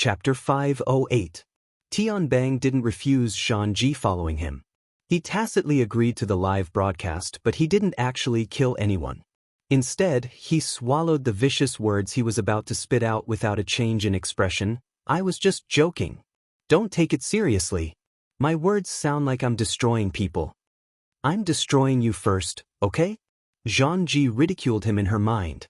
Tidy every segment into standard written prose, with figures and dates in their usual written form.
Chapter 508. Tianbang didn't refuse Zhang following him. He tacitly agreed to the live broadcast, but he didn't actually kill anyone. Instead, he swallowed the vicious words he was about to spit out without a change in expression. I was just joking. Don't take it seriously. My words sound like I'm destroying people. I'm destroying you first, okay? Zhang ridiculed him in her mind.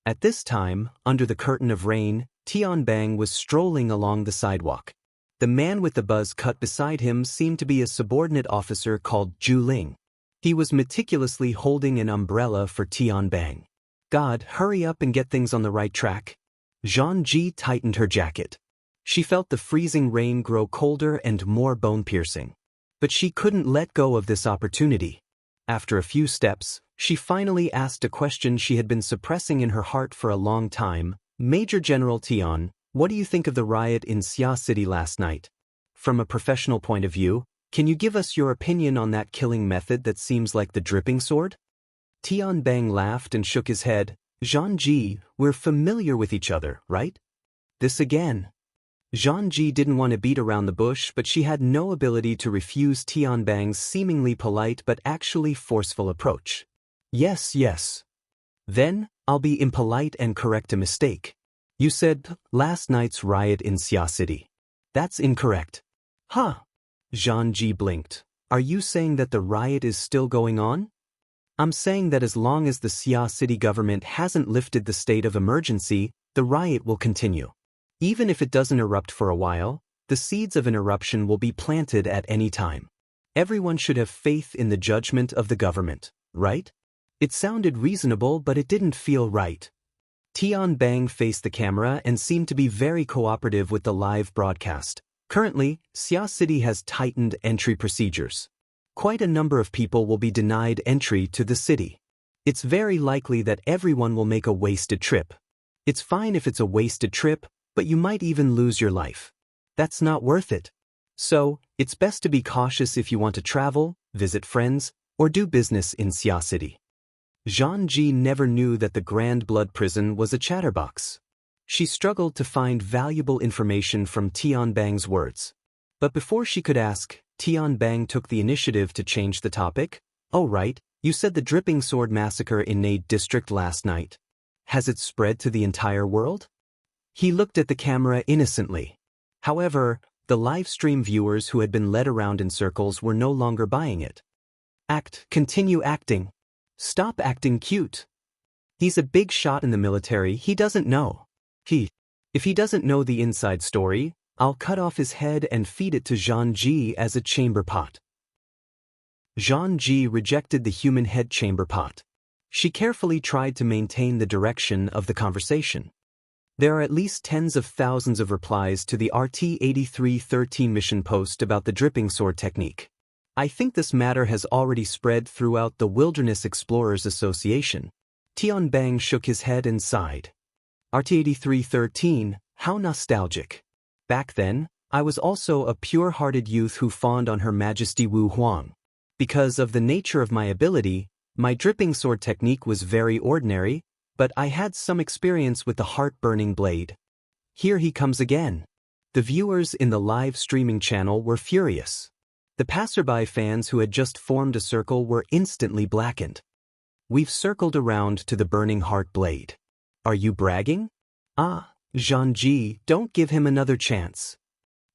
At this time, under the curtain of rain, Tianbang was strolling along the sidewalk. The man with the buzz cut beside him seemed to be a subordinate officer called Zhu Ling. He was meticulously holding an umbrella for Tianbang. God, hurry up and get things on the right track. Zhang tightened her jacket. She felt the freezing rain grow colder and more bone-piercing. But she couldn't let go of this opportunity. After a few steps, she finally asked a question she had been suppressing in her heart for a long time. Major General Tian, what do you think of the riot in Xia City last night? From a professional point of view, can you give us your opinion on that killing method that seems like the dripping sword? Tianbang laughed and shook his head. Zhang, we're familiar with each other, right? This again. Zhang didn't want to beat around the bush, but she had no ability to refuse Tianbang's seemingly polite but actually forceful approach. Yes. Then, I'll be impolite and correct a mistake. You said, last night's riot in Xia City. That's incorrect. Huh? Zhang blinked. Are you saying that the riot is still going on? I'm saying that as long as the Xia City government hasn't lifted the state of emergency, the riot will continue. Even if it doesn't erupt for a while, the seeds of an eruption will be planted at any time. Everyone should have faith in the judgment of the government, right? It sounded reasonable, but it didn't feel right. Tianbang faced the camera and seemed to be very cooperative with the live broadcast. Currently, Xia City has tightened entry procedures. Quite a number of people will be denied entry to the city. It's very likely that everyone will make a wasted trip. It's fine if it's a wasted trip, but you might even lose your life. That's not worth it. So, it's best to be cautious if you want to travel, visit friends, or do business in Xia City. Zhang never knew that the Grand Blood Prison was a chatterbox. She struggled to find valuable information from Tianbang's words. But before she could ask, Tianbang took the initiative to change the topic. Oh right, you said the Dripping Sword massacre in Nade district last night. Has it spread to the entire world? He looked at the camera innocently. However, the live stream viewers who had been led around in circles were no longer buying it. Continue acting. Stop acting cute. He's a big shot in the military, he doesn't know. If he doesn't know the inside story, I'll cut off his head and feed it to Zhang as a chamber pot. Zhang rejected the human head chamber pot. She carefully tried to maintain the direction of the conversation. There are at least tens of thousands of replies to the RT-8313 mission post about the dripping sword technique. I think this matter has already spread throughout the Wilderness Explorers Association. Tianbang shook his head and sighed. RT-8313, how nostalgic. Back then, I was also a pure-hearted youth who fawned on Her Majesty Wu Huang. Because of the nature of my ability, my dripping sword technique was very ordinary, but I had some experience with the heart-burning blade. Here he comes again. The viewers in the live streaming channel were furious. The passerby fans who had just formed a circle were instantly blackened. We've circled around to the burning heart blade. Are you bragging? Zhang, don't give him another chance.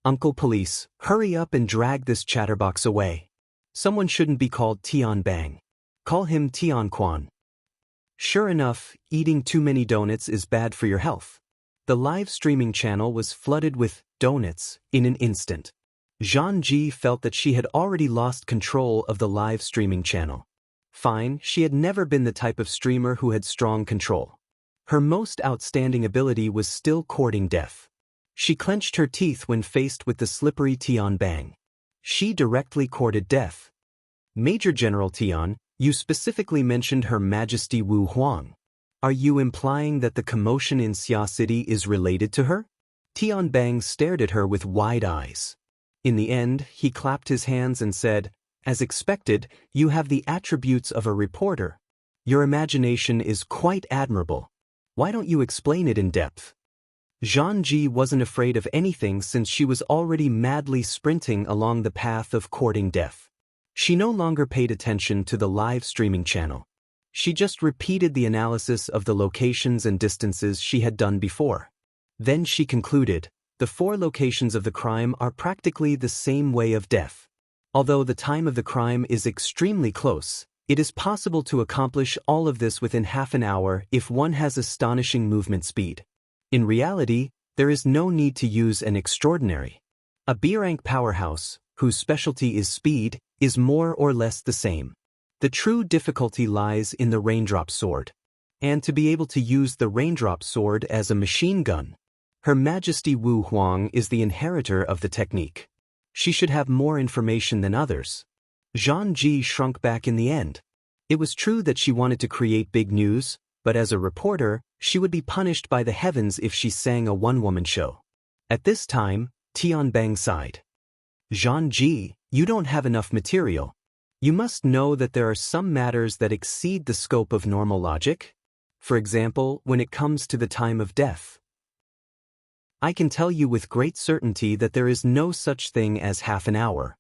Uncle Police, hurry up and drag this chatterbox away. Someone shouldn't be called Tianbang. Call him Tianquan. Sure enough, eating too many donuts is bad for your health. The live streaming channel was flooded with donuts in an instant. Zhang felt that she had already lost control of the live streaming channel. Fine, she had never been the type of streamer who had strong control. Her most outstanding ability was still courting death. She clenched her teeth when faced with the slippery Tianbang. She directly courted death. Major General Tian, you specifically mentioned Her Majesty Wu Huang. Are you implying that the commotion in Xia City is related to her? Tianbang stared at her with wide eyes. In the end, he clapped his hands and said, as expected, you have the attributes of a reporter. Your imagination is quite admirable. Why don't you explain it in depth? Zhang Ji wasn't afraid of anything since she was already madly sprinting along the path of courting death. She no longer paid attention to the live streaming channel. She just repeated the analysis of the locations and distances she had done before. Then she concluded, the 4 locations of the crime are practically the same way of death. Although the time of the crime is extremely close, it is possible to accomplish all of this within half an hour if one has astonishing movement speed. In reality, there is no need to use an extraordinary. A B-rank powerhouse, whose specialty is speed, is more or less the same. The true difficulty lies in the raindrop sword. And to be able to use the raindrop sword as a machine gun. Her Majesty Wu Huang is the inheritor of the technique. She should have more information than others. Zhang Ji shrunk back in the end. It was true that she wanted to create big news, but as a reporter, she would be punished by the heavens if she sang a one-woman show. At this time, Tianbang sighed. Zhang Ji, you don't have enough material. You must know that there are some matters that exceed the scope of normal logic. For example, when it comes to the time of death. I can tell you with great certainty that there is no such thing as half an hour.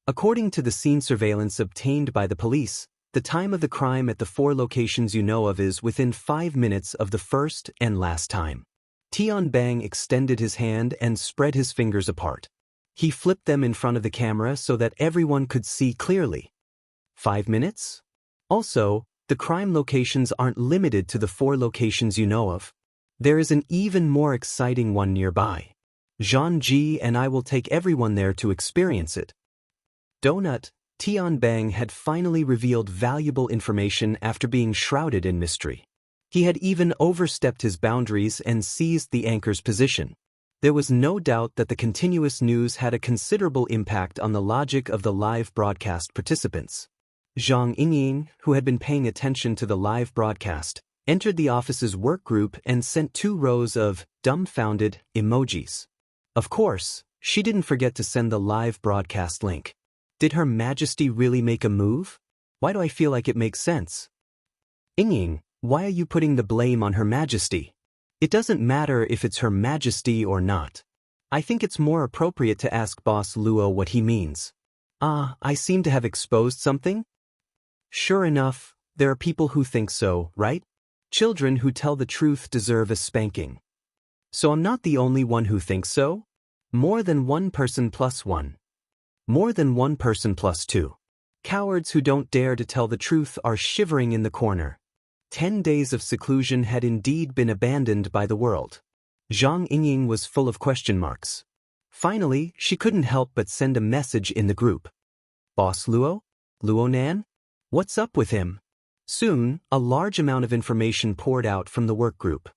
According to the scene surveillance obtained by the police, the time of the crime at the 4 locations you know of is within 5 minutes of the first and last time. Tianbang extended his hand and spread his fingers apart. He flipped them in front of the camera so that everyone could see clearly. 5 minutes? Also, the crime locations aren't limited to the 4 locations you know of. There is an even more exciting one nearby. Zhang Ji and I will take everyone there to experience it. Donut, Tianbang had finally revealed valuable information after being shrouded in mystery. He had even overstepped his boundaries and seized the anchor's position. There was no doubt that the continuous news had a considerable impact on the logic of the live broadcast participants. Zhang Yingying, who had been paying attention to the live broadcast, entered the office's work group and sent 2 rows of dumbfounded emojis. Of course, she didn't forget to send the live broadcast link. Did Her Majesty really make a move? Why do I feel like it makes sense? Yingying, why are you putting the blame on Her Majesty? It doesn't matter if it's Her Majesty or not. I think it's more appropriate to ask Boss Luo what he means. I seem to have exposed something? Sure enough, there are people who think so, right? Children who tell the truth deserve a spanking. So I'm not the only one who thinks so? More than one person plus one. More than one person plus 2. Cowards who don't dare to tell the truth are shivering in the corner. 10 days of seclusion had indeed been abandoned by the world. Zhang Yingying was full of question marks. Finally, she couldn't help but send a message in the group. Boss Luo? Luo Nan? What's up with him? Soon, a large amount of information poured out from the work group.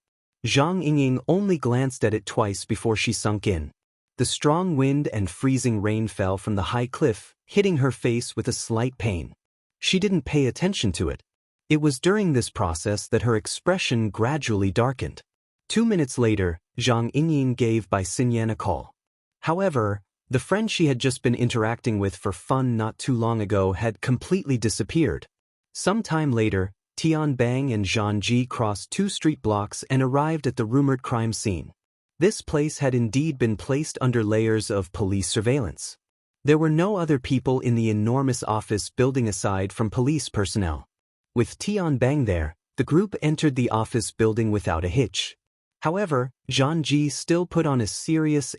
Zhang Yingying only glanced at it twice before she sunk in. The strong wind and freezing rain fell from the high cliff, hitting her face with a slight pain. She didn't pay attention to it. It was during this process that her expression gradually darkened. 2 minutes later, Zhang Yingying gave Bai Xinyan a call. However, the friend she had just been interacting with for fun not too long ago had completely disappeared. Some time later, Tianbang and Zhang Ji crossed 2 street blocks and arrived at the rumored crime scene. This place had indeed been placed under layers of police surveillance. There were no other people in the enormous office building aside from police personnel. With Tianbang there, the group entered the office building without a hitch. However, Zhang Ji still put on a serious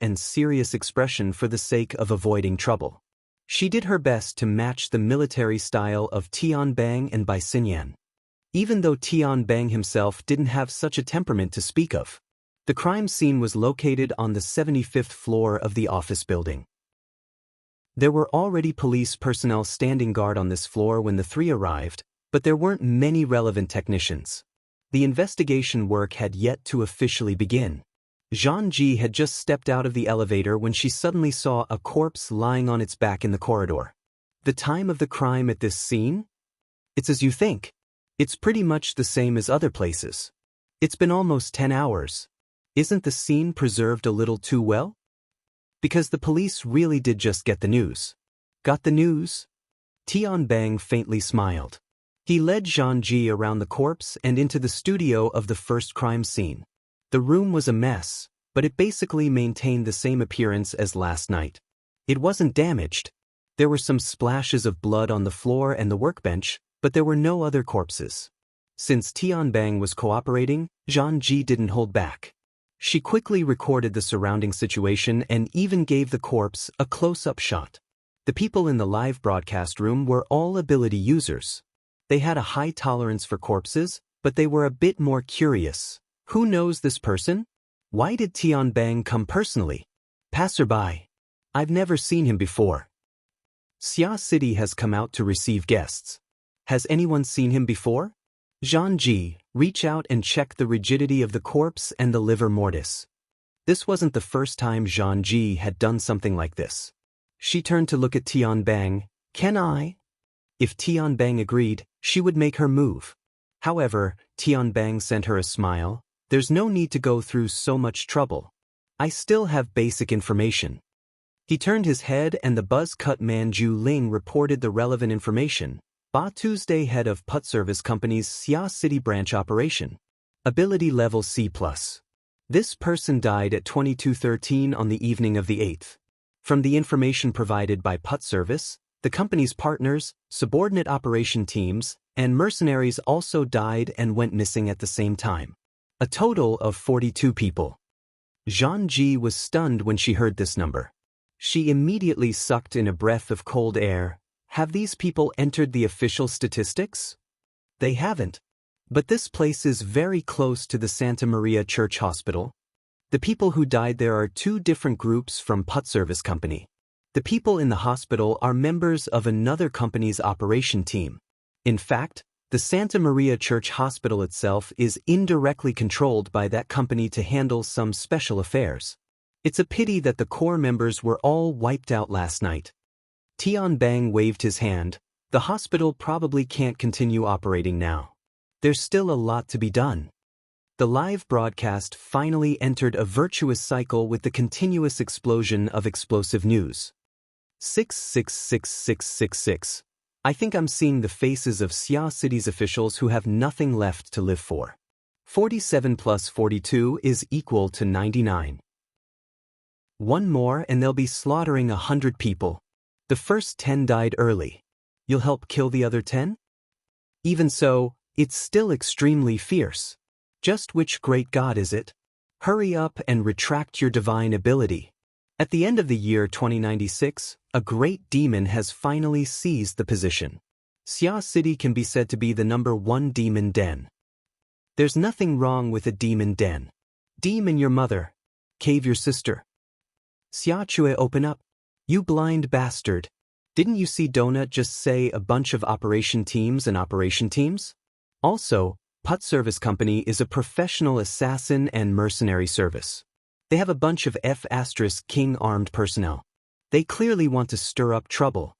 expression for the sake of avoiding trouble. She did her best to match the military style of Tianbang and Bai Xinyan. Even though Tianbang himself didn't have such a temperament to speak of. The crime scene was located on the 75th floor of the office building. There were already police personnel standing guard on this floor when the 3 arrived, but there weren't many relevant technicians. The investigation work had yet to officially begin. Zhang Ji had just stepped out of the elevator when she suddenly saw a corpse lying on its back in the corridor. The time of the crime at this scene? It's as you think. It's pretty much the same as other places. It's been almost 10 hours. Isn't the scene preserved a little too well? Because the police really did just get the news. Got the news? Tianbang faintly smiled. He led Zhang Ji around the corpse and into the studio of the first crime scene. The room was a mess, but it basically maintained the same appearance as last night. It wasn't damaged. There were some splashes of blood on the floor and the workbench, but there were no other corpses. Since Tianbang was cooperating, Zhang Ji didn't hold back. She quickly recorded the surrounding situation and even gave the corpse a close-up shot. The people in the live broadcast room were all ability users. They had a high tolerance for corpses, but they were a bit more curious. Who knows this person? Why did Tianbang come personally? Passerby. I've never seen him before. Xia City has come out to receive guests. Has anyone seen him before? Zhang Ji, reach out and check the rigidity of the corpse and the livor mortis. This wasn't the first time Zhang Ji had done something like this. She turned to look at Tianbang. Can I? If Tianbang agreed, she would make her move. However, Tianbang sent her a smile. There's no need to go through so much trouble. I still have basic information. He turned his head and the buzz-cut man Zhu Ling reported the relevant information. Ba Tuesday, head of Put Service Company's Xia City branch operation. Ability level C+. This person died at 22:13 on the evening of the 8th. From the information provided by Put Service, the company's partners, subordinate operation teams, and mercenaries also died and went missing at the same time. A total of 42 people. Zhang Ji was stunned when she heard this number. She immediately sucked in a breath of cold air. Have these people entered the official statistics? They haven't. But this place is very close to the Santa Maria Church Hospital. The people who died there are two different groups from Put Service Company. The people in the hospital are members of another company's operation team. In fact, the Santa Maria Church Hospital itself is indirectly controlled by that company to handle some special affairs. It's a pity that the core members were all wiped out last night. Tianbang waved his hand. The hospital probably can't continue operating now. There's still a lot to be done. The live broadcast finally entered a virtuous cycle with the continuous explosion of explosive news. 666666. I think I'm seeing the faces of Xia City's officials who have nothing left to live for. 47 plus 42 is equal to 99. One more and they'll be slaughtering 100 people. The first 10 died early. You'll help kill the other 10? Even so, it's still extremely fierce. Just which great god is it? Hurry up and retract your divine ability. At the end of the year 2096, a great demon has finally seized the position. Xia City can be said to be the #1 demon den. There's nothing wrong with a demon den. Demon your mother. Cave your sister. Xia Chue, open up. You blind bastard. Didn't you see Donut just say a bunch of operation teams and operation teams? Also, Put Service Company is a professional assassin and mercenary service. They have a bunch of F*King armed personnel. They clearly want to stir up trouble.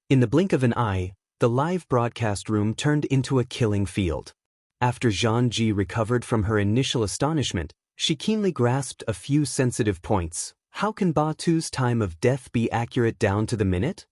In the blink of an eye, the live broadcast room turned into a killing field. After Zhang Ji recovered from her initial astonishment, she keenly grasped a few sensitive points. How can Batu's time of death be accurate down to the minute?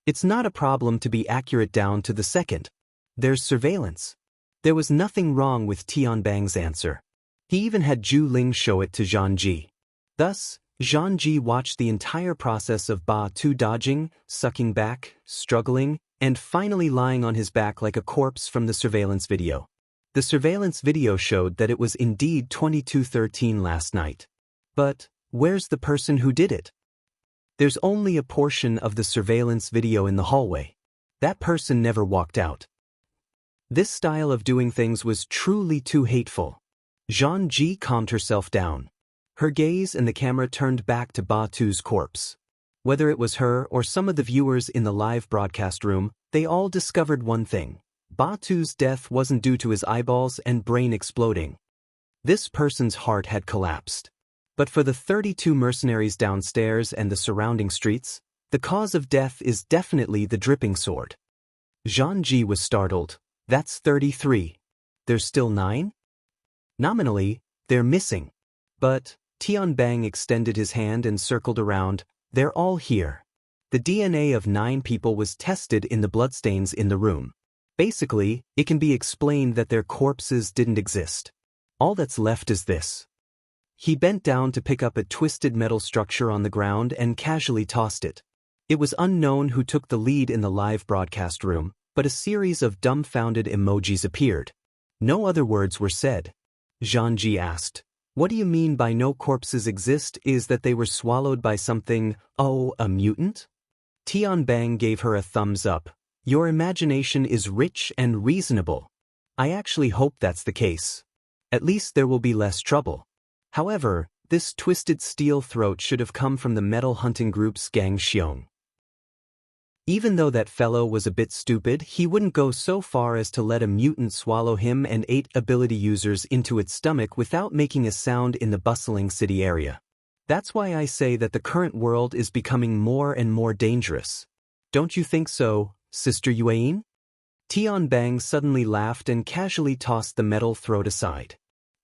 It's not a problem to be accurate down to the second. There's surveillance. There was nothing wrong with Tianbang's answer. He even had Zhu Ling show it to Zhang Ji. Thus, Zhang Ji watched the entire process of Batu dodging, sucking back, struggling, and finally lying on his back like a corpse from the surveillance video. The surveillance video showed that it was indeed 22:13 last night. But where's the person who did it? There's only a portion of the surveillance video in the hallway. That person never walked out. This style of doing things was truly too hateful. Zhang Ji calmed herself down. Her gaze and the camera turned back to Batu's corpse. Whether it was her or some of the viewers in the live broadcast room, they all discovered one thing. Batu's death wasn't due to his eyeballs and brain exploding. This person's heart had collapsed. But for the 32 mercenaries downstairs and the surrounding streets, the cause of death is definitely the dripping sword. Zhang Ji was startled. That's 33. There's still 9? Nominally, they're missing. But Tianbang extended his hand and circled around. They're all here. The DNA of 9 people was tested in the bloodstains in the room. Basically, it can be explained that their corpses didn't exist. All that's left is this. He bent down to pick up a twisted metal structure on the ground and casually tossed it. It was unknown who took the lead in the live broadcast room, but a series of dumbfounded emojis appeared. No other words were said. Zhang asked, "What do you mean by no corpses exist? Is that they were swallowed by something, a mutant?" Tianbang gave her a thumbs up. "Your imagination is rich and reasonable. I actually hope that's the case. At least there will be less trouble." However, this twisted steel throat should have come from the metal hunting group's Gang Xiong. Even though that fellow was a bit stupid, he wouldn't go so far as to let a mutant swallow him and 8 ability users into its stomach without making a sound in the bustling city area. That's why I say that the current world is becoming more and more dangerous. Don't you think so, Sister Yuan? Tianbang suddenly laughed and casually tossed the metal throat aside.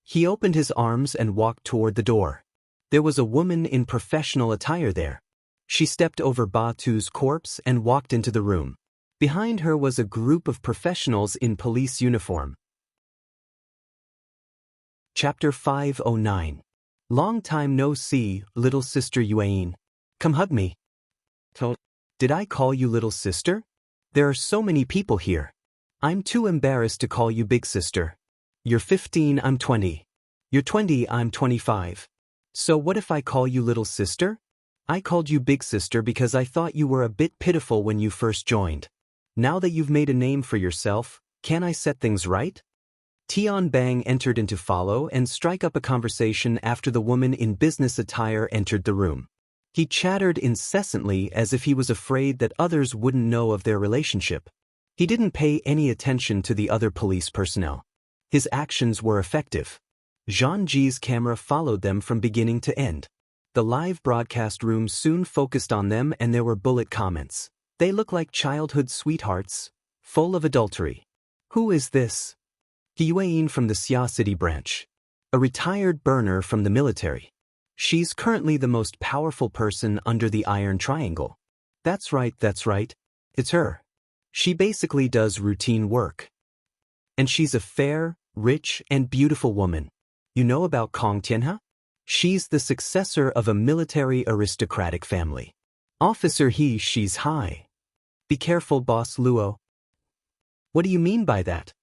He opened his arms and walked toward the door. There was a woman in professional attire there. She stepped over Batu's corpse and walked into the room. Behind her was a group of professionals in police uniform. Chapter 509. Long time no see, little sister Yuan. Come hug me. Did I call you little sister? There are so many people here. I'm too embarrassed to call you big sister. You're 15, I'm 20. You're 20, I'm 25. So what if I call you little sister? I called you big sister because I thought you were a bit pitiful when you first joined. Now that you've made a name for yourself, can I set things right? Tianbang entered in to follow and strike up a conversation after the woman in business attire entered the room. He chattered incessantly as if he was afraid that others wouldn't know of their relationship. He didn't pay any attention to the other police personnel. His actions were effective. Zhang Ji's camera followed them from beginning to end. The live broadcast room soon focused on them and there were bullet comments. They look like childhood sweethearts, full of adultery. Who is this? Yuan from the Xia City branch. A retired burner from the military. She's currently the most powerful person under the Iron Triangle. That's right. It's her. She basically does routine work. And she's a fair, rich, and beautiful woman. You know about Kong Tianhe? She's the successor of a military aristocratic family. Officer she's high. Be careful, Boss Luo. What do you mean by that?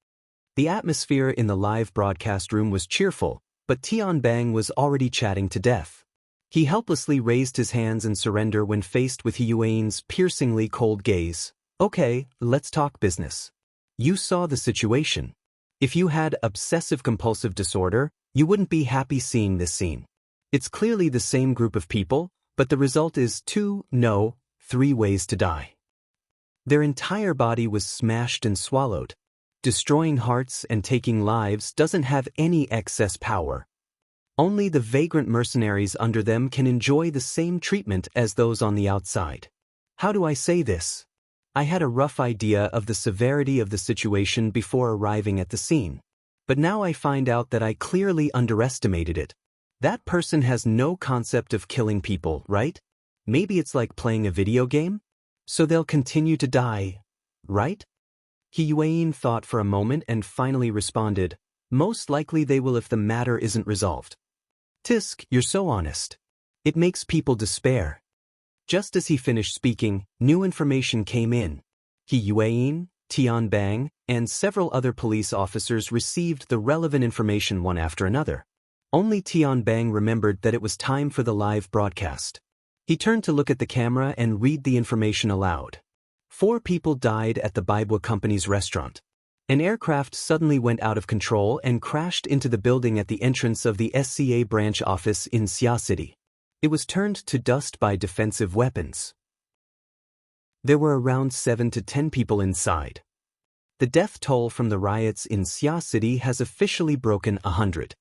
The atmosphere in the live broadcast room was cheerful, but Tianbang was already chatting to death. He helplessly raised his hands in surrender when faced with Yuan's piercingly cold gaze. Okay, let's talk business. You saw the situation. If you had obsessive-compulsive disorder, you wouldn't be happy seeing this scene. It's clearly the same group of people, but the result is 3 ways to die. Their entire body was smashed and swallowed. Destroying hearts and taking lives doesn't have any excess power. Only the vagrant mercenaries under them can enjoy the same treatment as those on the outside. How do I say this? I had a rough idea of the severity of the situation before arriving at the scene. But now I find out that I clearly underestimated it. That person has no concept of killing people, right? Maybe it's like playing a video game? So they'll continue to die, right? Yuan thought for a moment and finally responded, most likely they will if the matter isn't resolved. Tisk, you're so honest. It makes people despair. Just as he finished speaking, new information came in. Yuan, Tianbang, and several other police officers received the relevant information one after another. Only Tianbang remembered that it was time for the live broadcast. He turned to look at the camera and read the information aloud. 4 people died at the Baibua Company's restaurant. An aircraft suddenly went out of control and crashed into the building at the entrance of the SCA branch office in Xia City. It was turned to dust by defensive weapons. There were around 7 to 10 people inside. The death toll from the riots in Xia City has officially broken 100.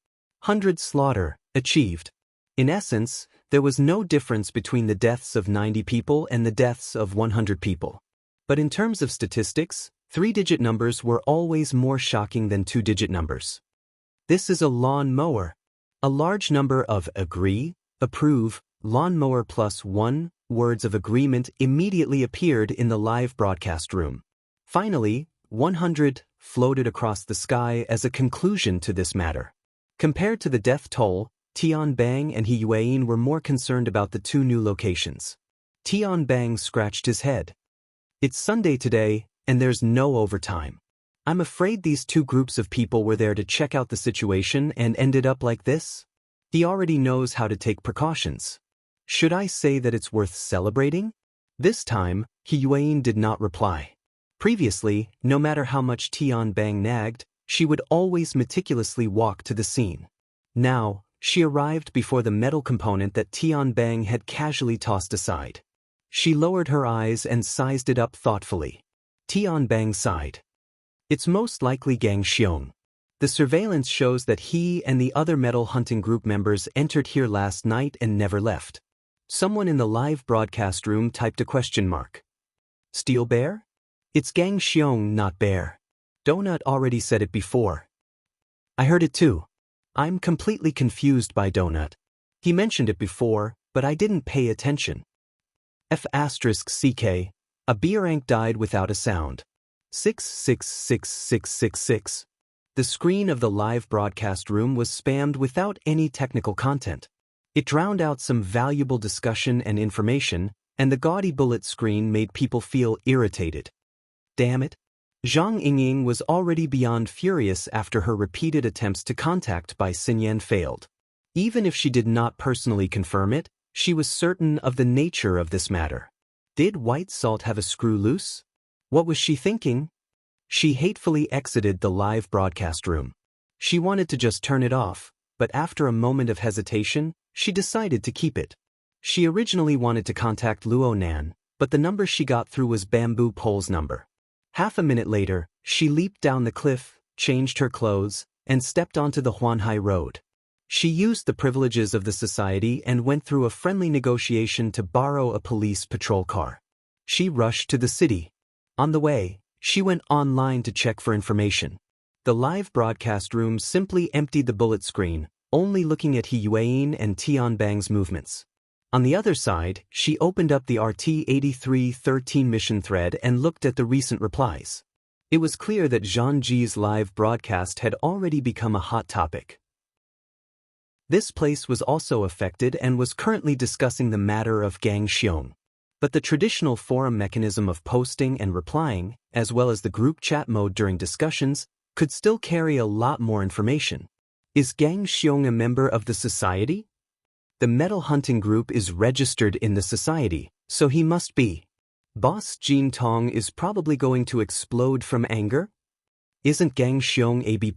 100 slaughter, achieved. In essence, there was no difference between the deaths of 90 people and the deaths of 100 people. But in terms of statistics, 3-digit numbers were always more shocking than 2-digit numbers. This is a lawn mower. A large number of agree, approve, lawnmower +1 words of agreement immediately appeared in the live broadcast room. Finally, 100 floated across the sky as a conclusion to this matter. Compared to the death toll, Tianbang and He Yueyin were more concerned about the two new locations. Tianbang scratched his head. It's Sunday today, and there's no overtime. I'm afraid these two groups of people were there to check out the situation and ended up like this. He already knows how to take precautions. Should I say that it's worth celebrating? This time, He Yueyin did not reply. Previously, no matter how much Tianbang nagged, she would always meticulously walk to the scene. Now, she arrived before the metal component that Tianbang had casually tossed aside. She lowered her eyes and sized it up thoughtfully. Tianbang sighed. It's most likely Gang Xiong. The surveillance shows that he and the other metal hunting group members entered here last night and never left. Someone in the live broadcast room typed a question mark. Steel Bear? It's Gang Xiong, not Bear. Donut already said it before. I heard it too. I'm completely confused by Donut. He mentioned it before, but I didn't pay attention. F***CK, a B-rank died without a sound. 666666. The screen of the live broadcast room was spammed without any technical content. It drowned out some valuable discussion and information, and the gaudy bullet screen made people feel irritated. Damn it. Zhang Yingying was already beyond furious after her repeated attempts to contact by Xinyan failed. Even if she did not personally confirm it, she was certain of the nature of this matter. Did White Salt have a screw loose? What was she thinking? She hatefully exited the live broadcast room. She wanted to just turn it off, but after a moment of hesitation, she decided to keep it. She originally wanted to contact Luo Nan, but the number she got through was Bamboo Pole's number. Half a minute later, she leaped down the cliff, changed her clothes, and stepped onto the Huanhai Road. She used the privileges of the society and went through a friendly negotiation to borrow a police patrol car. She rushed to the city. On the way, she went online to check for information. The live broadcast room simply emptied the bullet screen, only looking at He Yueyin and Tianbang's movements. On the other side, she opened up the RT-8313 mission thread and looked at the recent replies. It was clear that Zhang Ji's live broadcast had already become a hot topic. This place was also affected and was currently discussing the matter of Gang Xiong. But the traditional forum mechanism of posting and replying, as well as the group chat mode during discussions, could still carry a lot more information. Is Gang Xiong a member of the society? The metal hunting group is registered in the society, so he must be. Boss Jin Tong is probably going to explode from anger? Isn't Gang Xiong a B+?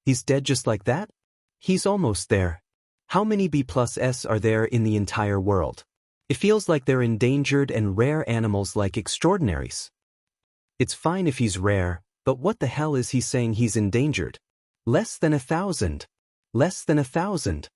He's dead just like that? He's almost there. How many B+S are there in the entire world? It feels like they're endangered and rare animals like extraordinaries. It's fine if he's rare, but what the hell is he saying he's endangered? Less than 1,000. Less than 1,000.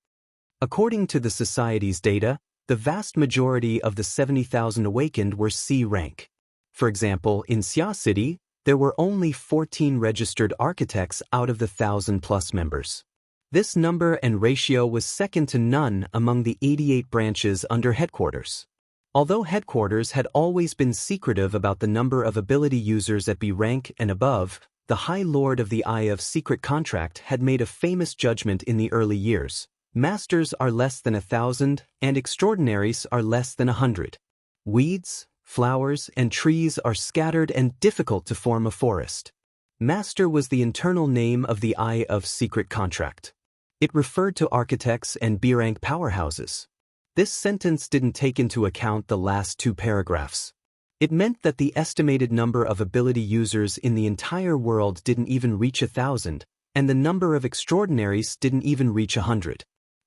According to the society's data, the vast majority of the 70,000 awakened were C rank. For example, in Xia City, there were only 14 registered architects out of the 1,000+ members. This number and ratio was second to none among the 88 branches under headquarters. Although headquarters had always been secretive about the number of ability users at B rank and above, the High Lord of the Eye of Secret Contract had made a famous judgment in the early years. Masters are less than 1,000, and extraordinaries are less than 100. Weeds, flowers, and trees are scattered and difficult to form a forest. Master was the internal name of the Eye of Secret Contract. It referred to architects and B-rank powerhouses. This sentence didn't take into account the last two paragraphs. It meant that the estimated number of ability users in the entire world didn't even reach 1,000, and the number of extraordinaries didn't even reach 100.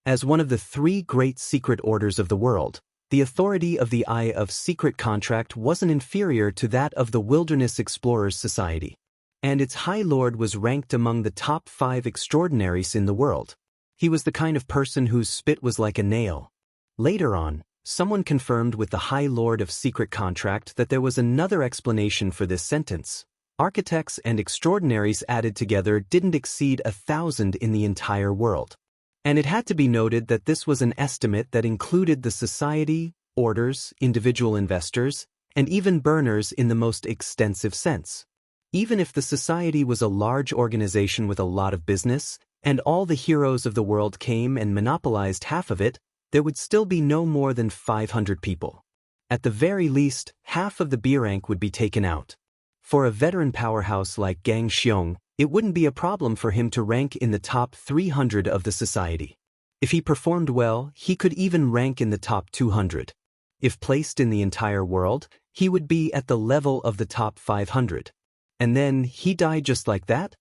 As one of the three great secret orders of the world, the authority of the Eye of Secret Contract wasn't inferior to that of the Wilderness Explorers Society. And its High Lord was ranked among the top 5 extraordinaries in the world. He was the kind of person whose spit was like a nail. Later on, someone confirmed with the High Lord of Secret Contract that there was another explanation for this sentence. Architects and extraordinaries added together didn't exceed 1,000 in the entire world. And it had to be noted that this was an estimate that included the society, orders, individual investors, and even burners in the most extensive sense. Even if the society was a large organization with a lot of business, and all the heroes of the world came and monopolized half of it, there would still be no more than 500 people. At the very least, half of the B rank would be taken out. For a veteran powerhouse like Gang Xiong, it wouldn't be a problem for him to rank in the top 300 of the society. If he performed well, he could even rank in the top 200. If placed in the entire world, he would be at the level of the top 500. And then he died just like that?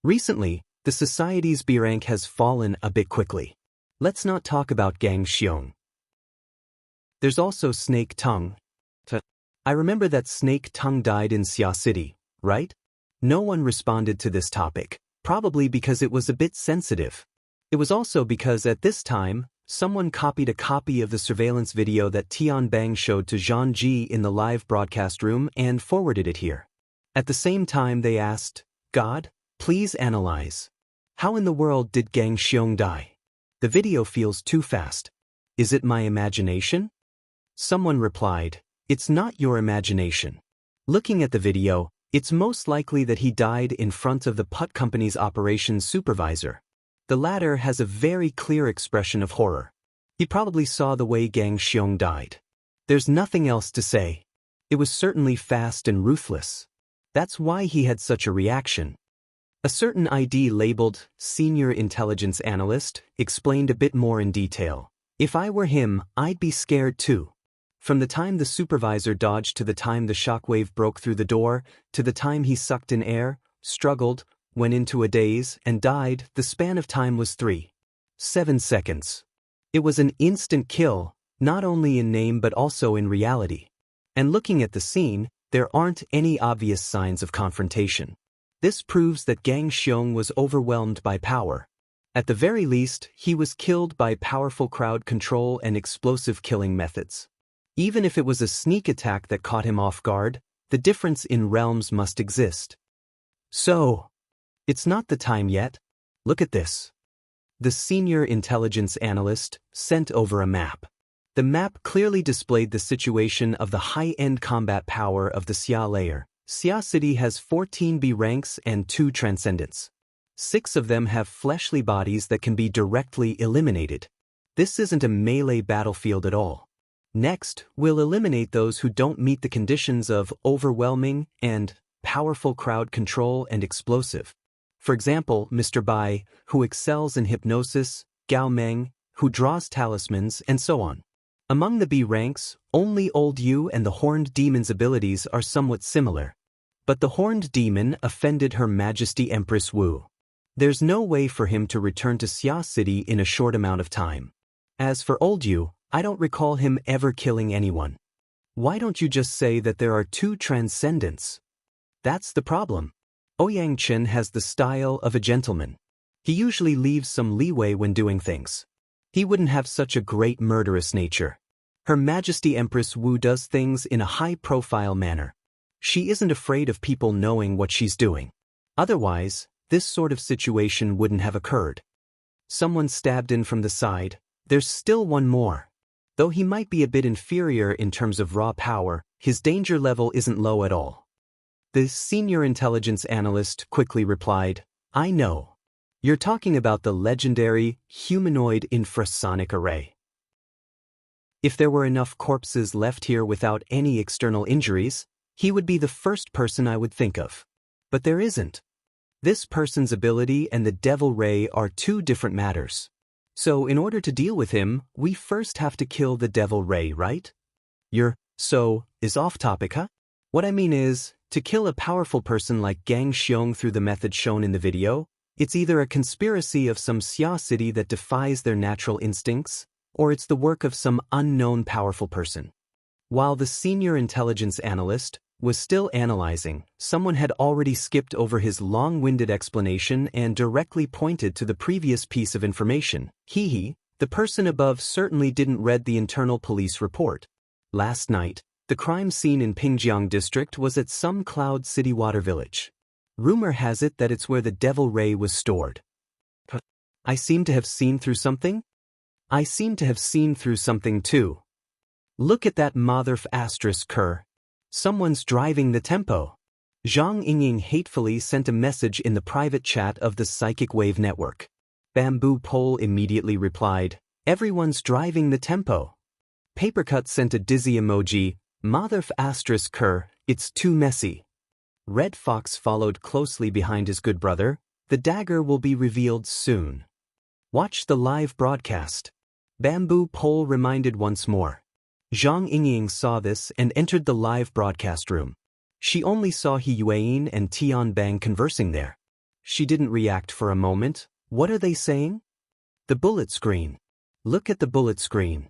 Recently, the society's B rank has fallen a bit quickly. Let's not talk about Gang Xiong. There's also Snake Tongue. I remember that Snake Tongue died in Xia City, right? No one responded to this topic, probably because it was a bit sensitive. It was also because at this time, someone copied a copy of the surveillance video that Tianbang showed to Zhang Ji in the live broadcast room and forwarded it here. At the same time they asked, God, please analyze. How in the world did Gang Xiong die? The video feels too fast. Is it my imagination? Someone replied, it's not your imagination. Looking at the video, it's most likely that he died in front of the Putt Company's operations supervisor. The latter has a very clear expression of horror. He probably saw the way Gang Xiong died. There's nothing else to say. It was certainly fast and ruthless. That's why he had such a reaction. A certain ID labeled Senior Intelligence Analyst explained a bit more in detail. If I were him, I'd be scared too. From the time the supervisor dodged to the time the shockwave broke through the door, to the time he sucked in air, struggled, went into a daze, and died, the span of time was 7 seconds. It was an instant kill, not only in name but also in reality. And looking at the scene, there aren't any obvious signs of confrontation. This proves that Gang Xiong was overwhelmed by power. At the very least, he was killed by powerful crowd control and explosive killing methods. Even if it was a sneak attack that caught him off guard, the difference in realms must exist. So, it's not the time yet. Look at this. The Senior Intelligence Analyst sent over a map. The map clearly displayed the situation of the high-end combat power of the Xia layer. Xia City has 14 B ranks and 2 transcendents. 6 of them have fleshly bodies that can be directly eliminated. This isn't a melee battlefield at all. Next, we'll eliminate those who don't meet the conditions of overwhelming and powerful crowd control and explosive. For example, Mr. Bai, who excels in hypnosis, Gao Meng, who draws talismans, and so on. Among the B ranks, only Old Yu and the Horned Demon's abilities are somewhat similar. But the Horned Demon offended Her Majesty Empress Wu. There's no way for him to return to Xia City in a short amount of time. As for Old Yu, I don't recall him ever killing anyone. Why don't you just say that there are 2 transcendents? That's the problem. Ouyang Chen has the style of a gentleman. He usually leaves some leeway when doing things. He wouldn't have such a great murderous nature. Her Majesty Empress Wu does things in a high-profile manner. She isn't afraid of people knowing what she's doing. Otherwise, this sort of situation wouldn't have occurred. Someone stabbed in from the side. There's still one more. Though he might be a bit inferior in terms of raw power, his danger level isn't low at all. The Senior Intelligence Analyst quickly replied, I know. You're talking about the legendary humanoid infrasonic array. If there were enough corpses left here without any external injuries, he would be the first person I would think of. But there isn't. This person's ability and the Devil Ray are 2 different matters. So in order to deal with him, we first have to kill the Devil Ray, right? Is off topic, huh? What I mean is, to kill a powerful person like Gang Xiong through the method shown in the video, it's either a conspiracy of some Xia City that defies their natural instincts, or it's the work of some unknown powerful person. While the Senior Intelligence Analyst was still analyzing, someone had already skipped over his long-winded explanation and directly pointed to the previous piece of information. The person above certainly didn't read the internal police report. Last night, the crime scene in Pingjiang district was at some Cloud City water village. Rumor has it that it's where the Devil Ray was stored. I seem to have seen through something? I seem to have seen through something too. Look at that motherf***. Someone's driving the tempo. Zhang Yingying hatefully sent a message in the private chat of the Psychic Wave Network. Bamboo Pole immediately replied, "Everyone's driving the tempo." Papercut sent a dizzy emoji, "Motherf asterisk cur, it's too messy." Red Fox followed closely behind his good brother, "The dagger will be revealed soon. Watch the live broadcast." Bamboo Pole reminded once more. Zhang Yingying saw this and entered the live broadcast room. She only saw He Yueyin and Tian Bang conversing there. She didn't react for a moment. What are they saying? The bullet screen. Look at the bullet screen.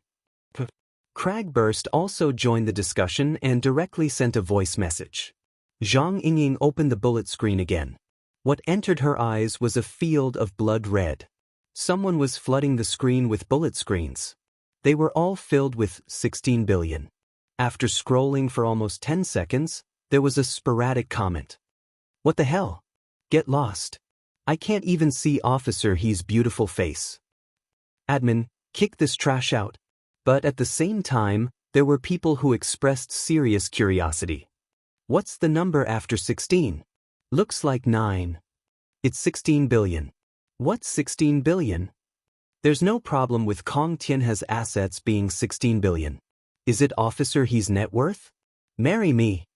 Cragburst also joined the discussion and directly sent a voice message. Zhang Yingying opened the bullet screen again. What entered her eyes was a field of blood red. Someone was flooding the screen with bullet screens. They were all filled with 16 billion. After scrolling for almost 10 seconds, there was a sporadic comment. "What the hell? Get lost. I can't even see Officer He's beautiful face. Admin, kick this trash out." But at the same time, there were people who expressed serious curiosity. "What's the number after 16? Looks like 9. It's 16 billion. What's 16 billion? There's no problem with Kong Tianhe's assets being 16 billion. Is it Officer He's net worth? Marry me."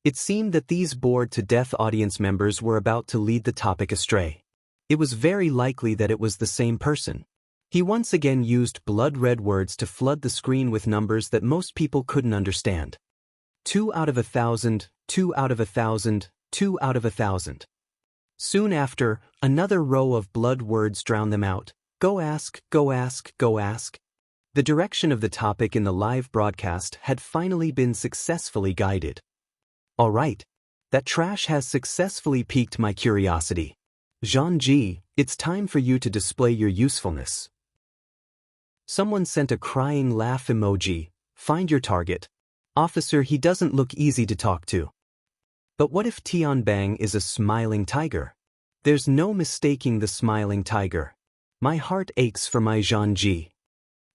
It seemed that these bored-to-death audience members were about to lead the topic astray. It was very likely that it was the same person. He once again used blood-red words to flood the screen with numbers that most people couldn't understand. 2 out of 1,000, 2 out of 1,000, 2 out of 1,000. Soon after, another row of blood words drowned them out. Go ask, go ask, go ask. The direction of the topic in the live broadcast had finally been successfully guided. All right. That trash has successfully piqued my curiosity. Zhang, it's time for you to display your usefulness. Someone sent a crying laugh emoji. Find your target. Officer, he doesn't look easy to talk to. But what if Tian Bang is a smiling tiger? There's no mistaking the smiling tiger. My heart aches for my Zhang.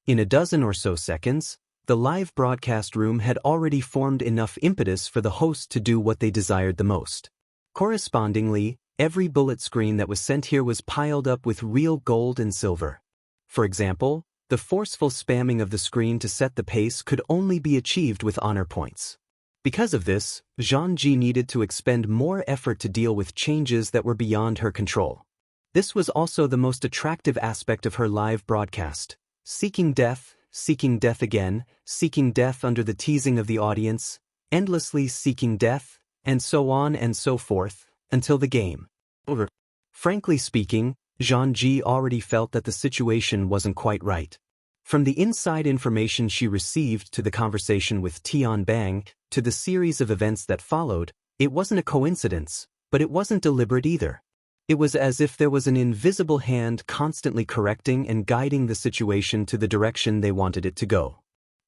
In a dozen or so seconds, the live broadcast room had already formed enough impetus for the host to do what they desired the most. Correspondingly, every bullet screen that was sent here was piled up with real gold and silver. For example, the forceful spamming of the screen to set the pace could only be achieved with honor points. Because of this, Zhang needed to expend more effort to deal with changes that were beyond her control. This was also the most attractive aspect of her live broadcast. Seeking death again, seeking death under the teasing of the audience, endlessly seeking death, and so on and so forth, until the game over. Frankly speaking, Zhang already felt that the situation wasn't quite right. From the inside information she received to the conversation with Tian Bang, to the series of events that followed, it wasn't a coincidence, but it wasn't deliberate either. It was as if there was an invisible hand constantly correcting and guiding the situation to the direction they wanted it to go.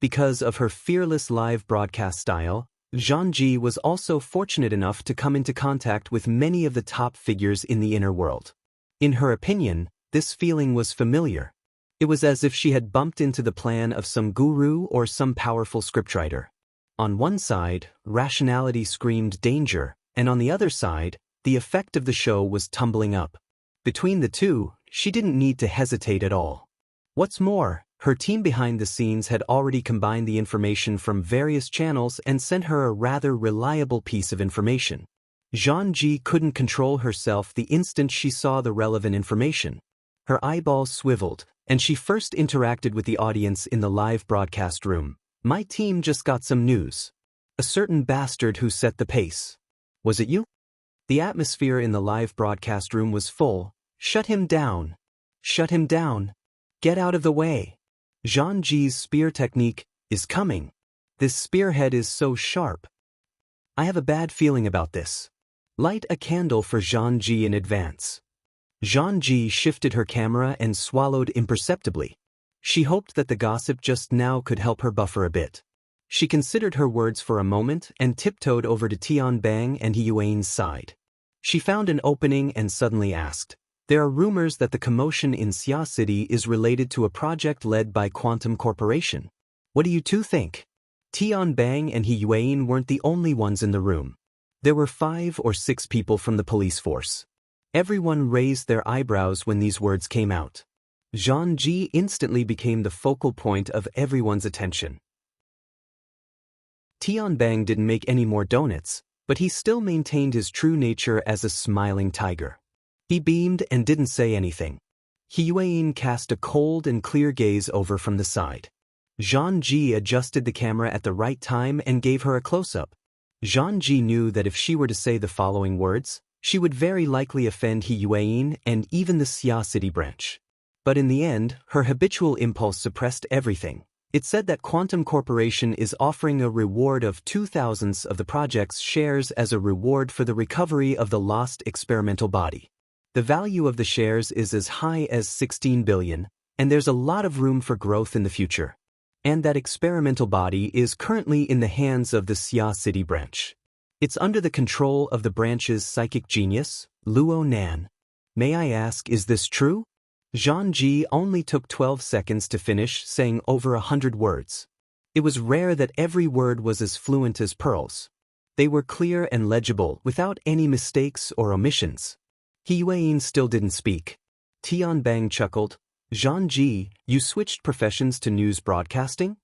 Because of her fearless live broadcast style, Zhang was also fortunate enough to come into contact with many of the top figures in the inner world. In her opinion, this feeling was familiar. It was as if she had bumped into the plan of some guru or some powerful scriptwriter. On one side, rationality screamed danger, and on the other side, the effect of the show was tumbling up. Between the two, she didn't need to hesitate at all. What's more, her team behind the scenes had already combined the information from various channels and sent her a rather reliable piece of information. Zhang couldn't control herself the instant she saw the relevant information. Her eyeballs swiveled, and she first interacted with the audience in the live broadcast room. My team just got some news. A certain bastard who set the pace. Was it you? The atmosphere in the live broadcast room was full. Shut him down. Shut him down. Get out of the way. Zhang spear technique is coming. This spearhead is so sharp. I have a bad feeling about this. Light a candle for Zhang in advance. Zhang shifted her camera and swallowed imperceptibly. She hoped that the gossip just now could help her buffer a bit. She considered her words for a moment and tiptoed over to Tian Bang and He Yuenin's side. She found an opening and suddenly asked, "There are rumors that the commotion in Xia City is related to a project led by Quantum Corporation. What do you two think?" Tian Bang and He Yuenin weren't the only ones in the room. There were 5 or 6 people from the police force. Everyone raised their eyebrows when these words came out. Zhang Ji instantly became the focal point of everyone's attention. Tianbang didn't make any more donuts, but he still maintained his true nature as a smiling tiger. He beamed and didn't say anything. He Yueyin cast a cold and clear gaze over from the side. Zhang Ji adjusted the camera at the right time and gave her a close-up. Zhang Ji knew that if she were to say the following words, she would very likely offend He Yueyin and even the Xia City branch. But in the end, her habitual impulse suppressed everything. It said that Quantum Corporation is offering a reward of 2,000 of the project's shares as a reward for the recovery of the lost experimental body. The value of the shares is as high as 16 billion, and there's a lot of room for growth in the future. And that experimental body is currently in the hands of the Xia City branch. It's under the control of the branch's psychic genius, Luo Nan. May I ask, is this true? Zhang Ji only took 12 seconds to finish, saying over 100 words. It was rare that every word was as fluent as pearls. They were clear and legible, without any mistakes or omissions. He Yueyin still didn't speak. Tianbang chuckled. Zhang Ji, you switched professions to news broadcasting?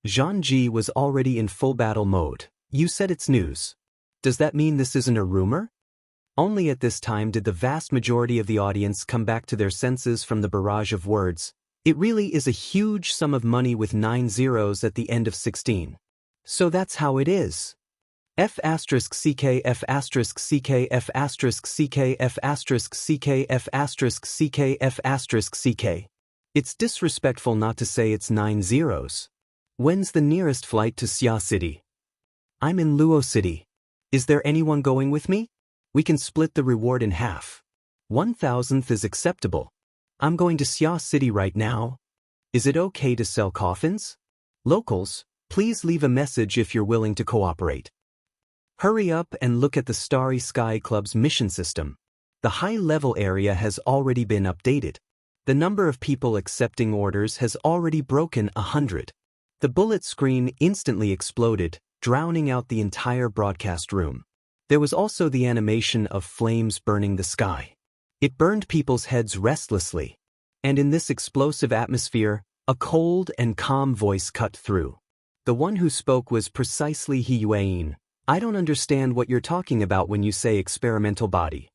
Zhang Ji was already in full battle mode. You said it's news. Does that mean this isn't a rumor? Only at this time did the vast majority of the audience come back to their senses from the barrage of words. It really is a huge sum of money with 9 zeros at the end of 16. So that's how it is. F***ck F***ck F***ck F***ck F***ck F***ck. It's disrespectful not to say it's 9 zeros. When's the nearest flight to Xia City? I'm in Luo City. Is there anyone going with me? We can split the reward in half. 1,000th is acceptable. I'm going to Xia City right now. Is it okay to sell coffins? Locals, please leave a message if you're willing to cooperate. Hurry up and look at the Starry Sky Club's mission system. The high-level area has already been updated. The number of people accepting orders has already broken 100. The bullet screen instantly exploded, drowning out the entire broadcast room. There was also the animation of flames burning the sky. It burned people's heads restlessly. And in this explosive atmosphere, a cold and calm voice cut through. The one who spoke was precisely He Yueyin. I don't understand what you're talking about when you say experimental body.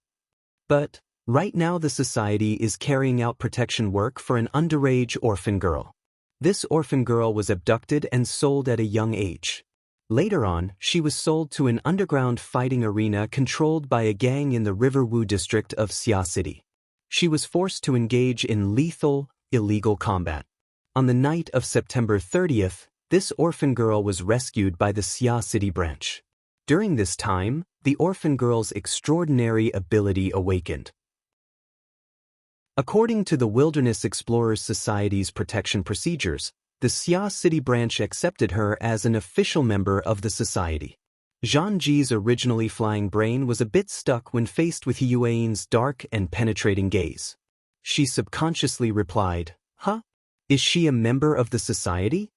But, right now the society is carrying out protection work for an underage orphan girl. This orphan girl was abducted and sold at a young age. Later on, she was sold to an underground fighting arena controlled by a gang in the Riverwu district of Xia City. She was forced to engage in lethal, illegal combat. On the night of September 30th, this orphan girl was rescued by the Xia City branch. During this time, the orphan girl's extraordinary ability awakened. According to the Wilderness Explorers Society's protection procedures, the Xia City branch accepted her as an official member of the society. Zhang Ji's originally flying brain was a bit stuck when faced with He Yueyin's dark and penetrating gaze. She subconsciously replied, "Huh? Is she a member of the society?"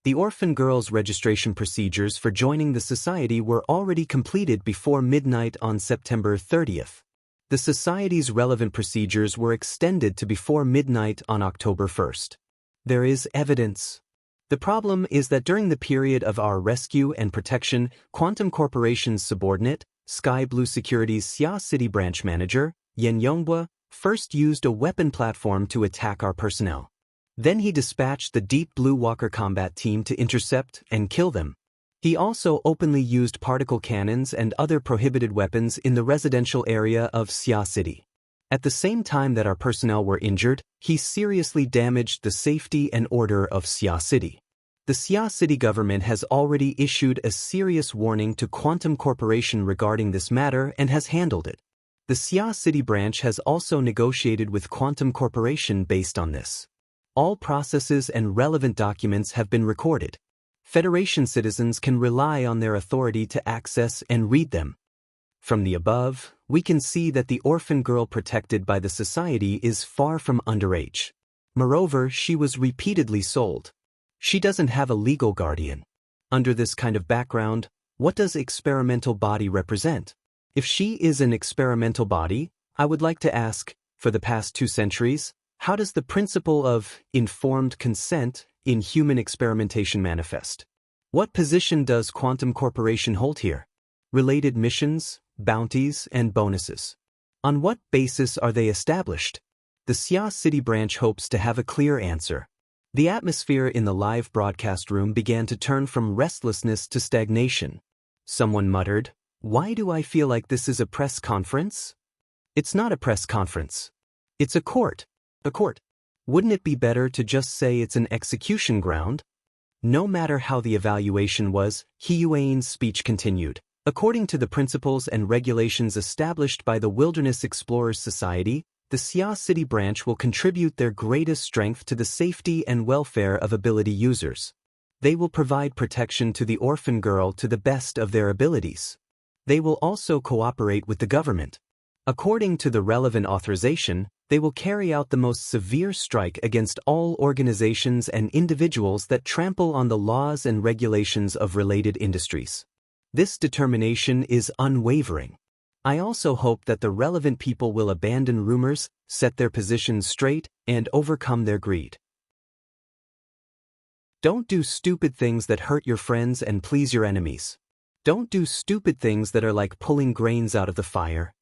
The orphan girl's registration procedures for joining the society were already completed before midnight on September 30th. The society's relevant procedures were extended to before midnight on October 1st. There is evidence. The problem is that during the period of our rescue and protection, Quantum Corporation's subordinate, Sky Blue Security's Xia City branch manager, Yen Yonghua, first used a weapon platform to attack our personnel. Then he dispatched the Deep Blue Walker combat team to intercept and kill them. He also openly used particle cannons and other prohibited weapons in the residential area of Xia City. At the same time that our personnel were injured, he seriously damaged the safety and order of Xia City. The Xia City government has already issued a serious warning to Quantum Corporation regarding this matter and has handled it. The Xia City branch has also negotiated with Quantum Corporation based on this. All processes and relevant documents have been recorded. Federation citizens can rely on their authority to access and read them. From the above, we can see that the orphan girl protected by the society is far from underage. Moreover, she was repeatedly sold. She doesn't have a legal guardian. Under this kind of background, What does experimental body represent? If she is an experimental body, I would like to ask, for the past 2 centuries, how does the principle of informed consent in human experimentation manifest? What position does Quantum Corporation hold here? Related missions, bounties, and bonuses. On what basis are they established? The Sia City branch hopes to have a clear answer. The atmosphere in the live broadcast room began to turn from restlessness to stagnation. Someone muttered, "Why do I feel like this is a press conference?" It's not a press conference. It's a court. A court. Wouldn't it be better to just say it's an execution ground? No matter how the evaluation was, Hiyuan's speech continued. According to the principles and regulations established by the Wilderness Explorers Society, the Sia City branch will contribute their greatest strength to the safety and welfare of ability users. They will provide protection to the orphan girl to the best of their abilities. They will also cooperate with the government. According to the relevant authorization, they will carry out the most severe strike against all organizations and individuals that trample on the laws and regulations of related industries. This determination is unwavering. I also hope that the relevant people will abandon rumors, set their positions straight, and overcome their greed. Don't do stupid things that hurt your friends and please your enemies. Don't do stupid things that are like pulling grains out of the fire.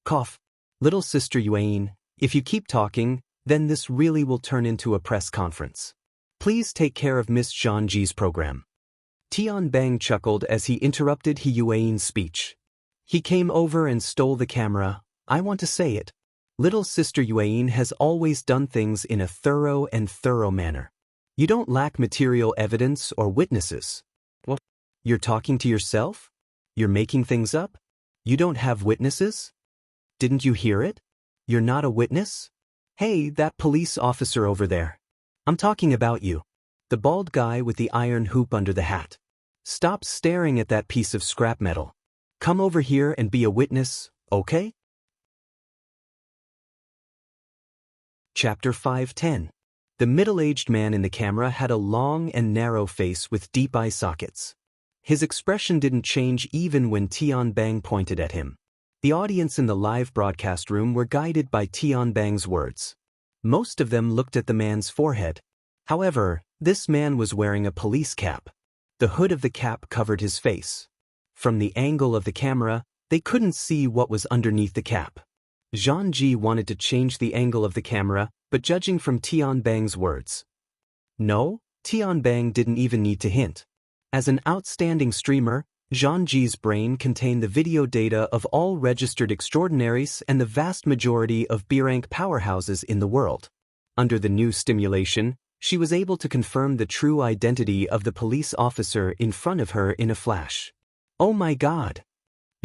Cough. Little Sister Yuan, if you keep talking, then this really will turn into a press conference. Please take care of Miss Zhangji's program. Tian Bang chuckled as he interrupted Hiyuan's speech. He came over and stole the camera. I want to say it. Little Sister Yuan has always done things in a thorough manner. You don't lack material evidence or witnesses. What? You're talking to yourself? You're making things up? You don't have witnesses? Didn't you hear it? You're not a witness? Hey, that police officer over there. I'm talking about you. The bald guy with the iron hoop under the hat. Stop staring at that piece of scrap metal. Come over here and be a witness, okay? Chapter 5:10. The middle-aged man in the camera had a long and narrow face with deep eye sockets. His expression didn't change even when Tian Bang pointed at him. The audience in the live broadcast room were guided by Tian Bang's words. Most of them looked at the man's forehead. However, this man was wearing a police cap. The hood of the cap covered his face. From the angle of the camera, they couldn't see what was underneath the cap. Zhangji wanted to change the angle of the camera, but judging from Tian Bang's words. No, Tian Bang didn't even need to hint. As an outstanding streamer, Zhangji's brain contained the video data of all registered extraordinaries and the vast majority of B-rank powerhouses in the world. Under the new stimulation, she was able to confirm the true identity of the police officer in front of her in a flash. Oh my God!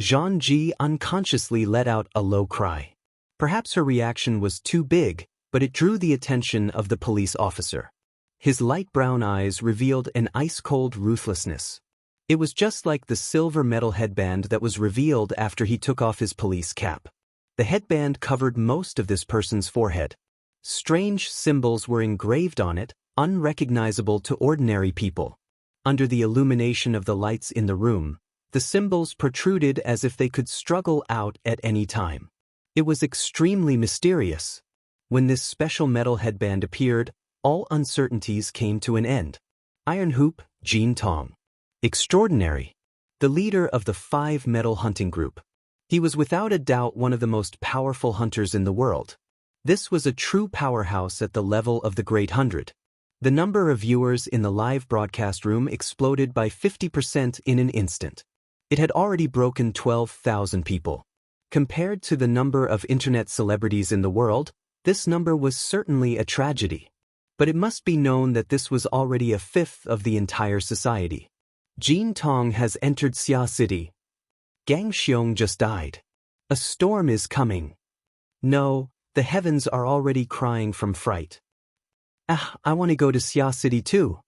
Zhangji unconsciously let out a low cry. Perhaps her reaction was too big, but it drew the attention of the police officer. His light brown eyes revealed an ice-cold ruthlessness. It was just like the silver metal headband that was revealed after he took off his police cap. The headband covered most of this person's forehead. Strange symbols were engraved on it, unrecognizable to ordinary people. Under the illumination of the lights in the room, the symbols protruded as if they could struggle out at any time. It was extremely mysterious. When this special metal headband appeared, all uncertainties came to an end. Iron Hoop, Jin Tong. Extraordinary. The leader of the 5 metal hunting group. He was without a doubt one of the most powerful hunters in the world. This was a true powerhouse at the level of the Great 100. The number of viewers in the live broadcast room exploded by 50% in an instant. It had already broken 12,000 people. Compared to the number of internet celebrities in the world, this number was certainly a tragedy. But it must be known that this was already a fifth of the entire society. Jin Tong has entered Sia City. Gang Xiong just died. A storm is coming. No, the heavens are already crying from fright. I want to go to Sia City too.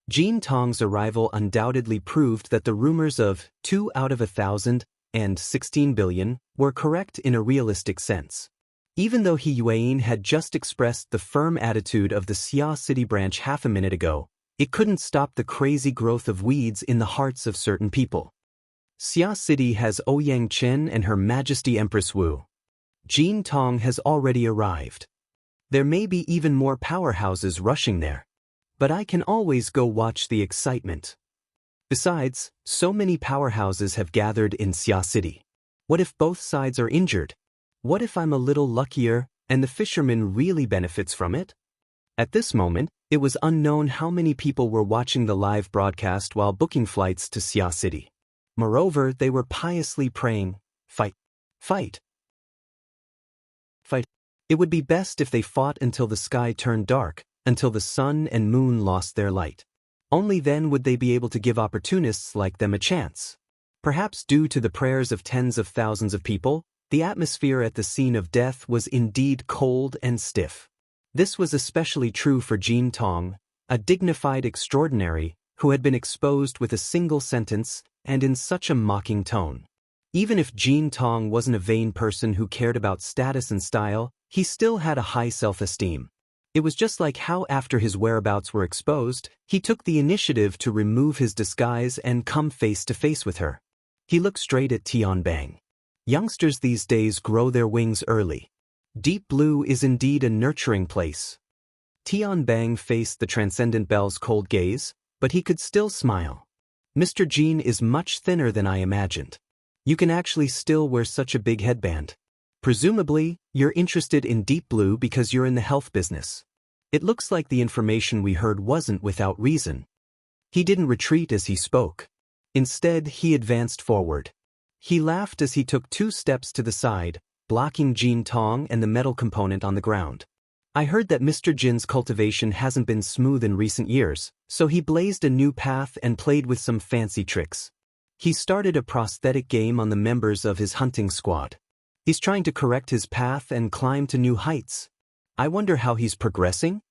Jin Tong's arrival undoubtedly proved that the rumors of 2 out of 1,000 and 16 billion were correct in a realistic sense. Even though Hiyuan had just expressed the firm attitude of the Sia City branch half a minute ago, it couldn't stop the crazy growth of weeds in the hearts of certain people. Xia City has Ouyang Chen and Her Majesty Empress Wu. Jin Tong has already arrived. There may be even more powerhouses rushing there. But I can always go watch the excitement. Besides, so many powerhouses have gathered in Xia City. What if both sides are injured? What if I'm a little luckier, and the fisherman really benefits from it? At this moment, it was unknown how many people were watching the live broadcast while booking flights to Xia City. Moreover, they were piously praying, "Fight! Fight! Fight!" It would be best if they fought until the sky turned dark, until the sun and moon lost their light. Only then would they be able to give opportunists like them a chance. Perhaps due to the prayers of tens of thousands of people, the atmosphere at the scene of death was indeed cold and stiff. This was especially true for Jin Tong, a dignified extraordinary who had been exposed with a single sentence and in such a mocking tone. Even if Jin Tong wasn't a vain person who cared about status and style, he still had a high self-esteem. It was just like how after his whereabouts were exposed, he took the initiative to remove his disguise and come face to face with her. He looked straight at Tianbang. Youngsters these days grow their wings early. Deep Blue is indeed a nurturing place. Tianbang faced the Transcendent Bell's cold gaze, but he could still smile. Mr. Jin is much thinner than I imagined. You can actually still wear such a big headband. Presumably, you're interested in Deep Blue because you're in the health business. It looks like the information we heard wasn't without reason. He didn't retreat as he spoke. Instead, he advanced forward. He laughed as he took 2 steps to the side, blocking Jin Tong and the metal component on the ground. I heard that Mr. Jin's cultivation hasn't been smooth in recent years, so he blazed a new path and played with some fancy tricks. He started a prosthetic game on the members of his hunting squad. He's trying to correct his path and climb to new heights. I wonder how he's progressing?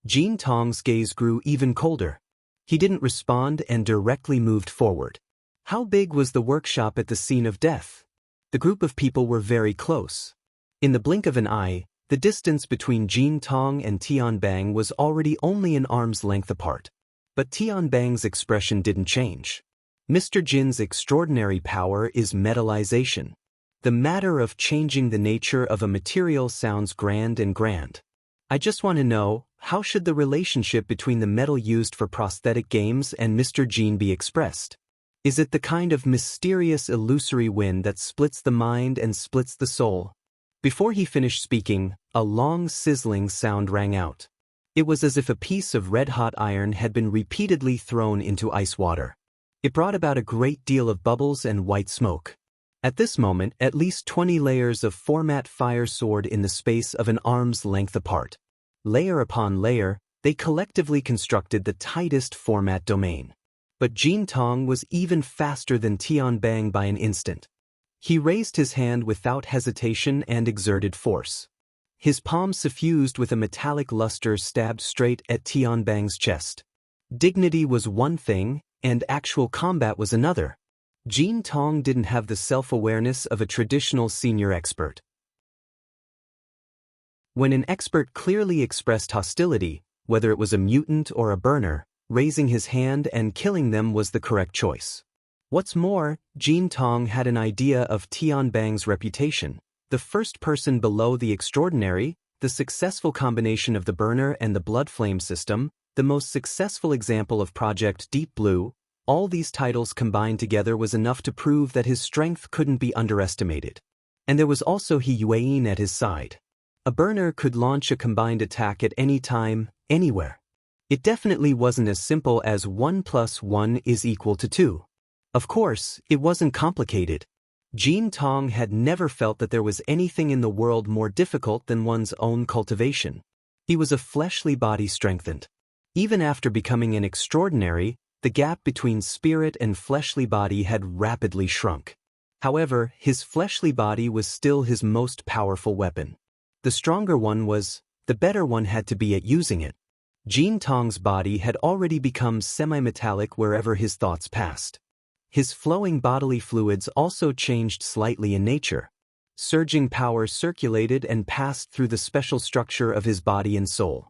Jin Tong's gaze grew even colder. He didn't respond and directly moved forward. How big was the workshop at the scene of death? The group of people were very close. In the blink of an eye, the distance between Jin Tong and Tianbang was already only an arm's length apart. But Tianbang's expression didn't change. Mr. Jin's extraordinary power is metallization. The matter of changing the nature of a material sounds grand and grand. I just want to know, how should the relationship between the metal used for prosthetic games and Mr. Jin be expressed? Is it the kind of mysterious illusory wind that splits the mind and splits the soul? Before he finished speaking, a long sizzling sound rang out. It was as if a piece of red-hot iron had been repeatedly thrown into ice water. It brought about a great deal of bubbles and white smoke. At this moment, at least 20 layers of format fire soared in the space of an arm's length apart. Layer upon layer, they collectively constructed the tightest format domain. But Jin Tong was even faster than Tianbang by an instant. He raised his hand without hesitation and exerted force. His palm suffused with a metallic luster stabbed straight at Tianbang's chest. Dignity was one thing, and actual combat was another. Jin Tong didn't have the self-awareness of a traditional senior expert. When an expert clearly expressed hostility, whether it was a mutant or a burner, raising his hand and killing them was the correct choice. What's more, Jin Tong had an idea of Tianbang's reputation. The first person below the extraordinary, the successful combination of the burner and the blood flame system, the most successful example of Project Deep Blue, all these titles combined together was enough to prove that his strength couldn't be underestimated. And there was also He Yuan at his side. A burner could launch a combined attack at any time, anywhere. It definitely wasn't as simple as 1 + 1 = 2. Of course, it wasn't complicated. Jin Tong had never felt that there was anything in the world more difficult than one's own cultivation. He was a fleshly body strengthened. Even after becoming an extraordinary, the gap between spirit and fleshly body had rapidly shrunk. However, his fleshly body was still his most powerful weapon. The stronger one was, the better one had to be at using it. Jin Tong's body had already become semi-metallic wherever his thoughts passed. His flowing bodily fluids also changed slightly in nature. Surging power circulated and passed through the special structure of his body and soul.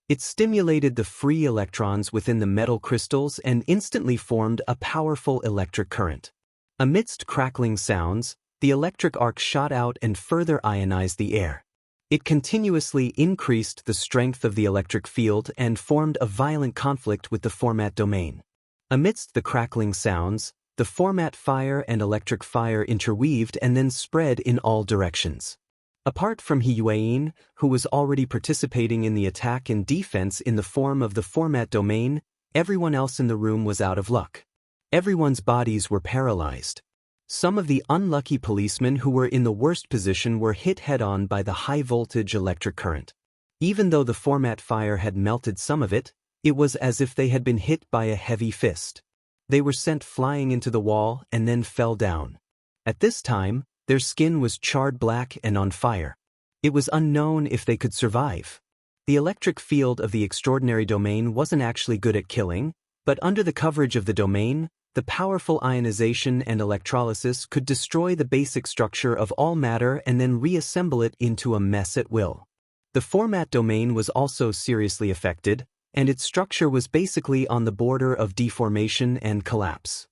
It stimulated the free electrons within the metal crystals and instantly formed a powerful electric current. Amidst crackling sounds, the electric arc shot out and further ionized the air. It continuously increased the strength of the electric field and formed a violent conflict with the format domain. Amidst the crackling sounds, the format fire and electric fire interweaved and then spread in all directions. Apart from Hiyuain, who was already participating in the attack and defense in the form of the format domain, everyone else in the room was out of luck. Everyone's bodies were paralyzed. Some of the unlucky policemen who were in the worst position were hit head-on by the high-voltage electric current. Even though the format fire had melted some of it, it was as if they had been hit by a heavy fist. They were sent flying into the wall and then fell down. At this time, their skin was charred black and on fire. It was unknown if they could survive. The electric field of the extraordinary domain wasn't actually good at killing, but under the coverage of the domain, the powerful ionization and electrolysis could destroy the basic structure of all matter and then reassemble it into a mess at will. The format domain was also seriously affected, and its structure was basically on the border of deformation and collapse.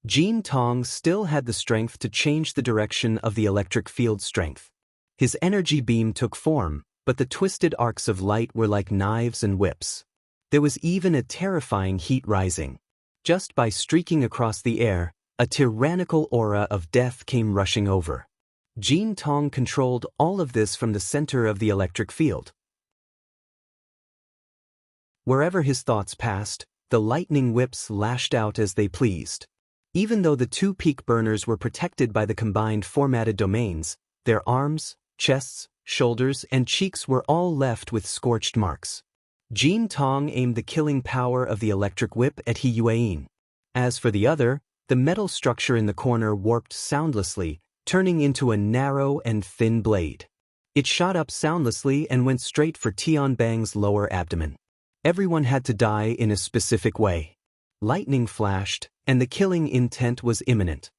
Jin Tong still had the strength to change the direction of the electric field strength. His energy beam took form, but the twisted arcs of light were like knives and whips. There was even a terrifying heat rising. Just by streaking across the air, a tyrannical aura of death came rushing over. Jin Tong controlled all of this from the center of the electric field. Wherever his thoughts passed, the lightning whips lashed out as they pleased. Even though the two peak burners were protected by the combined formatted domains, their arms, chests, shoulders, and cheeks were all left with scorched marks. Jin Tong aimed the killing power of the electric whip at Hiyuain. As for the other, the metal structure in the corner warped soundlessly, turning into a narrow and thin blade. It shot up soundlessly and went straight for Tianbang's lower abdomen. Everyone had to die in a specific way. Lightning flashed, and the killing intent was imminent.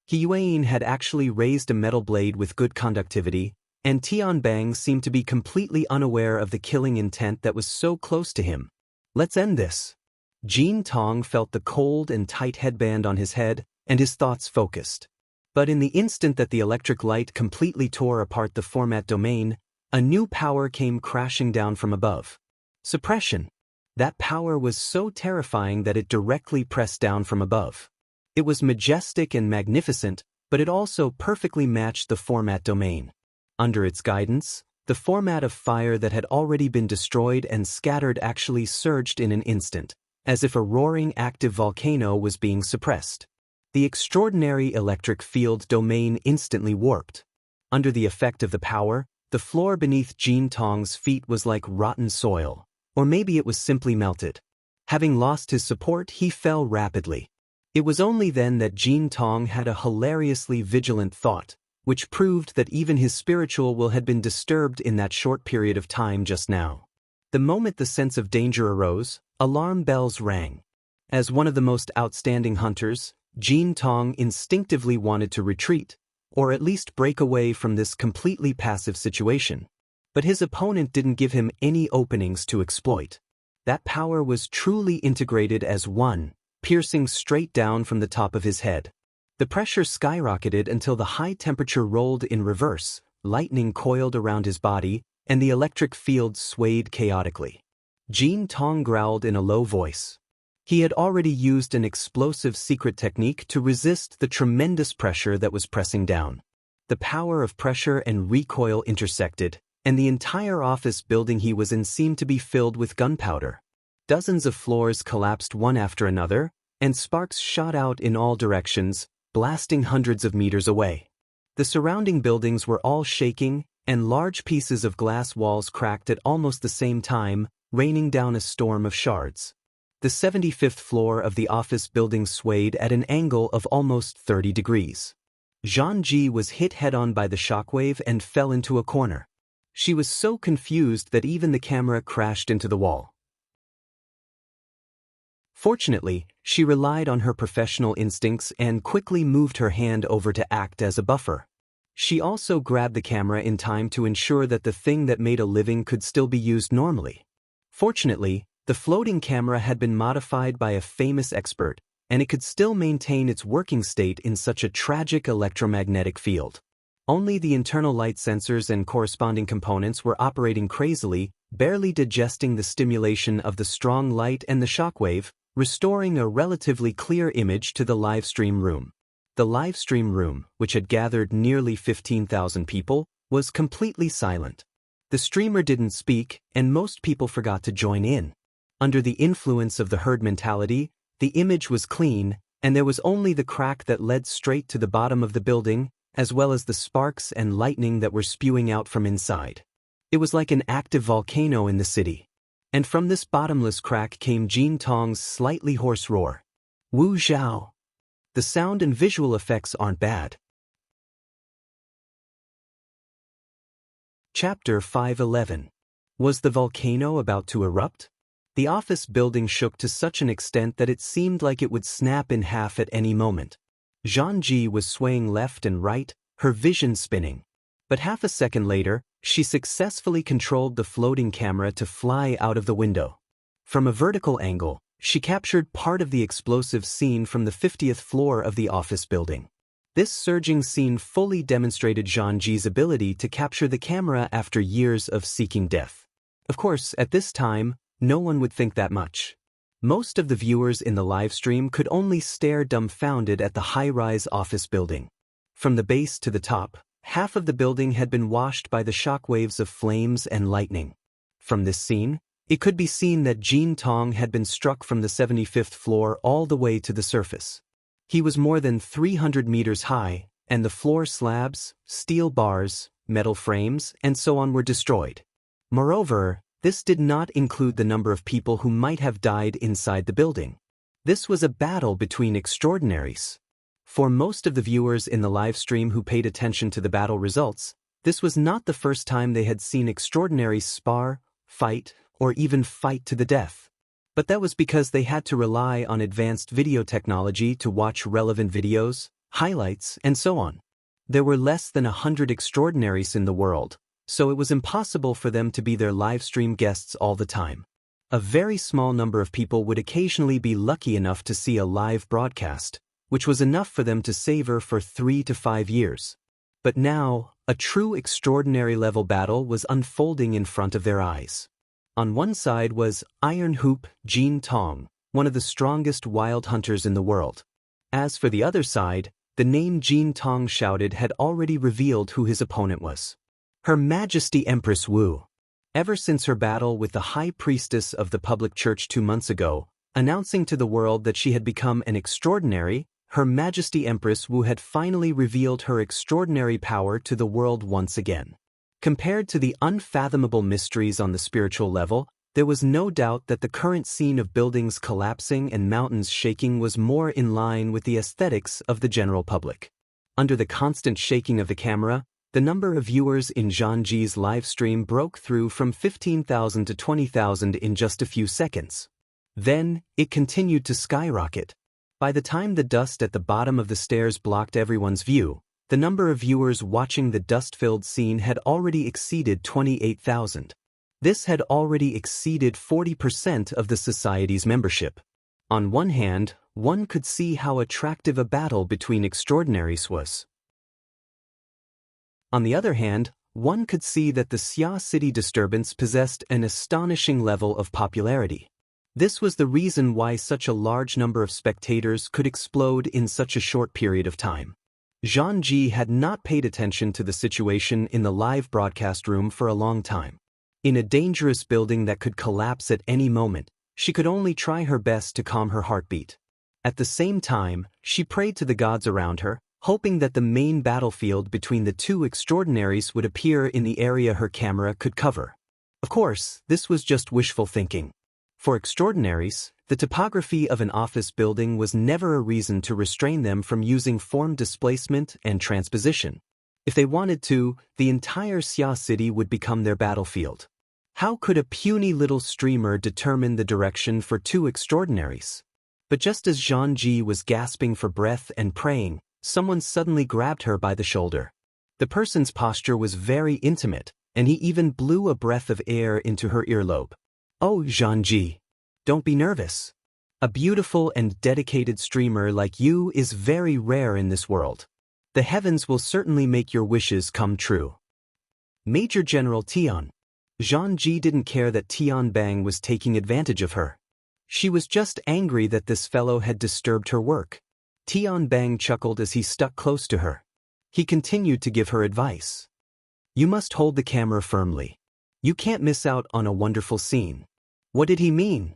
Hiyuain had actually raised a metal blade with good conductivity, and Tianbang seemed to be completely unaware of the killing intent that was so close to him. Let's end this. Jin Tong felt the cold and tight headband on his head, and his thoughts focused. But in the instant that the electric light completely tore apart the format domain, a new power came crashing down from above. Suppression. That power was so terrifying that it directly pressed down from above. It was majestic and magnificent, but it also perfectly matched the format domain. Under its guidance, the format of fire that had already been destroyed and scattered actually surged in an instant, as if a roaring active volcano was being suppressed. The extraordinary electric field domain instantly warped. Under the effect of the power, the floor beneath Jin Tong's feet was like rotten soil, or maybe it was simply melted. Having lost his support, he fell rapidly. It was only then that Jin Tong had a hilariously vigilant thought, which proved that even his spiritual will had been disturbed in that short period of time just now. The moment the sense of danger arose, alarm bells rang. As one of the most outstanding hunters, Jin Tong instinctively wanted to retreat, or at least break away from this completely passive situation. But his opponent didn't give him any openings to exploit. That power was truly integrated as one, piercing straight down from the top of his head. The pressure skyrocketed until the high temperature rolled in reverse, lightning coiled around his body, and the electric field swayed chaotically. Jin Tong growled in a low voice. He had already used an explosive secret technique to resist the tremendous pressure that was pressing down. The power of pressure and recoil intersected, and the entire office building he was in seemed to be filled with gunpowder. Dozens of floors collapsed one after another, and sparks shot out in all directions, blasting hundreds of meters away. The surrounding buildings were all shaking, and large pieces of glass walls cracked at almost the same time, raining down a storm of shards. The 75th floor of the office building swayed at an angle of almost 30 degrees. Zhang Ji was hit head-on by the shockwave and fell into a corner. She was so confused that even the camera crashed into the wall. Fortunately, she relied on her professional instincts and quickly moved her hand over to act as a buffer. She also grabbed the camera in time to ensure that the thing that made a living could still be used normally. Fortunately, the floating camera had been modified by a famous expert, and it could still maintain its working state in such a tragic electromagnetic field. Only the internal light sensors and corresponding components were operating crazily, barely digesting the stimulation of the strong light and the shockwave, restoring a relatively clear image to the live stream room. The live stream room, which had gathered nearly 15,000 people, was completely silent. The streamer didn't speak, and most people forgot to join in. Under the influence of the herd mentality, the image was clean, and there was only the crack that led straight to the bottom of the building, as well as the sparks and lightning that were spewing out from inside. It was like an active volcano in the city. And from this bottomless crack came Jin Tong's slightly hoarse roar. Wu Zhao. The sound and visual effects aren't bad. Chapter 511. Was the volcano about to erupt? The office building shook to such an extent that it seemed like it would snap in half at any moment. Zhang Ji was swaying left and right, her vision spinning. But half a second later, she successfully controlled the floating camera to fly out of the window. From a vertical angle, she captured part of the explosive scene from the 50th floor of the office building. This surging scene fully demonstrated Zhang Ji's ability to capture the camera after years of seeking death. Of course, at this time, no one would think that much. Most of the viewers in the live stream could only stare dumbfounded at the high-rise office building. From the base to the top, half of the building had been washed by the shockwaves of flames and lightning. From this scene, it could be seen that Jin Tong had been struck from the 75th floor all the way to the surface. He was more than 300 meters high, and the floor slabs, steel bars, metal frames, and so on were destroyed. Moreover, this did not include the number of people who might have died inside the building. This was a battle between extraordinaries. For most of the viewers in the live stream who paid attention to the battle results, this was not the first time they had seen extraordinaries spar, fight, or even fight to the death. But that was because they had to rely on advanced video technology to watch relevant videos, highlights, and so on. There were less than 100 extraordinaries in the world, so it was impossible for them to be their live stream guests all the time. A very small number of people would occasionally be lucky enough to see a live broadcast, which was enough for them to savor for 3 to 5 years. But now, a true extraordinary level battle was unfolding in front of their eyes. On one side was Iron Hoop Jin Tong, one of the strongest wild hunters in the world. As for the other side, the name Jin Tong shouted had already revealed who his opponent was. Her Majesty Empress Wu. Ever since her battle with the High Priestess of the Public Church 2 months ago, announcing to the world that she had become an extraordinary, Her Majesty Empress Wu had finally revealed her extraordinary power to the world once again. Compared to the unfathomable mysteries on the spiritual level, there was no doubt that the current scene of buildings collapsing and mountains shaking was more in line with the aesthetics of the general public. Under the constant shaking of the camera, the number of viewers in Zhang Ji's live stream broke through from 15,000 to 20,000 in just a few seconds. Then, it continued to skyrocket. By the time the dust at the bottom of the stairs blocked everyone's view, the number of viewers watching the dust-filled scene had already exceeded 28,000. This had already exceeded 40% of the society's membership. On one hand, one could see how attractive a battle between extraordinaries was. On the other hand, one could see that the Xia city disturbance possessed an astonishing level of popularity. This was the reason why such a large number of spectators could explode in such a short period of time. Zhang Ji had not paid attention to the situation in the live broadcast room for a long time. In a dangerous building that could collapse at any moment, she could only try her best to calm her heartbeat. At the same time, she prayed to the gods around her, hoping that the main battlefield between the two extraordinaries would appear in the area her camera could cover. Of course, this was just wishful thinking. For extraordinaries, the topography of an office building was never a reason to restrain them from using form displacement and transposition. If they wanted to, the entire Xia city would become their battlefield. How could a puny little streamer determine the direction for two extraordinaries? But just as Zhang Ji was gasping for breath and praying, someone suddenly grabbed her by the shoulder. The person's posture was very intimate, and he even blew a breath of air into her earlobe. "Oh, Zhang Ji, don't be nervous." A beautiful and dedicated streamer like you is very rare in this world. The heavens will certainly make your wishes come true. Major General Tian. Zhang Ji didn't care that Tian Bang was taking advantage of her. She was just angry that this fellow had disturbed her work. Tian Bang chuckled as he stuck close to her. He continued to give her advice. You must hold the camera firmly. You can't miss out on a wonderful scene. What did he mean?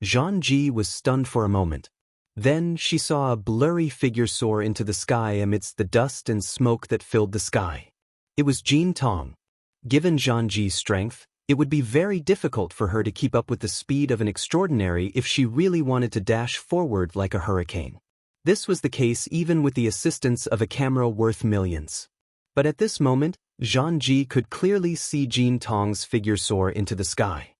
Zhang Ji was stunned for a moment. Then she saw a blurry figure soar into the sky amidst the dust and smoke that filled the sky. It was Jin Tong. Given Zhang Ji's strength, it would be very difficult for her to keep up with the speed of an extraordinary if she really wanted to dash forward like a hurricane. This was the case even with the assistance of a camera worth millions. But at this moment, Zhang Ji could clearly see Jin Tong's figure soar into the sky.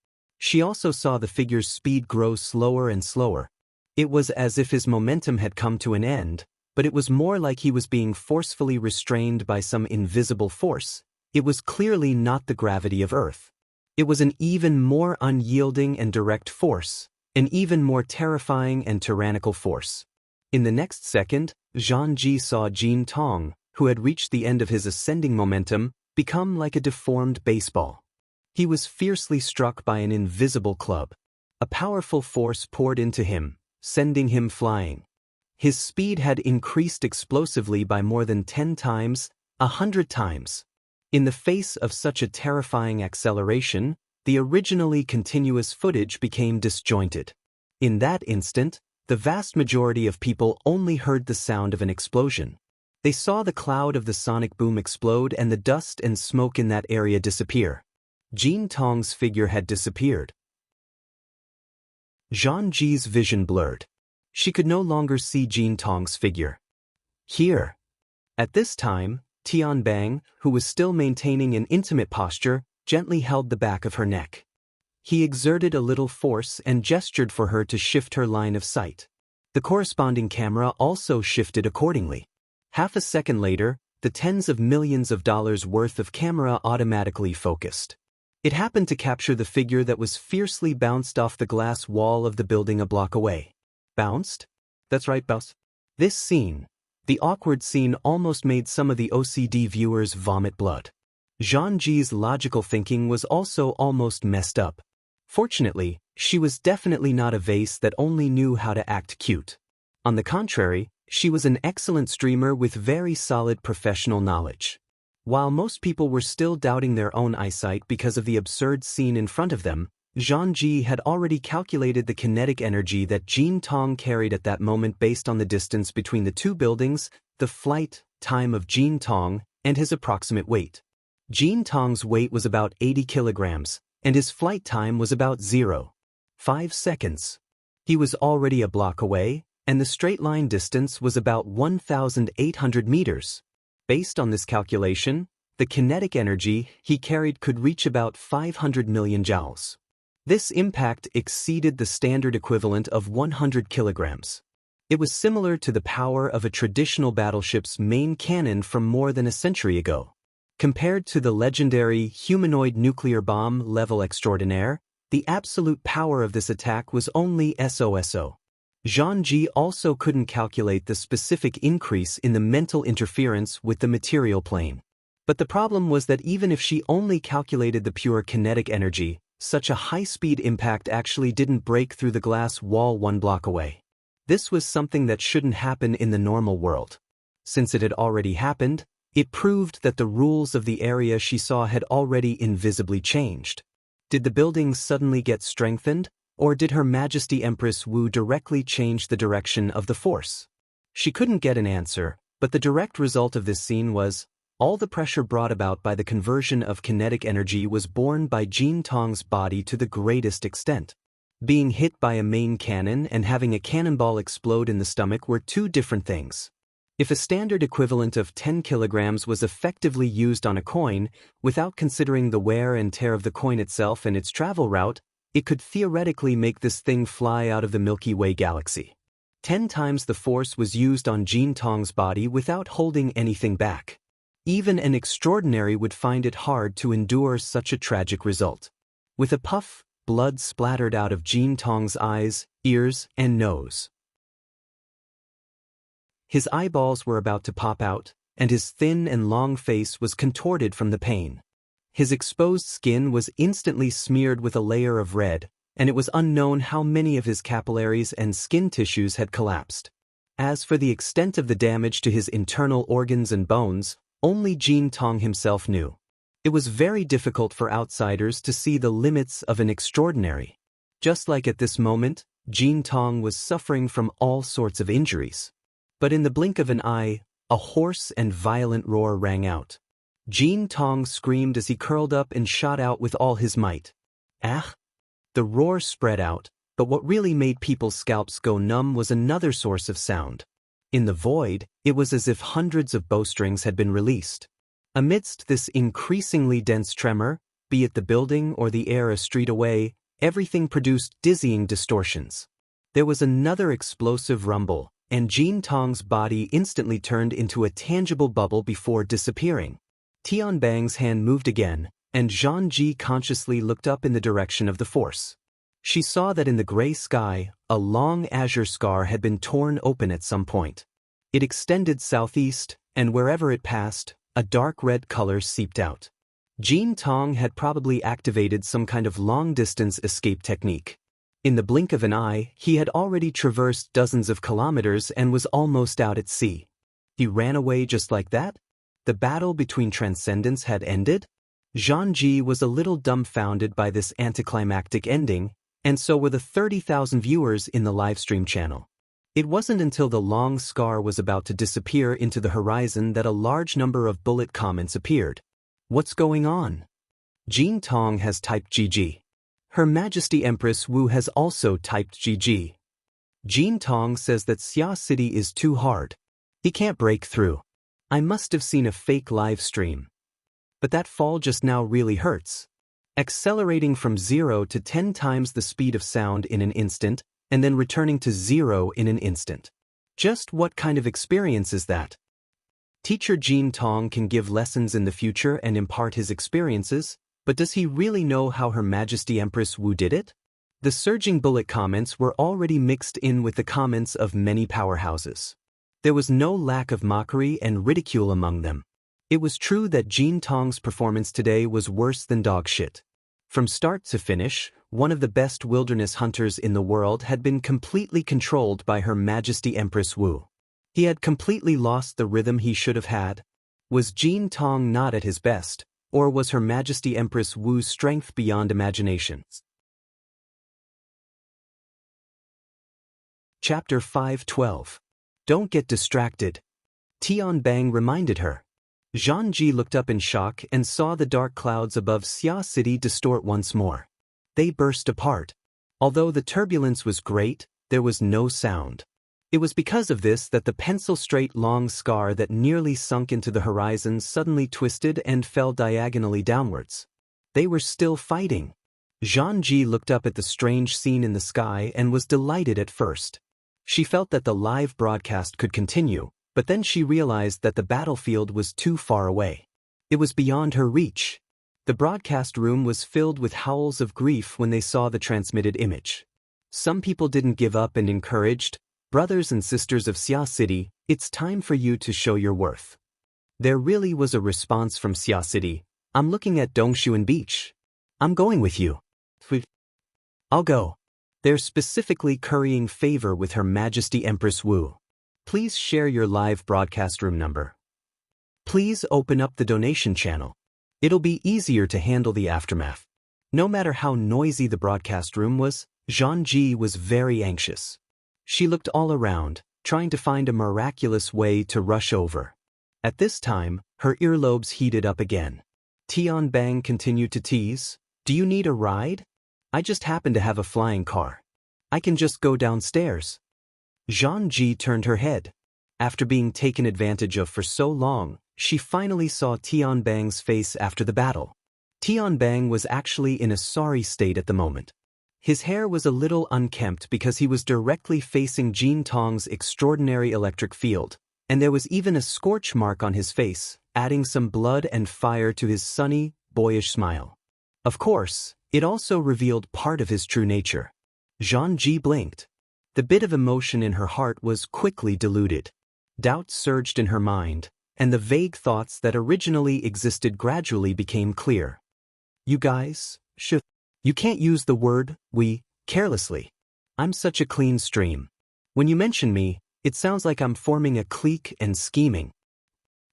She also saw the figure's speed grow slower and slower. It was as if his momentum had come to an end, but it was more like he was being forcefully restrained by some invisible force. It was clearly not the gravity of Earth. It was an even more unyielding and direct force, an even more terrifying and tyrannical force. In the next second, Zhang Ji saw Jin Tong, who had reached the end of his ascending momentum, become like a deformed baseball. He was fiercely struck by an invisible club. A powerful force poured into him, sending him flying. His speed had increased explosively by more than 10 times, 100 times. In the face of such a terrifying acceleration, the originally continuous footage became disjointed. In that instant, the vast majority of people only heard the sound of an explosion. They saw the cloud of the sonic boom explode and the dust and smoke in that area disappear. Jin Tong's figure had disappeared. Zhang Ji's vision blurred. She could no longer see Jin Tong's figure. Here. At this time, Tian Bang, who was still maintaining an intimate posture, gently held the back of her neck. He exerted a little force and gestured for her to shift her line of sight. The corresponding camera also shifted accordingly. Half a second later, the tens of millions of dollars worth of camera automatically focused. It happened to capture the figure that was fiercely bounced off the glass wall of the building a block away. Bounced? That's right, boss. This scene, the awkward scene, almost made some of the OCD viewers vomit blood. Zhang Ji's logical thinking was also almost messed up. Fortunately, she was definitely not a vase that only knew how to act cute. On the contrary, she was an excellent streamer with very solid professional knowledge. While most people were still doubting their own eyesight because of the absurd scene in front of them, Zhang Ji had already calculated the kinetic energy that Jin Tong carried at that moment based on the distance between the two buildings, the flight time of Jin Tong, and his approximate weight. Jin Tong's weight was about 80 kilograms, and his flight time was about 0.5 seconds. He was already a block away, and the straight line distance was about 1,800 meters. Based on this calculation, the kinetic energy he carried could reach about 500 million joules. This impact exceeded the standard equivalent of 100 kilograms. It was similar to the power of a traditional battleship's main cannon from more than a century ago. Compared to the legendary humanoid nuclear bomb level extraordinaire, the absolute power of this attack was only SOSO. Zhang Ji also couldn't calculate the specific increase in the mental interference with the material plane. But the problem was that even if she only calculated the pure kinetic energy, such a high-speed impact actually didn't break through the glass wall 1 block away. This was something that shouldn't happen in the normal world. Since it had already happened, it proved that the rules of the area she saw had already invisibly changed. Did the buildings suddenly get strengthened, or did Her Majesty Empress Wu directly change the direction of the force? She couldn't get an answer, but the direct result of this scene was, all the pressure brought about by the conversion of kinetic energy was borne by Jin Tong's body to the greatest extent. Being hit by a main cannon and having a cannonball explode in the stomach were two different things. If a standard equivalent of 10 kilograms was effectively used on a coin, without considering the wear and tear of the coin itself and its travel route, it could theoretically make this thing fly out of the Milky Way galaxy. 10 times the force was used on Jin Tong's body without holding anything back. Even an extraordinary would find it hard to endure such a tragic result. With a puff, blood splattered out of Jin Tong's eyes, ears, and nose. His eyeballs were about to pop out, and his thin and long face was contorted from the pain. His exposed skin was instantly smeared with a layer of red, and it was unknown how many of his capillaries and skin tissues had collapsed. As for the extent of the damage to his internal organs and bones, only Jin Tong himself knew. It was very difficult for outsiders to see the limits of an extraordinary. Just like at this moment, Jin Tong was suffering from all sorts of injuries. But in the blink of an eye, a hoarse and violent roar rang out. Jin Tong screamed as he curled up and shot out with all his might. Ah! The roar spread out, but what really made people's scalps go numb was another source of sound. In the void, it was as if hundreds of bowstrings had been released. Amidst this increasingly dense tremor, be it the building or the air a street away, everything produced dizzying distortions. There was another explosive rumble, and Jin Tong's body instantly turned into a tangible bubble before disappearing. Tianbang's hand moved again, and Zhang Ji consciously looked up in the direction of the force. She saw that in the gray sky, a long azure scar had been torn open at some point. It extended southeast, and wherever it passed, a dark red color seeped out. Jin Tong had probably activated some kind of long-distance escape technique. In the blink of an eye, he had already traversed dozens of kilometers and was almost out at sea. He ran away just like that? The battle between transcendents had ended? Zhang Ji was a little dumbfounded by this anticlimactic ending, and so were the 30,000 viewers in the livestream channel. It wasn't until the long scar was about to disappear into the horizon that a large number of bullet comments appeared. What's going on? Jin Tong has typed GG. Her Majesty Empress Wu has also typed GG. Jin Tong says that Xia City is too hard. He can't break through. I must have seen a fake live stream. But that fall just now really hurts. Accelerating from 0 to 10 times the speed of sound in an instant, and then returning to 0 in an instant. Just what kind of experience is that? Teacher Jin Tong can give lessons in the future and impart his experiences, but does he really know how Her Majesty Empress Wu did it? The surging bullet comments were already mixed in with the comments of many powerhouses. There was no lack of mockery and ridicule among them. It was true that Jin Tong's performance today was worse than dog shit. From start to finish, one of the best wilderness hunters in the world had been completely controlled by Her Majesty Empress Wu. He had completely lost the rhythm he should have had. Was Jin Tong not at his best, or was Her Majesty Empress Wu's strength beyond imagination? Chapter 5:12. Don't get distracted. Tianbang reminded her. Zhang Ji looked up in shock and saw the dark clouds above Xia City distort once more. They burst apart. Although the turbulence was great, there was no sound. It was because of this that the pencil-straight long scar that nearly sunk into the horizon suddenly twisted and fell diagonally downwards. They were still fighting. Zhang Ji looked up at the strange scene in the sky and was delighted at first. She felt that the live broadcast could continue, but then she realized that the battlefield was too far away. It was beyond her reach. The broadcast room was filled with howls of grief when they saw the transmitted image. Some people didn't give up and encouraged, "Brothers and sisters of Xia City, it's time for you to show your worth." There really was a response from Xia City. "I'm looking at Dongshuan Beach. I'm going with you." "I'll go." They're specifically currying favor with Her Majesty Empress Wu. Please share your live broadcast room number. Please open up the donation channel. It'll be easier to handle the aftermath. No matter how noisy the broadcast room was, Zhang Ji was very anxious. She looked all around, trying to find a miraculous way to rush over. At this time, her earlobes heated up again. Tianbang continued to tease, "Do you need a ride? I just happen to have a flying car. I can just go downstairs." Zhang Ji turned her head. After being taken advantage of for so long, she finally saw Tianbang's face after the battle. Tianbang was actually in a sorry state at the moment. His hair was a little unkempt because he was directly facing Jin Tong's extraordinary electric field, and there was even a scorch mark on his face, adding some blood and fire to his sunny, boyish smile. Of course, it also revealed part of his true nature. Zhang Ji blinked. The bit of emotion in her heart was quickly diluted. Doubt surged in her mind, and the vague thoughts that originally existed gradually became clear. You guys, you can't use the word we carelessly. I'm such a clean stream. When you mention me, it sounds like I'm forming a clique and scheming.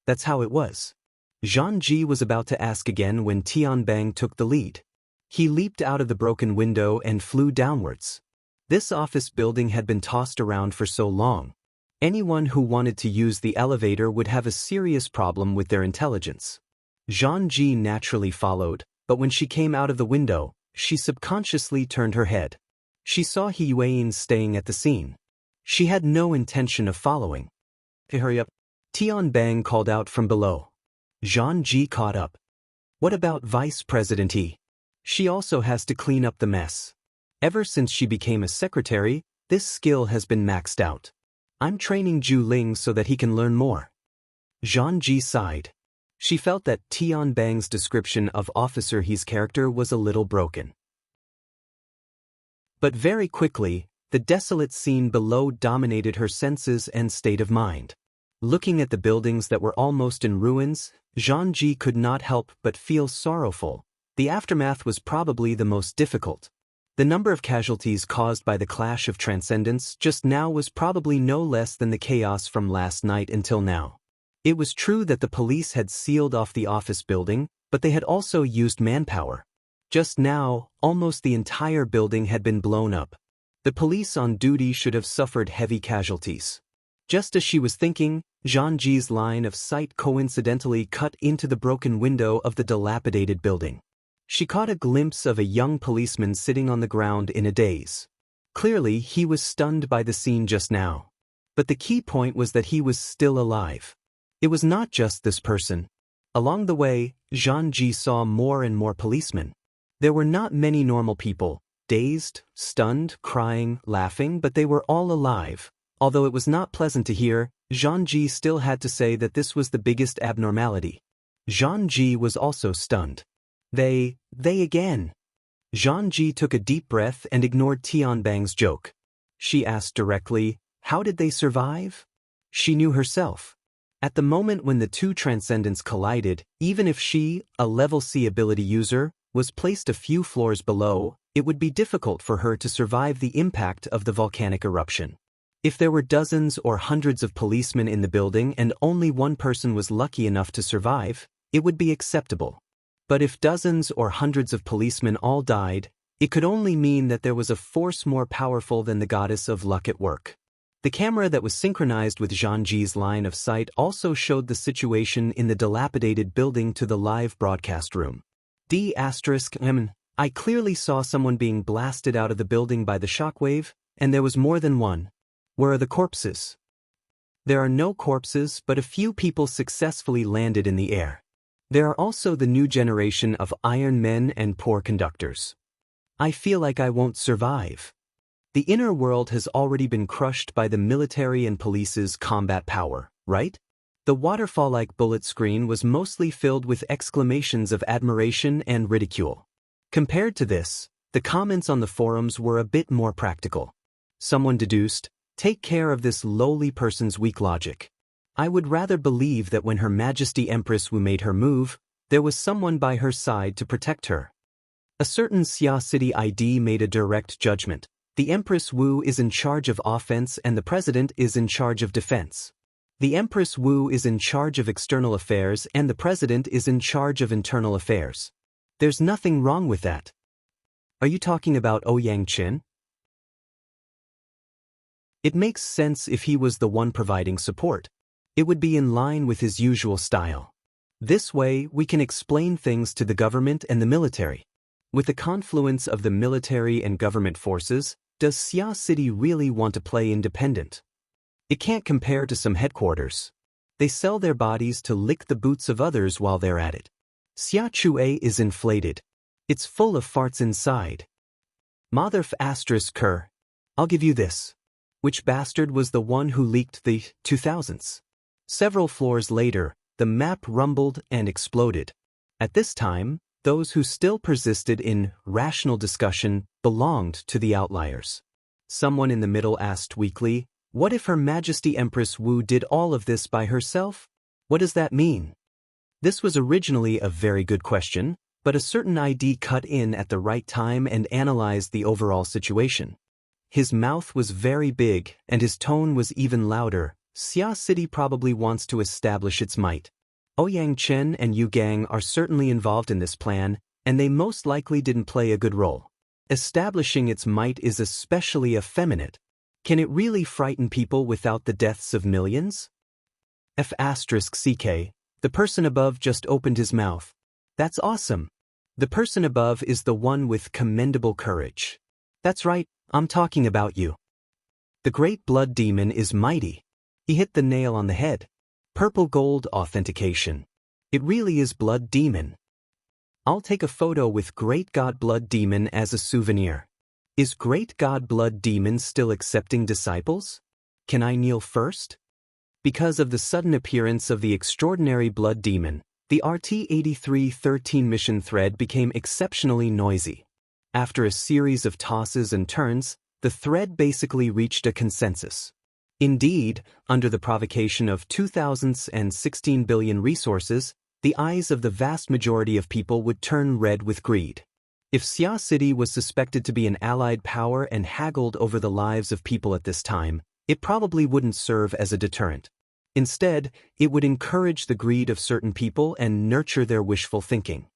That's how it was. Zhang Ji was about to ask again when Tianbang took the lead. He leaped out of the broken window and flew downwards. This office building had been tossed around for so long. Anyone who wanted to use the elevator would have a serious problem with their intelligence. Zhang Ji naturally followed, but when she came out of the window, she subconsciously turned her head. She saw He Yuan staying at the scene. She had no intention of following. Hurry up. Tianbang called out from below. Zhang Ji caught up. What about Vice President He? She also has to clean up the mess. Ever since she became a secretary, this skill has been maxed out. I'm training Zhu Ling so that he can learn more. Zhang Ji sighed. She felt that Tianbang's description of Officer He's character was a little broken. But very quickly, the desolate scene below dominated her senses and state of mind. Looking at the buildings that were almost in ruins, Zhang Ji could not help but feel sorrowful. The aftermath was probably the most difficult. The number of casualties caused by the clash of transcendence just now was probably no less than the chaos from last night until now. It was true that the police had sealed off the office building, but they had also used manpower. Just now, almost the entire building had been blown up. The police on duty should have suffered heavy casualties. Just as she was thinking, Zhang Ji's line of sight coincidentally cut into the broken window of the dilapidated building. She caught a glimpse of a young policeman sitting on the ground in a daze. Clearly, he was stunned by the scene just now. But the key point was that he was still alive. It was not just this person. Along the way, Zhang Ji saw more and more policemen. There were not many normal people, dazed, stunned, crying, laughing, but they were all alive. Although it was not pleasant to hear, Zhang Ji still had to say that this was the biggest abnormality. Zhang Ji was also stunned. They again. Zhang Ji took a deep breath and ignored Tianbang's joke. She asked directly, how did they survive? She knew herself. At the moment when the two transcendents collided, even if she, a level C ability user, was placed a few floors below, it would be difficult for her to survive the impact of the volcanic eruption. If there were dozens or hundreds of policemen in the building and only one person was lucky enough to survive, it would be acceptable. But if dozens or hundreds of policemen all died, it could only mean that there was a force more powerful than the goddess of luck at work. The camera that was synchronized with Zhang Ji's line of sight also showed the situation in the dilapidated building to the live broadcast room. I clearly saw someone being blasted out of the building by the shockwave, and there was more than one. Where are the corpses? There are no corpses, but a few people successfully landed in the air. There are also the new generation of iron men and poor conductors. I feel like I won't survive. The inner world has already been crushed by the military and police's combat power, right? The waterfall-like bullet screen was mostly filled with exclamations of admiration and ridicule. Compared to this, the comments on the forums were a bit more practical. Someone deduced, take care of this lowly person's weak logic. I would rather believe that when Her Majesty Empress Wu made her move, there was someone by her side to protect her. A certain Xia City ID made a direct judgment. The Empress Wu is in charge of offense and the President is in charge of defense. The Empress Wu is in charge of external affairs and the President is in charge of internal affairs. There's nothing wrong with that. Are you talking about Ouyang Qin? It makes sense if he was the one providing support. It would be in line with his usual style. This way, we can explain things to the government and the military. With the confluence of the military and government forces, does Xia City really want to play independent? It can't compare to some headquarters. They sell their bodies to lick the boots of others while they're at it. Xia Chue is inflated. It's full of farts inside. Motherf asterisk cur. I'll give you this. Which bastard was the one who leaked the 2000s? Several floors later, the map rumbled and exploded. At this time, those who still persisted in rational discussion belonged to the outliers. Someone in the middle asked weakly, "What if Her Majesty Empress Wu did all of this by herself? What does that mean?" This was originally a very good question, but a certain ID cut in at the right time and analyzed the overall situation. His mouth was very big, and his tone was even louder. Xia City probably wants to establish its might. Ouyang Chen and Yu Gang are certainly involved in this plan, and they most likely didn't play a good role. Establishing its might is especially effeminate. Can it really frighten people without the deaths of millions? F***CK, the person above just opened his mouth. That's awesome. The person above is the one with commendable courage. That's right, I'm talking about you. The great blood demon is mighty. He hit the nail on the head. Purple gold authentication. It really is blood demon. I'll take a photo with Great God Blood Demon as a souvenir. Is Great God Blood Demon still accepting disciples? Can I kneel first? Because of the sudden appearance of the extraordinary blood demon, the RT-8313 mission thread became exceptionally noisy. After a series of tosses and turns, the thread basically reached a consensus. Indeed, under the provocation of 2016 billion resources, the eyes of the vast majority of people would turn red with greed. If Xia City was suspected to be an allied power and haggled over the lives of people at this time, it probably wouldn't serve as a deterrent. Instead, it would encourage the greed of certain people and nurture their wishful thinking.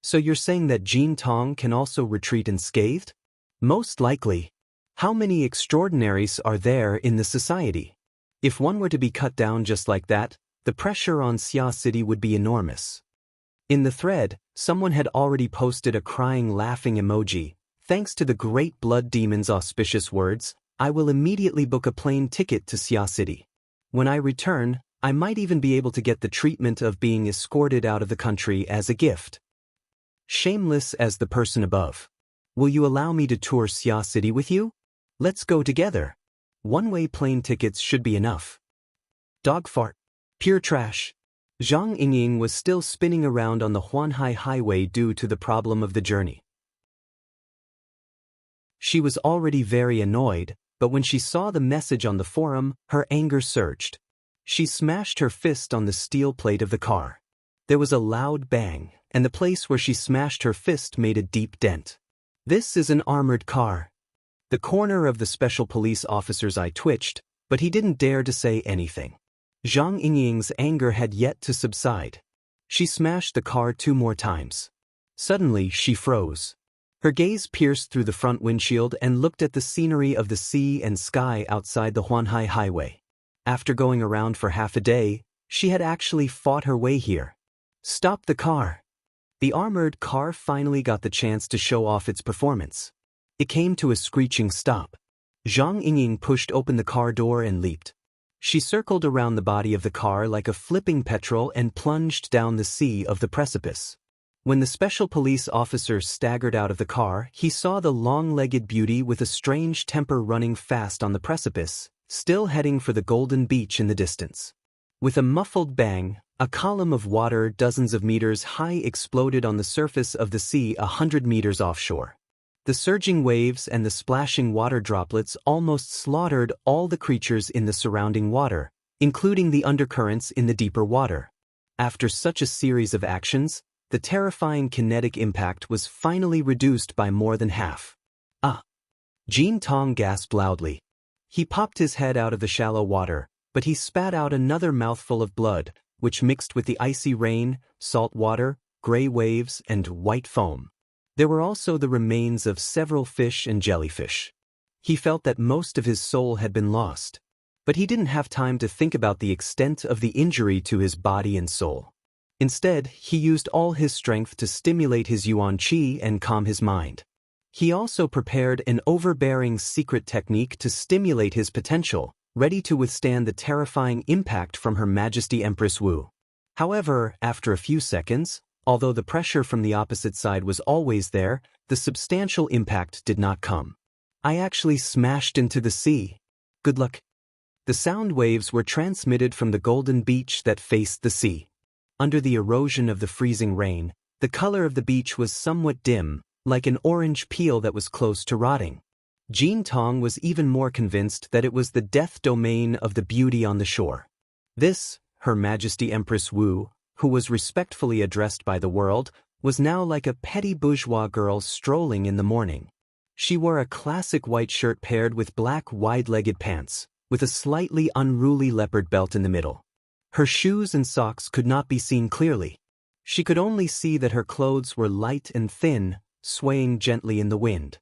So you're saying that Jin Tong can also retreat unscathed? Most likely. How many extraordinaries are there in the society? If one were to be cut down just like that, the pressure on Xia City would be enormous. In the thread, someone had already posted a crying laughing emoji. Thanks to the great blood demon's auspicious words, I will immediately book a plane ticket to Xia City. When I return, I might even be able to get the treatment of being escorted out of the country as a gift. Shameless as the person above. Will you allow me to tour Xia City with you? Let's go together. One-way plane tickets should be enough. Dog fart. Pure trash. Zhang Yingying was still spinning around on the Huanhai Highway due to the problem of the journey. She was already very annoyed, but when she saw the message on the forum, her anger surged. She smashed her fist on the steel plate of the car. There was a loud bang, and the place where she smashed her fist made a deep dent. This is an armored car. The corner of the special police officer's eye twitched, but he didn't dare to say anything. Zhang Yingying's anger had yet to subside. She smashed the car 2 more times. Suddenly, she froze. Her gaze pierced through the front windshield and looked at the scenery of the sea and sky outside the Huanhai Highway. After going around for half a day, she had actually fought her way here. Stop the car. The armored car finally got the chance to show off its performance. It came to a screeching stop. Zhang Yingying pushed open the car door and leaped. She circled around the body of the car like a flipping petrel and plunged down the sea of the precipice. When the special police officer staggered out of the car, he saw the long-legged beauty with a strange temper running fast on the precipice, still heading for the golden beach in the distance. With a muffled bang, a column of water dozens of meters high exploded on the surface of the sea 100 meters offshore. The surging waves and the splashing water droplets almost slaughtered all the creatures in the surrounding water, including the undercurrents in the deeper water. After such a series of actions, the terrifying kinetic impact was finally reduced by more than half. Jin Tong gasped loudly. He popped his head out of the shallow water, but he spat out another mouthful of blood, which mixed with the icy rain, salt water, gray waves, and white foam. There were also the remains of several fish and jellyfish. He felt that most of his soul had been lost, but he didn't have time to think about the extent of the injury to his body and soul. Instead, he used all his strength to stimulate his yuan qi and calm his mind. He also prepared an overbearing secret technique to stimulate his potential, ready to withstand the terrifying impact from Her Majesty Empress Wu. However, after a few seconds, although the pressure from the opposite side was always there, the substantial impact did not come. I actually smashed into the sea. Good luck. The sound waves were transmitted from the golden beach that faced the sea. Under the erosion of the freezing rain, the color of the beach was somewhat dim, like an orange peel that was close to rotting. Jean Tong was even more convinced that it was the death domain of the beauty on the shore. This, Her Majesty Empress Wu, who was respectfully addressed by the world, was now like a petty bourgeois girl strolling in the morning. She wore a classic white shirt paired with black wide-legged pants, with a slightly unruly leopard belt in the middle. Her shoes and socks could not be seen clearly. She could only see that her clothes were light and thin, swaying gently in the wind.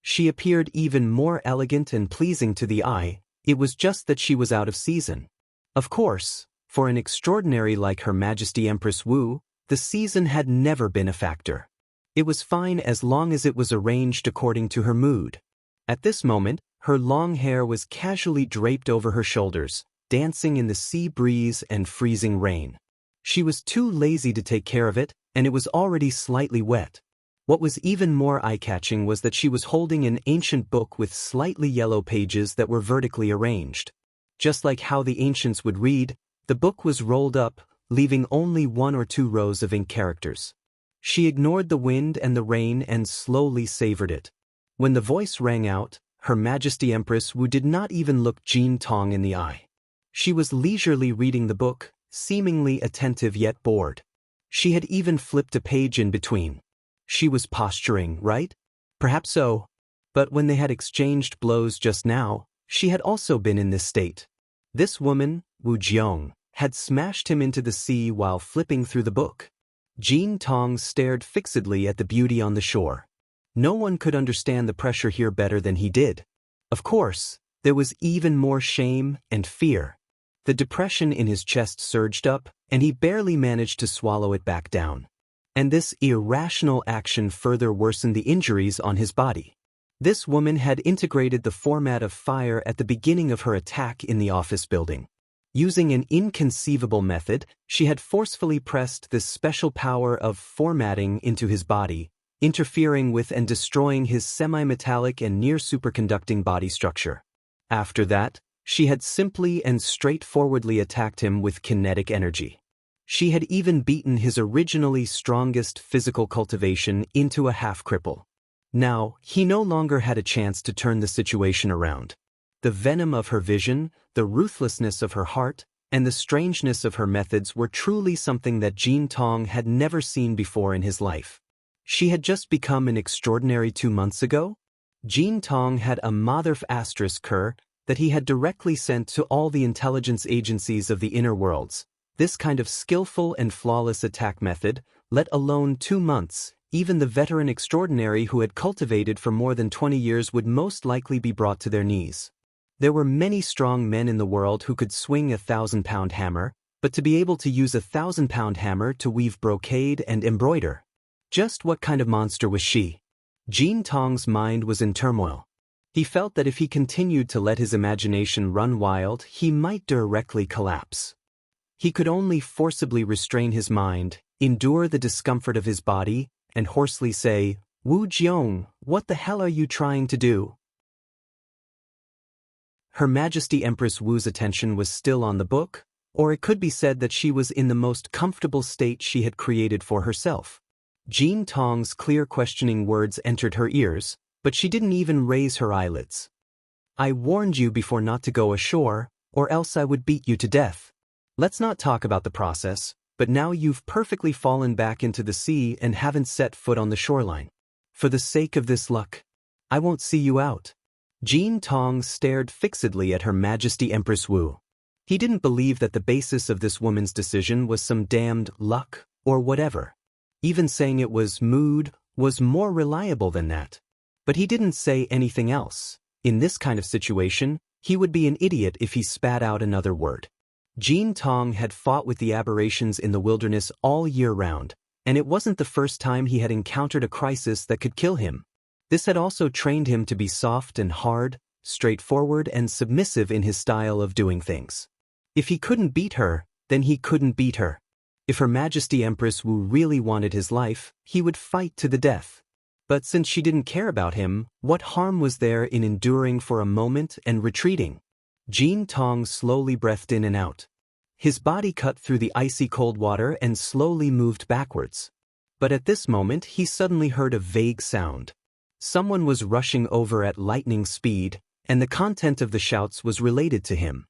She appeared even more elegant and pleasing to the eye. It was just that she was out of season. Of course, for an extraordinary like Her Majesty Empress Wu, the season had never been a factor. It was fine as long as it was arranged according to her mood. At this moment, her long hair was casually draped over her shoulders, dancing in the sea breeze and freezing rain. She was too lazy to take care of it, and it was already slightly wet. What was even more eye-catching was that she was holding an ancient book with slightly yellow pages that were vertically arranged. Just like how the ancients would read, the book was rolled up, leaving only 1 or 2 rows of ink characters. She ignored the wind and the rain and slowly savored it. When the voice rang out, Her Majesty Empress Wu did not even look Jean Tong in the eye. She was leisurely reading the book, seemingly attentive yet bored. She had even flipped a page in between. She was posturing, right? Perhaps so. But when they had exchanged blows just now, she had also been in this state. This woman, Wu Jiong, had smashed him into the sea while flipping through the book. Jean Tong stared fixedly at the beauty on the shore. No one could understand the pressure here better than he did. Of course, there was even more shame and fear. The depression in his chest surged up, and he barely managed to swallow it back down. And this irrational action further worsened the injuries on his body. This woman had integrated the format of fire at the beginning of her attack in the office building. Using an inconceivable method, she had forcefully pressed this special power of formatting into his body, interfering with and destroying his semi-metallic and near-superconducting body structure. After that, she had simply and straightforwardly attacked him with kinetic energy. She had even beaten his originally strongest physical cultivation into a half-cripple. Now, he no longer had a chance to turn the situation around. The venom of her vision, the ruthlessness of her heart, and the strangeness of her methods were truly something that Jean Tong had never seen before in his life. She had just become an extraordinary 2 months ago? Jean Tong had a mother-***er that he had directly sent to all the intelligence agencies of the inner worlds. This kind of skillful and flawless attack method, let alone 2 months, even the veteran extraordinary who had cultivated for more than 20 years would most likely be brought to their knees. There were many strong men in the world who could swing a 1,000-pound hammer, but to be able to use a 1,000-pound hammer to weave brocade and embroider. Just what kind of monster was she? Jean Tong's mind was in turmoil. He felt that if he continued to let his imagination run wild, he might directly collapse. He could only forcibly restrain his mind, endure the discomfort of his body, and hoarsely say, "Wu Jiong, what the hell are you trying to do?" Her Majesty Empress Wu's attention was still on the book, or it could be said that she was in the most comfortable state she had created for herself. Jean Tong's clear questioning words entered her ears, but she didn't even raise her eyelids. "I warned you before not to go ashore, or else I would beat you to death. Let's not talk about the process, but now you've perfectly fallen back into the sea and haven't set foot on the shoreline. For the sake of this luck, I won't see you out." Jean Tong stared fixedly at Her Majesty Empress Wu. He didn't believe that the basis of this woman's decision was some damned luck or whatever. Even saying it was mood was more reliable than that. But he didn't say anything else. In this kind of situation, he would be an idiot if he spat out another word. Jean Tong had fought with the aberrations in the wilderness all year round, and it wasn't the first time he had encountered a crisis that could kill him. This had also trained him to be soft and hard, straightforward and submissive in his style of doing things. If he couldn't beat her, then he couldn't beat her. If Her Majesty Empress Wu really wanted his life, he would fight to the death. But since she didn't care about him, what harm was there in enduring for a moment and retreating? Jean Tong slowly breathed in and out. His body cut through the icy cold water and slowly moved backwards. But at this moment he suddenly heard a vague sound. Someone was rushing over at lightning speed, and the content of the shouts was related to him.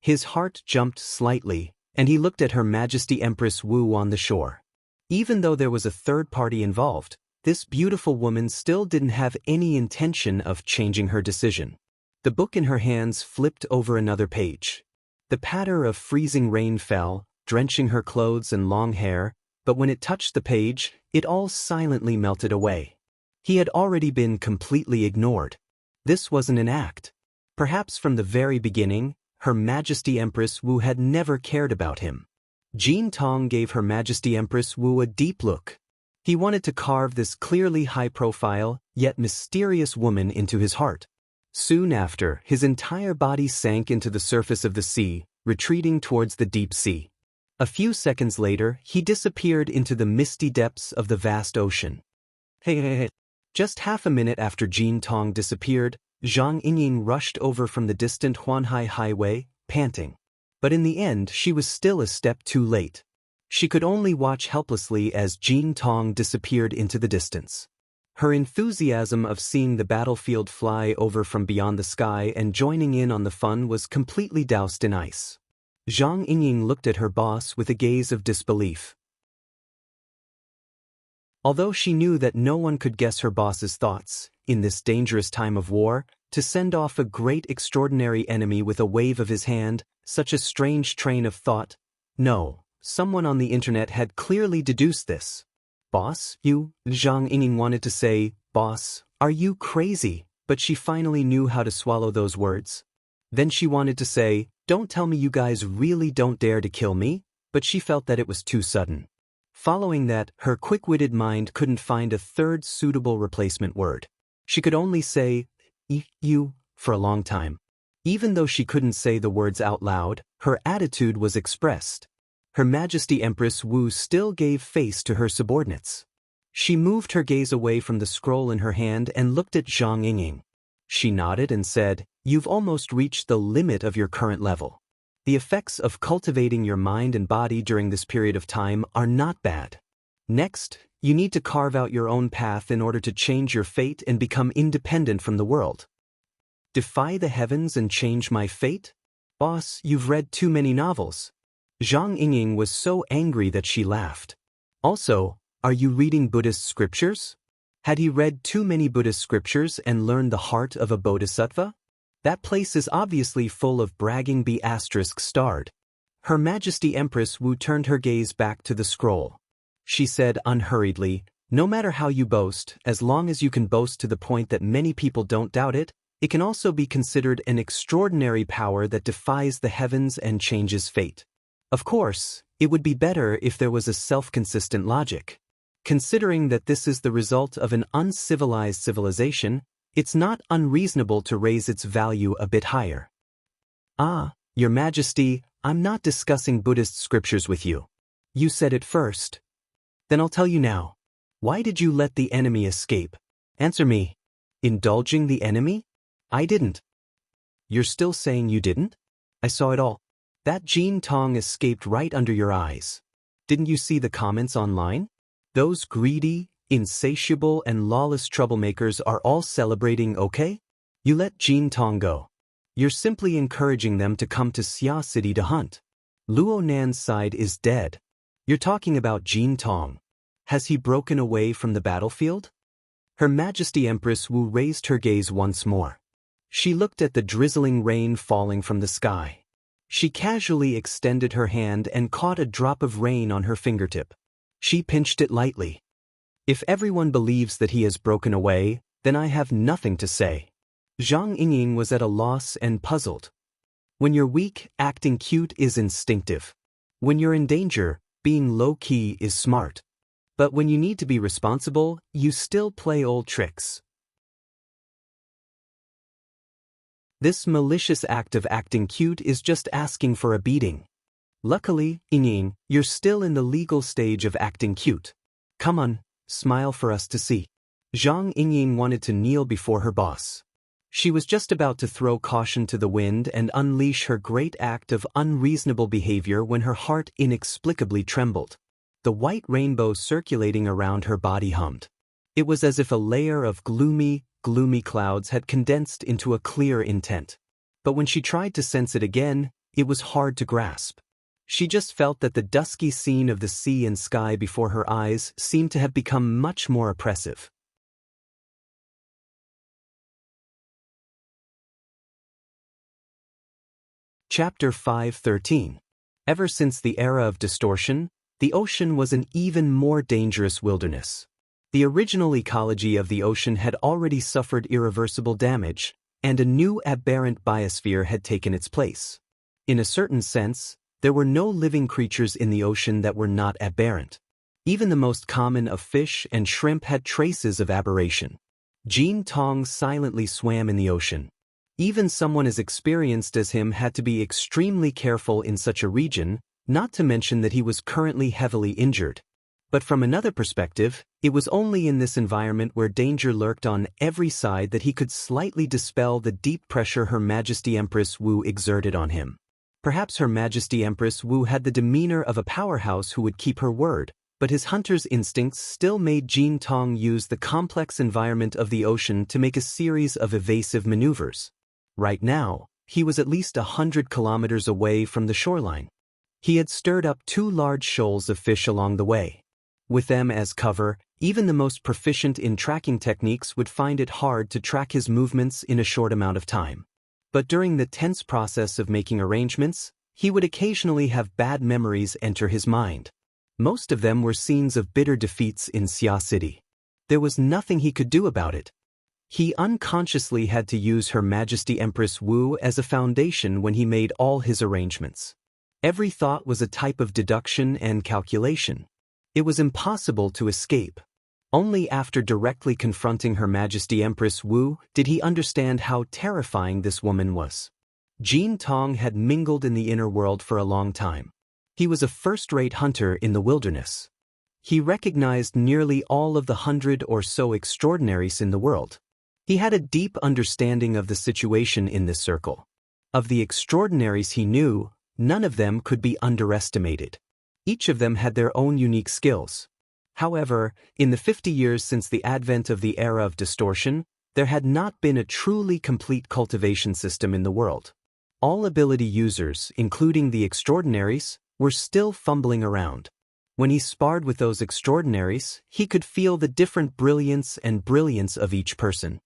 His heart jumped slightly, and he looked at Her Majesty Empress Wu on the shore. Even though there was a third party involved, this beautiful woman still didn't have any intention of changing her decision. The book in her hands flipped over another page. The patter of freezing rain fell, drenching her clothes and long hair, but when it touched the page, it all silently melted away. He had already been completely ignored. This wasn't an act. Perhaps from the very beginning, Her Majesty Empress Wu had never cared about him. Jin Tong gave Her Majesty Empress Wu a deep look. He wanted to carve this clearly high-profile, yet mysterious woman into his heart. Soon after, his entire body sank into the surface of the sea, retreating towards the deep sea. A few seconds later, he disappeared into the misty depths of the vast ocean. Hey. Just half a minute after Jin Tong disappeared, Zhang Yingying rushed over from the distant Huanhai Highway, panting. But in the end, she was still a step too late. She could only watch helplessly as Jin Tong disappeared into the distance. Her enthusiasm of seeing the battlefield fly over from beyond the sky and joining in on the fun was completely doused in ice. Zhang Yingying looked at her boss with a gaze of disbelief. Although she knew that no one could guess her boss's thoughts, in this dangerous time of war, to send off a great extraordinary enemy with a wave of his hand, such a strange train of thought, no, someone on the internet had clearly deduced this. Boss, you? Zhang Yingying wanted to say, boss, are you crazy? But she finally knew how to swallow those words. Then she wanted to say, don't tell me you guys really don't dare to kill me, but she felt that it was too sudden. Following that, her quick-witted mind couldn't find a third suitable replacement word. She could only say, you, for a long time. Even though she couldn't say the words out loud, her attitude was expressed. Her Majesty Empress Wu still gave face to her subordinates. She moved her gaze away from the scroll in her hand and looked at Zhang Yingying. She nodded and said, you've almost reached the limit of your current level. The effects of cultivating your mind and body during this period of time are not bad. Next, you need to carve out your own path in order to change your fate and become independent from the world. Defy the heavens and change my fate? Boss, you've read too many novels. Zhang Yingying was so angry that she laughed. Also, are you reading Buddhist scriptures? Had he read too many Buddhist scriptures and learned the heart of a bodhisattva? That place is obviously full of bragging ****. Her Majesty Empress Wu turned her gaze back to the scroll. She said unhurriedly, no matter how you boast, as long as you can boast to the point that many people don't doubt it, it can also be considered an extraordinary power that defies the heavens and changes fate. Of course, it would be better if there was a self-consistent logic. Considering that this is the result of an uncivilized civilization, it's not unreasonable to raise its value a bit higher. Ah, Your Majesty, I'm not discussing Buddhist scriptures with you. You said it first. Then I'll tell you now. Why did you let the enemy escape? Answer me. Indulging the enemy? I didn't. You're still saying you didn't? I saw it all. That Jin Tong escaped right under your eyes. Didn't you see the comments online? Those greedy, insatiable and lawless troublemakers are all celebrating, okay? You let Jin Tong go. You're simply encouraging them to come to Xia City to hunt. Luo Nan's side is dead. You're talking about Jin Tong. Has he broken away from the battlefield? Her Majesty Empress Wu raised her gaze once more. She looked at the drizzling rain falling from the sky. She casually extended her hand and caught a drop of rain on her fingertip. She pinched it lightly. If everyone believes that he has broken away, then I have nothing to say. Zhang Yingying was at a loss and puzzled. When you're weak, acting cute is instinctive. When you're in danger, being low-key is smart. But when you need to be responsible, you still play old tricks. This malicious act of acting cute is just asking for a beating. Luckily, Yingying, you're still in the legal stage of acting cute. Come on. Smile for us to see. Zhang Yingying wanted to kneel before her boss. She was just about to throw caution to the wind and unleash her great act of unreasonable behavior when her heart inexplicably trembled. The white rainbow circulating around her body hummed. It was as if a layer of gloomy clouds had condensed into a clear intent. But when she tried to sense it again, it was hard to grasp. She just felt that the dusky scene of the sea and sky before her eyes seemed to have become much more oppressive. Chapter 5:13. Ever since the era of distortion, the ocean was an even more dangerous wilderness. The original ecology of the ocean had already suffered irreversible damage, and a new aberrant biosphere had taken its place. In a certain sense, there were no living creatures in the ocean that were not aberrant. Even the most common of fish and shrimp had traces of aberration. Jean Tong silently swam in the ocean. Even someone as experienced as him had to be extremely careful in such a region, not to mention that he was currently heavily injured. But from another perspective, it was only in this environment where danger lurked on every side that he could slightly dispel the deep pressure Her Majesty Empress Wu exerted on him. Perhaps Her Majesty Empress Wu had the demeanor of a powerhouse who would keep her word, but his hunter's instincts still made Jean Tong use the complex environment of the ocean to make a series of evasive maneuvers. Right now, he was at least 100 kilometers away from the shoreline. He had stirred up 2 large shoals of fish along the way. With them as cover, even the most proficient in tracking techniques would find it hard to track his movements in a short amount of time. But during the tense process of making arrangements, he would occasionally have bad memories enter his mind. Most of them were scenes of bitter defeats in Xia City. There was nothing he could do about it. He unconsciously had to use Her Majesty Empress Wu as a foundation when he made all his arrangements. Every thought was a type of deduction and calculation. It was impossible to escape. Only after directly confronting Her Majesty Empress Wu did he understand how terrifying this woman was. Jean Tong had mingled in the inner world for a long time. He was a first-rate hunter in the wilderness. He recognized nearly all of the 100 or so extraordinaries in the world. He had a deep understanding of the situation in this circle. Of the extraordinaries he knew, none of them could be underestimated. Each of them had their own unique skills. However, in the 50 years since the advent of the era of distortion, there had not been a truly complete cultivation system in the world. All ability users, including the extraordinaries, were still fumbling around. When he sparred with those extraordinaries, he could feel the different brilliance of each person.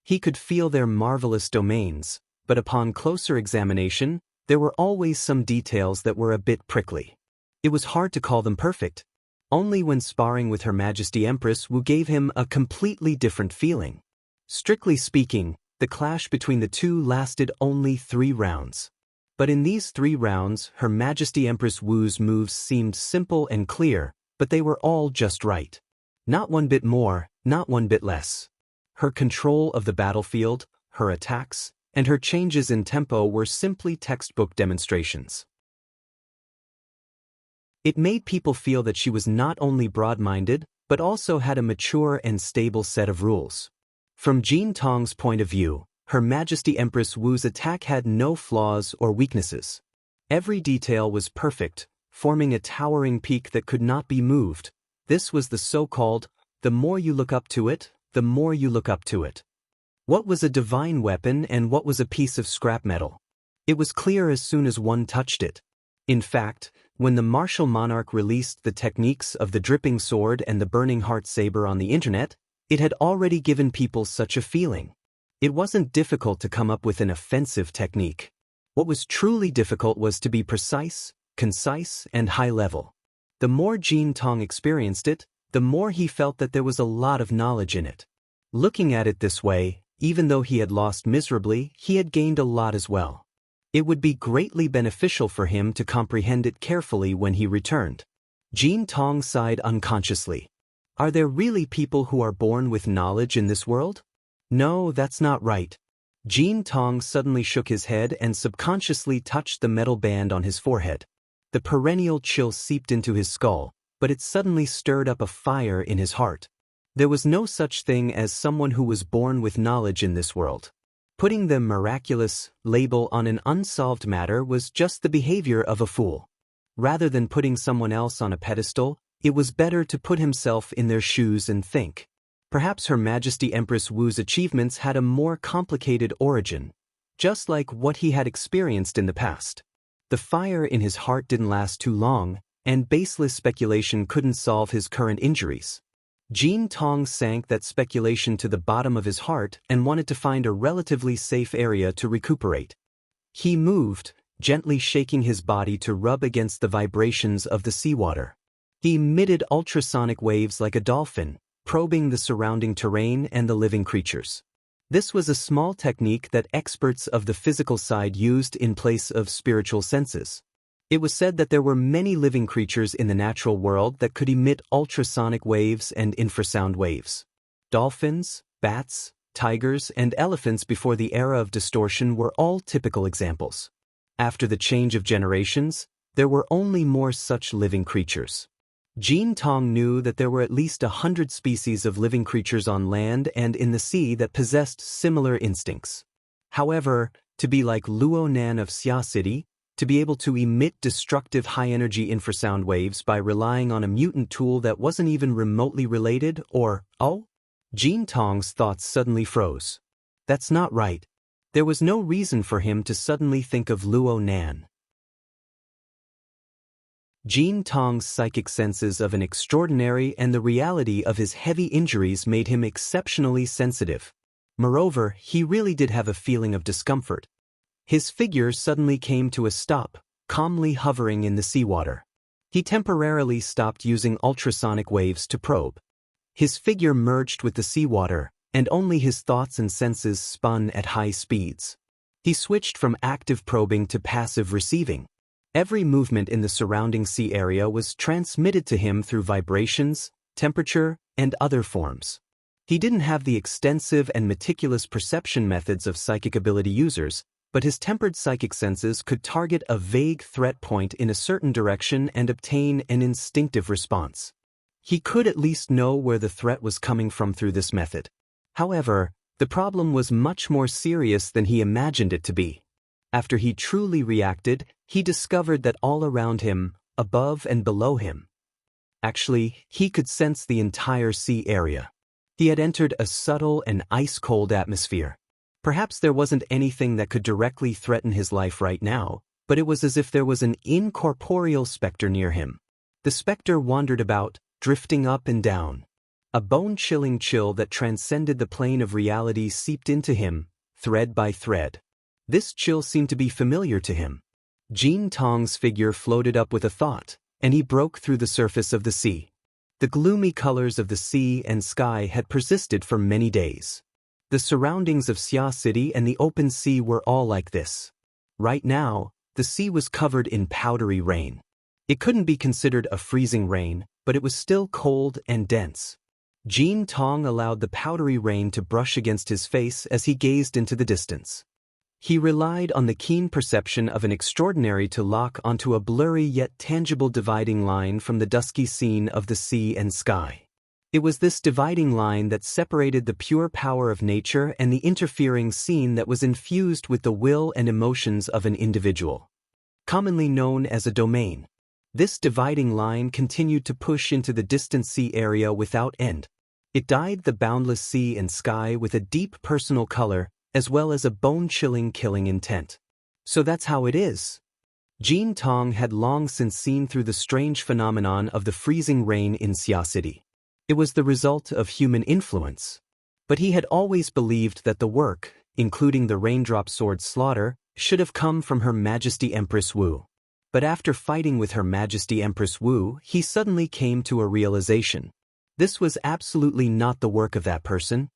He could feel their marvelous domains, but upon closer examination, there were always some details that were a bit prickly. It was hard to call them perfect. Only when sparring with Her Majesty Empress Wu gave him a completely different feeling. Strictly speaking, the clash between the two lasted only 3 rounds. But in these 3 rounds, Her Majesty Empress Wu's moves seemed simple and clear, but they were all just right. Not one bit more, not one bit less. Her control of the battlefield, her attacks, and her changes in tempo were simply textbook demonstrations. It made people feel that she was not only broad-minded, but also had a mature and stable set of rules. From Jean Tong's point of view, Her Majesty Empress Wu's attack had no flaws or weaknesses. Every detail was perfect, forming a towering peak that could not be moved. This was the so-called, the more you look up to it, the more you look up to it. What was a divine weapon and what was a piece of scrap metal? It was clear as soon as one touched it. In fact, when the martial monarch released the techniques of the dripping sword and the burning heart saber on the internet, it had already given people such a feeling. It wasn't difficult to come up with an offensive technique. What was truly difficult was to be precise, concise, and high level. The more Jean Tong experienced it, the more he felt that there was a lot of knowledge in it. Looking at it this way, even though he had lost miserably, he had gained a lot as well. It would be greatly beneficial for him to comprehend it carefully when he returned. Jean Tong sighed unconsciously. Are there really people who are born with knowledge in this world? No, that's not right. Jean Tong suddenly shook his head and subconsciously touched the metal band on his forehead. The perennial chill seeped into his skull, but it suddenly stirred up a fire in his heart. There was no such thing as someone who was born with knowledge in this world. Putting the miraculous label on an unsolved matter was just the behavior of a fool. Rather than putting someone else on a pedestal, it was better to put himself in their shoes and think. Perhaps Her Majesty Empress Wu's achievements had a more complicated origin, just like what he had experienced in the past. The fire in his heart didn't last too long, and baseless speculation couldn't solve his current injuries. Jin Tong sank that speculation to the bottom of his heart and wanted to find a relatively safe area to recuperate. He moved, gently shaking his body to rub against the vibrations of the seawater. He emitted ultrasonic waves like a dolphin, probing the surrounding terrain and the living creatures. This was a small technique that experts of the physical side used in place of spiritual senses. It was said that there were many living creatures in the natural world that could emit ultrasonic waves and infrasound waves. Dolphins, bats, tigers, and elephants before the era of distortion were all typical examples. After the change of generations, there were only more such living creatures. Jin Tong knew that there were at least 100 species of living creatures on land and in the sea that possessed similar instincts. However, to be like Luo Nan of Xia City, to be able to emit destructive high-energy infrasound waves by relying on a mutant tool that wasn't even remotely related, Jin Tong's thoughts suddenly froze. That's not right. There was no reason for him to suddenly think of Luo Nan. Jin Tong's psychic senses of an extraordinary and the reality of his heavy injuries made him exceptionally sensitive. Moreover, he really did have a feeling of discomfort. His figure suddenly came to a stop, calmly hovering in the seawater. He temporarily stopped using ultrasonic waves to probe. His figure merged with the seawater, and only his thoughts and senses spun at high speeds. He switched from active probing to passive receiving. Every movement in the surrounding sea area was transmitted to him through vibrations, temperature, and other forms. He didn't have the extensive and meticulous perception methods of psychic ability users, but his tempered psychic senses could target a vague threat point in a certain direction and obtain an instinctive response. He could at least know where the threat was coming from through this method. However, the problem was much more serious than he imagined it to be. After he truly reacted, he discovered that all around him, above and below him, actually, he could sense the entire sea area. He had entered a subtle and ice-cold atmosphere. Perhaps there wasn't anything that could directly threaten his life right now, but it was as if there was an incorporeal specter near him. The specter wandered about, drifting up and down. A bone-chilling chill that transcended the plane of reality seeped into him, thread by thread. This chill seemed to be familiar to him. Jin Tong's figure floated up with a thought, and he broke through the surface of the sea. The gloomy colors of the sea and sky had persisted for many days. The surroundings of Xia City and the open sea were all like this. Right now, the sea was covered in powdery rain. It couldn't be considered a freezing rain, but it was still cold and dense. Jin Tong allowed the powdery rain to brush against his face as he gazed into the distance. He relied on the keen perception of an extraordinary to lock onto a blurry yet tangible dividing line from the dusky scene of the sea and sky. It was this dividing line that separated the pure power of nature and the interfering scene that was infused with the will and emotions of an individual. Commonly known as a domain. This dividing line continued to push into the distant sea area without end. It dyed the boundless sea and sky with a deep personal color, as well as a bone-chilling killing intent. So that's how it is. Jin Tong had long since seen through the strange phenomenon of the freezing rain in Xia City. It was the result of human influence. But he had always believed that the work, including the raindrop sword slaughter, should have come from Her Majesty Empress Wu. But after fighting with Her Majesty Empress Wu, he suddenly came to a realization. This was absolutely not the work of that person.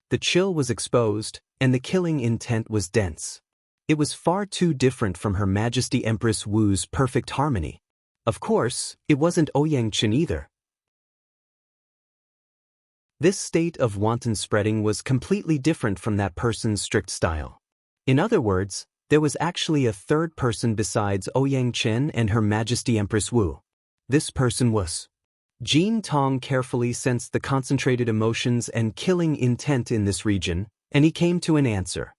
The chill was exposed, and the killing intent was dense. It was far too different from Her Majesty Empress Wu's perfect harmony. Of course, it wasn't Ouyang Chen either. This state of wanton spreading was completely different from that person's strict style. In other words, there was actually a third person besides Ouyang Chen and Her Majesty Empress Wu. This person was. Jin Tong carefully sensed the concentrated emotions and killing intent in this region, and he came to an answer.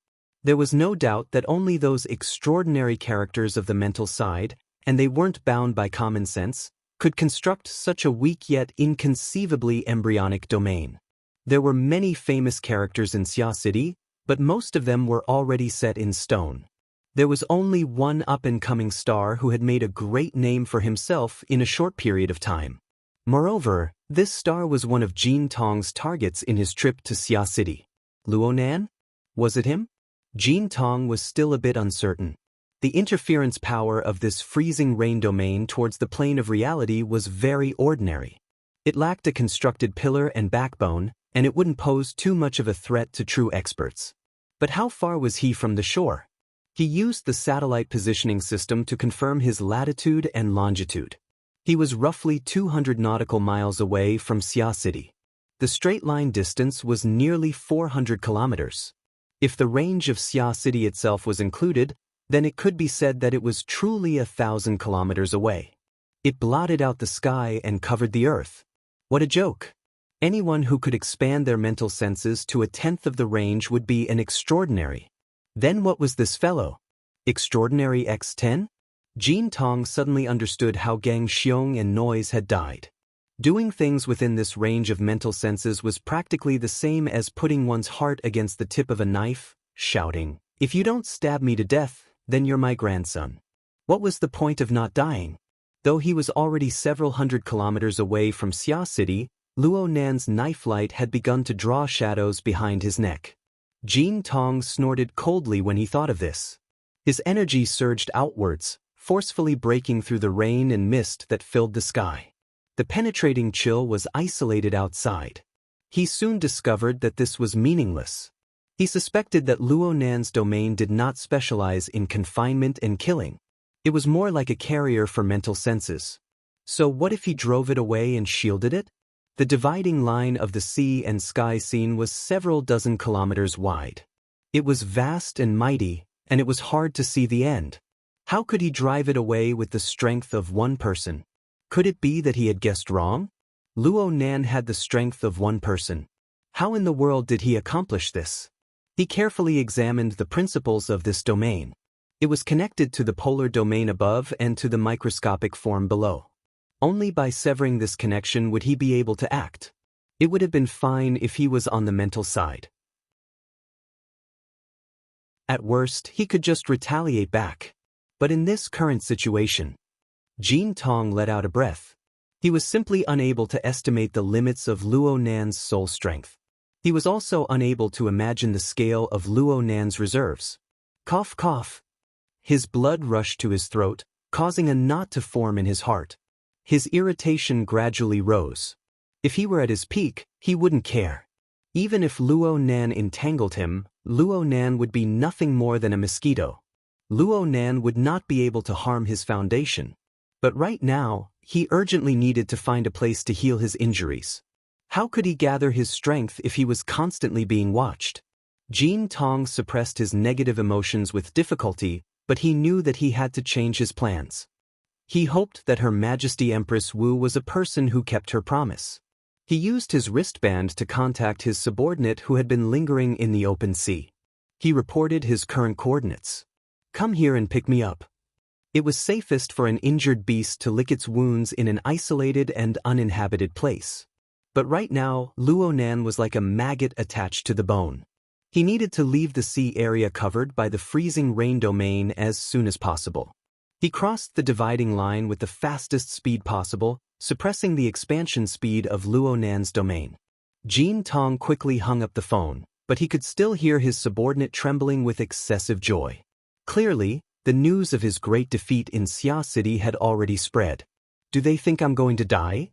There was no doubt that only those extraordinary characters of the mental side, and they weren't bound by common sense, could construct such a weak yet inconceivably embryonic domain. There were many famous characters in Xia City, but most of them were already set in stone. There was only one up-and-coming star who had made a great name for himself in a short period of time. Moreover, this star was one of Jin Tong's targets in his trip to Xia City. Luo Nan? Was it him? Jin Tong was still a bit uncertain. The interference power of this freezing rain domain towards the plane of reality was very ordinary. It lacked a constructed pillar and backbone, and it wouldn't pose too much of a threat to true experts. But how far was he from the shore? He used the satellite positioning system to confirm his latitude and longitude. He was roughly 200 nautical miles away from Xia City. The straight-line distance was nearly 400 kilometers. If the range of Xia City itself was included, then it could be said that it was truly 1,000 kilometers away. It blotted out the sky and covered the earth. What a joke! Anyone who could expand their mental senses to 1/10 of the range would be an extraordinary. Then what was this fellow? Extraordinary X10? Jin Tong suddenly understood how Gang Xiong and Noise had died. Doing things within this range of mental senses was practically the same as putting one's heart against the tip of a knife, shouting, "If you don't stab me to death, then you're my grandson." What was the point of not dying? Though he was already several hundred kilometers away from Xia City, Luo Nan's knife light had begun to draw shadows behind his neck. Jin Tong snorted coldly when he thought of this. His energy surged outwards, forcefully breaking through the rain and mist that filled the sky. The penetrating chill was isolated outside. He soon discovered that this was meaningless. He suspected that Luo Nan's domain did not specialize in confinement and killing. It was more like a carrier for mental senses. So what if he drove it away and shielded it? The dividing line of the sea and sky scene was several dozen kilometers wide. It was vast and mighty, and it was hard to see the end. How could he drive it away with the strength of one person? Could it be that he had guessed wrong? Luo Nan had the strength of one person. How in the world did he accomplish this? He carefully examined the principles of this domain. It was connected to the polar domain above and to the microscopic form below. Only by severing this connection would he be able to act. It would have been fine if he was on the mental side. At worst, he could just retaliate back. But in this current situation, Jin Tong let out a breath. He was simply unable to estimate the limits of Luo Nan's soul strength. He was also unable to imagine the scale of Luo Nan's reserves. Cough, cough. His blood rushed to his throat, causing a knot to form in his heart. His irritation gradually rose. If he were at his peak, he wouldn't care. Even if Luo Nan entangled him, Luo Nan would be nothing more than a mosquito. Luo Nan would not be able to harm his foundation. But right now, he urgently needed to find a place to heal his injuries. How could he gather his strength if he was constantly being watched? Jin Tong suppressed his negative emotions with difficulty, but he knew that he had to change his plans. He hoped that Her Majesty Empress Wu was a person who kept her promise. He used his wristband to contact his subordinate who had been lingering in the open sea. He reported his current coordinates. "Come here and pick me up." It was safest for an injured beast to lick its wounds in an isolated and uninhabited place. But right now, Luo Nan was like a maggot attached to the bone. He needed to leave the sea area covered by the freezing rain domain as soon as possible. He crossed the dividing line with the fastest speed possible, suppressing the expansion speed of Luo Nan's domain. Jin Tong quickly hung up the phone, but he could still hear his subordinate trembling with excessive joy. Clearly, the news of his great defeat in Xia City had already spread. "Do they think I'm going to die?"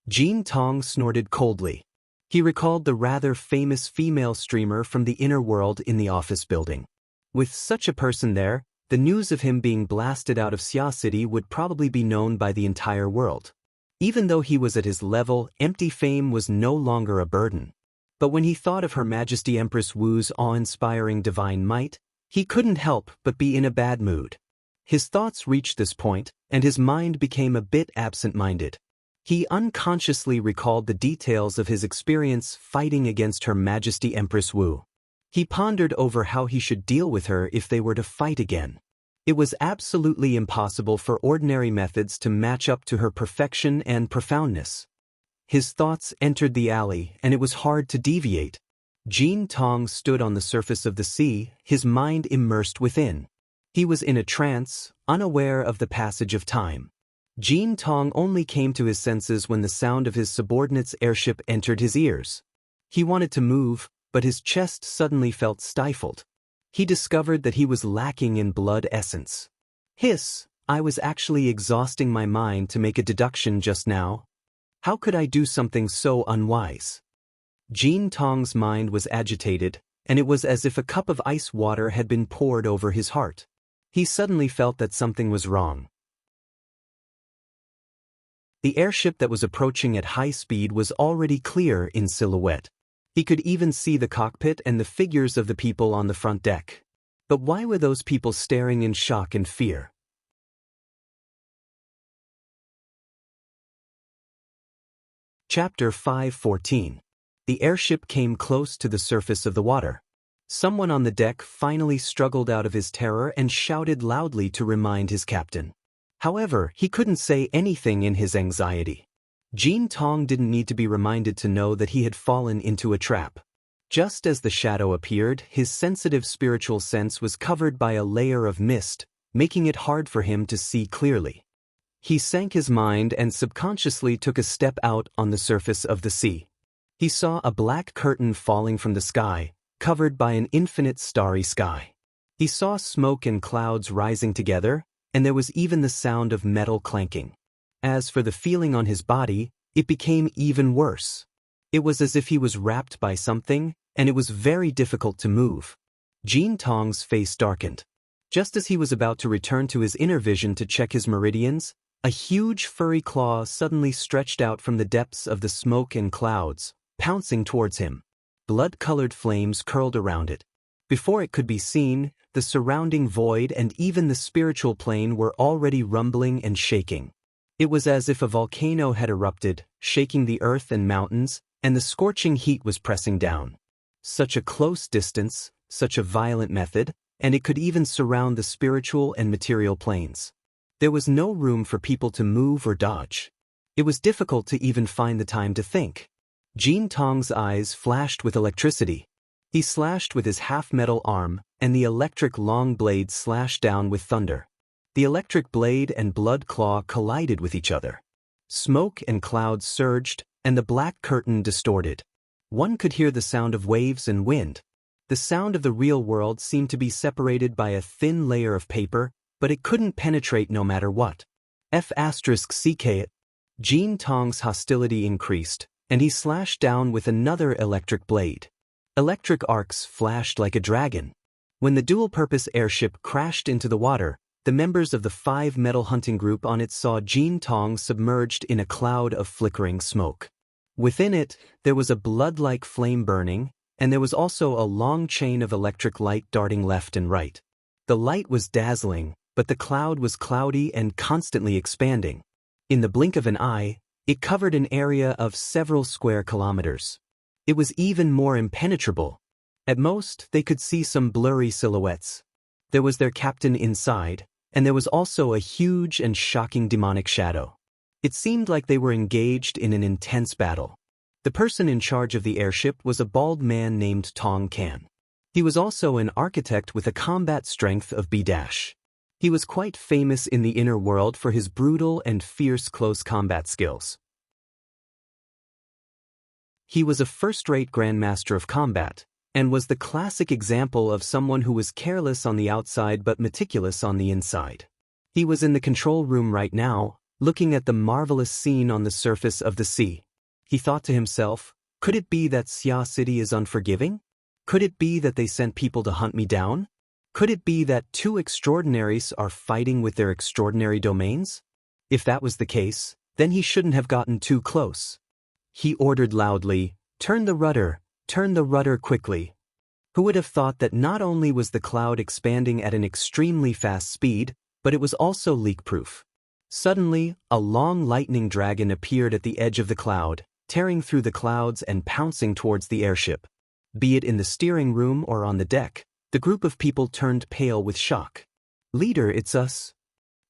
Jin Tong snorted coldly. He recalled the rather famous female streamer from the inner world in the office building. With such a person there, the news of him being blasted out of Xia City would probably be known by the entire world. Even though he was at his level, empty fame was no longer a burden. But when he thought of Her Majesty Empress Wu's awe-inspiring divine might, he couldn't help but be in a bad mood. His thoughts reached this point, and his mind became a bit absent-minded. He unconsciously recalled the details of his experience fighting against Her Majesty Empress Wu. He pondered over how he should deal with her if they were to fight again. It was absolutely impossible for ordinary methods to match up to her perfection and profoundness. His thoughts entered the alley, and it was hard to deviate. Jean Tong stood on the surface of the sea, his mind immersed within. He was in a trance, unaware of the passage of time. Jean Tong only came to his senses when the sound of his subordinate's airship entered his ears. He wanted to move, but his chest suddenly felt stifled. He discovered that he was lacking in blood essence. Hiss, I was actually exhausting my mind to make a deduction just now. How could I do something so unwise? Jean Tong's mind was agitated, and it was as if a cup of ice water had been poured over his heart. He suddenly felt that something was wrong. The airship that was approaching at high speed was already clear in silhouette. He could even see the cockpit and the figures of the people on the front deck. But why were those people staring in shock and fear? Chapter 5:14. The airship came close to the surface of the water. Someone on the deck finally struggled out of his terror and shouted loudly to remind his captain. However, he couldn't say anything in his anxiety. Jean Tong didn't need to be reminded to know that he had fallen into a trap. Just as the shadow appeared, his sensitive spiritual sense was covered by a layer of mist, making it hard for him to see clearly. He sank his mind and subconsciously took a step out on the surface of the sea. He saw a black curtain falling from the sky, covered by an infinite starry sky. He saw smoke and clouds rising together, and there was even the sound of metal clanking. As for the feeling on his body, it became even worse. It was as if he was wrapped by something, and it was very difficult to move. Jean Tong's face darkened. Just as he was about to return to his inner vision to check his meridians, a huge furry claw suddenly stretched out from the depths of the smoke and clouds, pouncing towards him. Blood-colored flames curled around it. Before it could be seen, the surrounding void and even the spiritual plane were already rumbling and shaking. It was as if a volcano had erupted, shaking the earth and mountains, and the scorching heat was pressing down. Such a close distance, such a violent method, and it could even surround the spiritual and material planes. There was no room for people to move or dodge. It was difficult to even find the time to think. Jean Tong's eyes flashed with electricity. He slashed with his half-metal arm, and the electric long blade slashed down with thunder. The electric blade and blood claw collided with each other. Smoke and clouds surged, and the black curtain distorted. One could hear the sound of waves and wind. The sound of the real world seemed to be separated by a thin layer of paper, but it couldn't penetrate no matter what. F*CK. Jean Tong's hostility increased, and he slashed down with another electric blade. Electric arcs flashed like a dragon. When the dual-purpose airship crashed into the water, the members of the 5 metal hunting group on it saw Jean Tong submerged in a cloud of flickering smoke. Within it, there was a blood-like flame burning, and there was also a long chain of electric light darting left and right. The light was dazzling, but the cloud was cloudy and constantly expanding. In the blink of an eye, it covered an area of several square kilometers. It was even more impenetrable. At most, they could see some blurry silhouettes. There was their captain inside, and there was also a huge and shocking demonic shadow. It seemed like they were engaged in an intense battle. The person in charge of the airship was a bald man named Tong Kan. He was also an architect with a combat strength of B-. He was quite famous in the inner world for his brutal and fierce close combat skills. He was a first-rate grandmaster of combat, and was the classic example of someone who was careless on the outside but meticulous on the inside. He was in the control room right now, looking at the marvelous scene on the surface of the sea. He thought to himself, could it be that Xia City is unforgiving? Could it be that they sent people to hunt me down? Could it be that 2 extraordinaries are fighting with their extraordinary domains? If that was the case, then he shouldn't have gotten too close. He ordered loudly, turn the rudder quickly. Who would have thought that not only was the cloud expanding at an extremely fast speed, but it was also leak-proof? Suddenly, a long lightning dragon appeared at the edge of the cloud, tearing through the clouds and pouncing towards the airship. Be it in the steering room or on the deck, the group of people turned pale with shock. "Leader, it's us."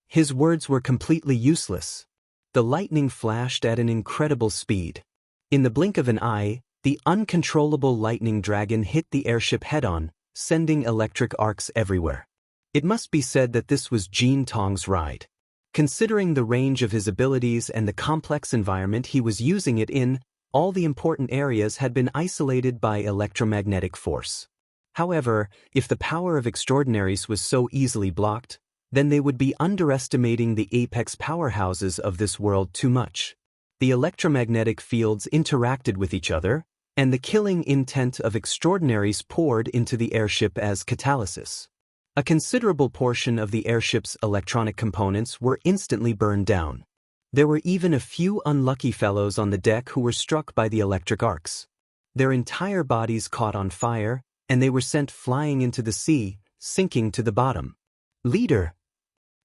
His words were completely useless. The lightning flashed at an incredible speed. In the blink of an eye, the uncontrollable lightning dragon hit the airship head-on, sending electric arcs everywhere. It must be said that this was Jin Tong's ride. Considering the range of his abilities and the complex environment he was using it in, all the important areas had been isolated by electromagnetic force. However, if the power of extraordinaries was so easily blocked, then they would be underestimating the apex powerhouses of this world too much. The electromagnetic fields interacted with each other, and the killing intent of extraordinaries poured into the airship as catalysis. A considerable portion of the airship's electronic components were instantly burned down. There were even a few unlucky fellows on the deck who were struck by the electric arcs. Their entire bodies caught on fire, and they were sent flying into the sea, sinking to the bottom. Leader!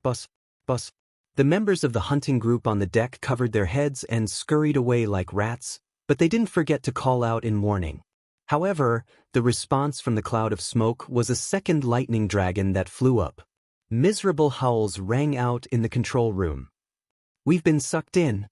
Boss! The members of the hunting group on the deck covered their heads and scurried away like rats, but they didn't forget to call out in warning. However, the response from the cloud of smoke was a second lightning dragon that flew up. Miserable howls rang out in the control room. "We've been sucked in.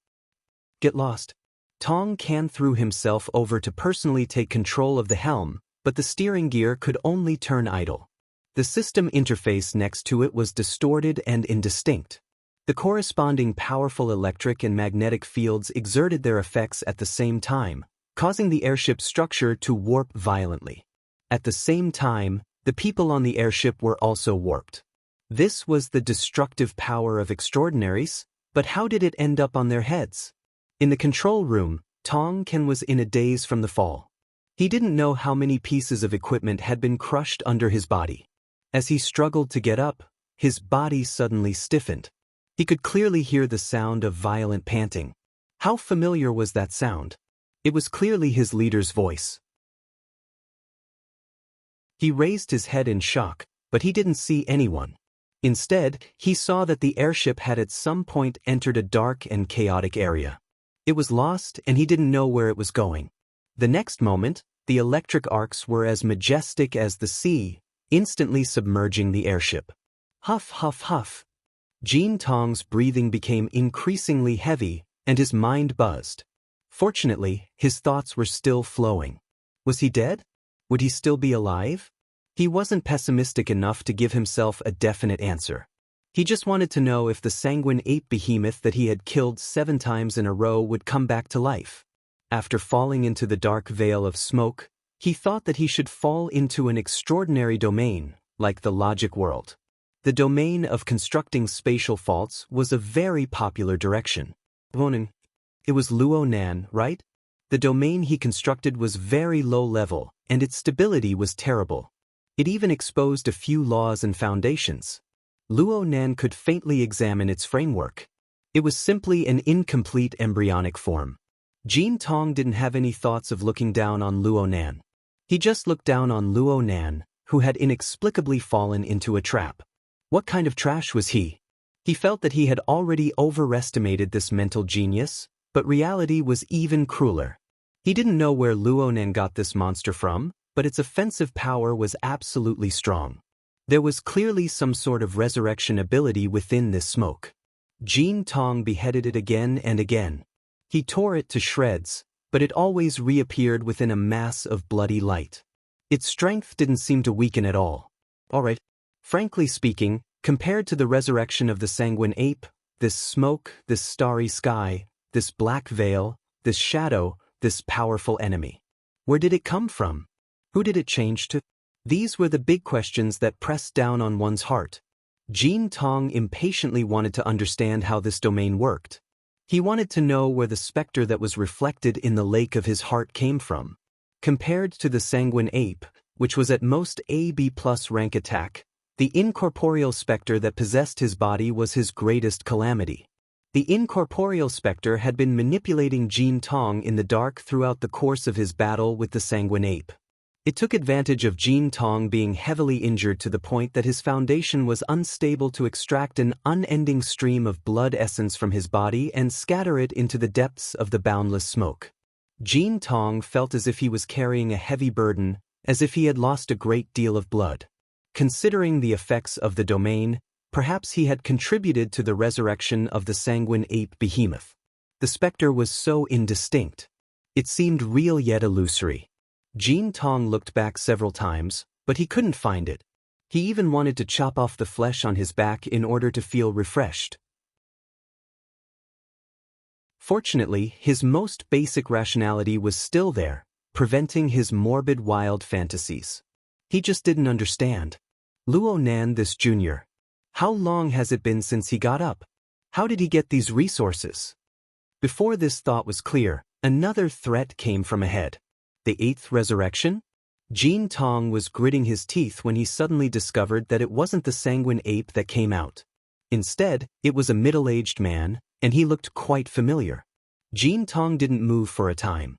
Get lost." Tong Can threw himself over to personally take control of the helm, but the steering gear could only turn idle. The system interface next to it was distorted and indistinct. The corresponding powerful electric and magnetic fields exerted their effects at the same time, causing the airship's structure to warp violently. At the same time, the people on the airship were also warped. This was the destructive power of extraordinaries, but how did it end up on their heads? In the control room, Tong Can was in a daze from the fall. He didn't know how many pieces of equipment had been crushed under his body. As he struggled to get up, his body suddenly stiffened. He could clearly hear the sound of violent panting. How familiar was that sound? It was clearly his leader's voice. He raised his head in shock, but he didn't see anyone. Instead, he saw that the airship had at some point entered a dark and chaotic area. It was lost and he didn't know where it was going. The next moment, the electric arcs were as majestic as the sea, instantly submerging the airship. Huff, huff, huff. Jin Tong's breathing became increasingly heavy, and his mind buzzed. Fortunately, his thoughts were still flowing. Was he dead? Would he still be alive? He wasn't pessimistic enough to give himself a definite answer. He just wanted to know if the sanguine ape behemoth that he had killed 7 times in a row would come back to life. After falling into the dark veil of smoke, he thought that he should fall into an extraordinary domain, like the logic world. The domain of constructing spatial faults was a very popular direction. It was Luonan, right? The domain he constructed was very low level, and its stability was terrible. It even exposed a few laws and foundations. Luonan could faintly examine its framework. It was simply an incomplete embryonic form. Jin Tong didn't have any thoughts of looking down on Luonan. He just looked down on Luonan, who had inexplicably fallen into a trap. What kind of trash was he? He felt that he had already overestimated this mental genius, but reality was even crueler. He didn't know where Luonan got this monster from, but its offensive power was absolutely strong. There was clearly some sort of resurrection ability within this smoke. Jin Tong beheaded it again and again. He tore it to shreds, but it always reappeared within a mass of bloody light. Its strength didn't seem to weaken at all. Alright. Frankly speaking, compared to the resurrection of the sanguine ape, this smoke, this starry sky, this black veil, this shadow, this powerful enemy. Where did it come from? Who did it change to? These were the big questions that pressed down on one's heart. Jin Tong impatiently wanted to understand how this domain worked. He wanted to know where the specter that was reflected in the lake of his heart came from. Compared to the sanguine ape, which was at most a B+ rank attack, the incorporeal specter that possessed his body was his greatest calamity. The incorporeal specter had been manipulating Jin Tong in the dark throughout the course of his battle with the sanguine ape. It took advantage of Jin Tong being heavily injured to the point that his foundation was unstable to extract an unending stream of blood essence from his body and scatter it into the depths of the boundless smoke. Jin Tong felt as if he was carrying a heavy burden, as if he had lost a great deal of blood. Considering the effects of the domain, Perhaps he had contributed to the resurrection of the sanguine ape behemoth. The specter was so indistinct. It seemed real yet illusory. Jean Tong looked back several times, but he couldn't find it. He even wanted to chop off the flesh on his back in order to feel refreshed. Fortunately, his most basic rationality was still there, preventing his morbid wild fantasies. He just didn't understand. Luo Nan this junior. How long has it been since he got up? How did he get these resources? Before this thought was clear, another threat came from ahead. The eighth resurrection? Jean Tong was gritting his teeth when he suddenly discovered that it wasn't the sanguine ape that came out. Instead, it was a middle-aged man, and he looked quite familiar. Jean Tong didn't move for a time.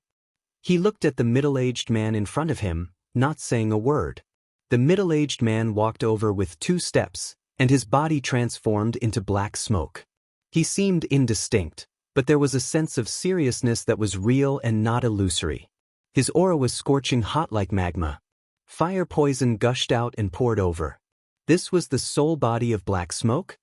He looked at the middle-aged man in front of him, not saying a word. The middle-aged man walked over with 2 steps, and his body transformed into black smoke. He seemed indistinct, but there was a sense of seriousness that was real and not illusory. His aura was scorching hot like magma. Fire poison gushed out and poured over. This was the sole body of black smoke?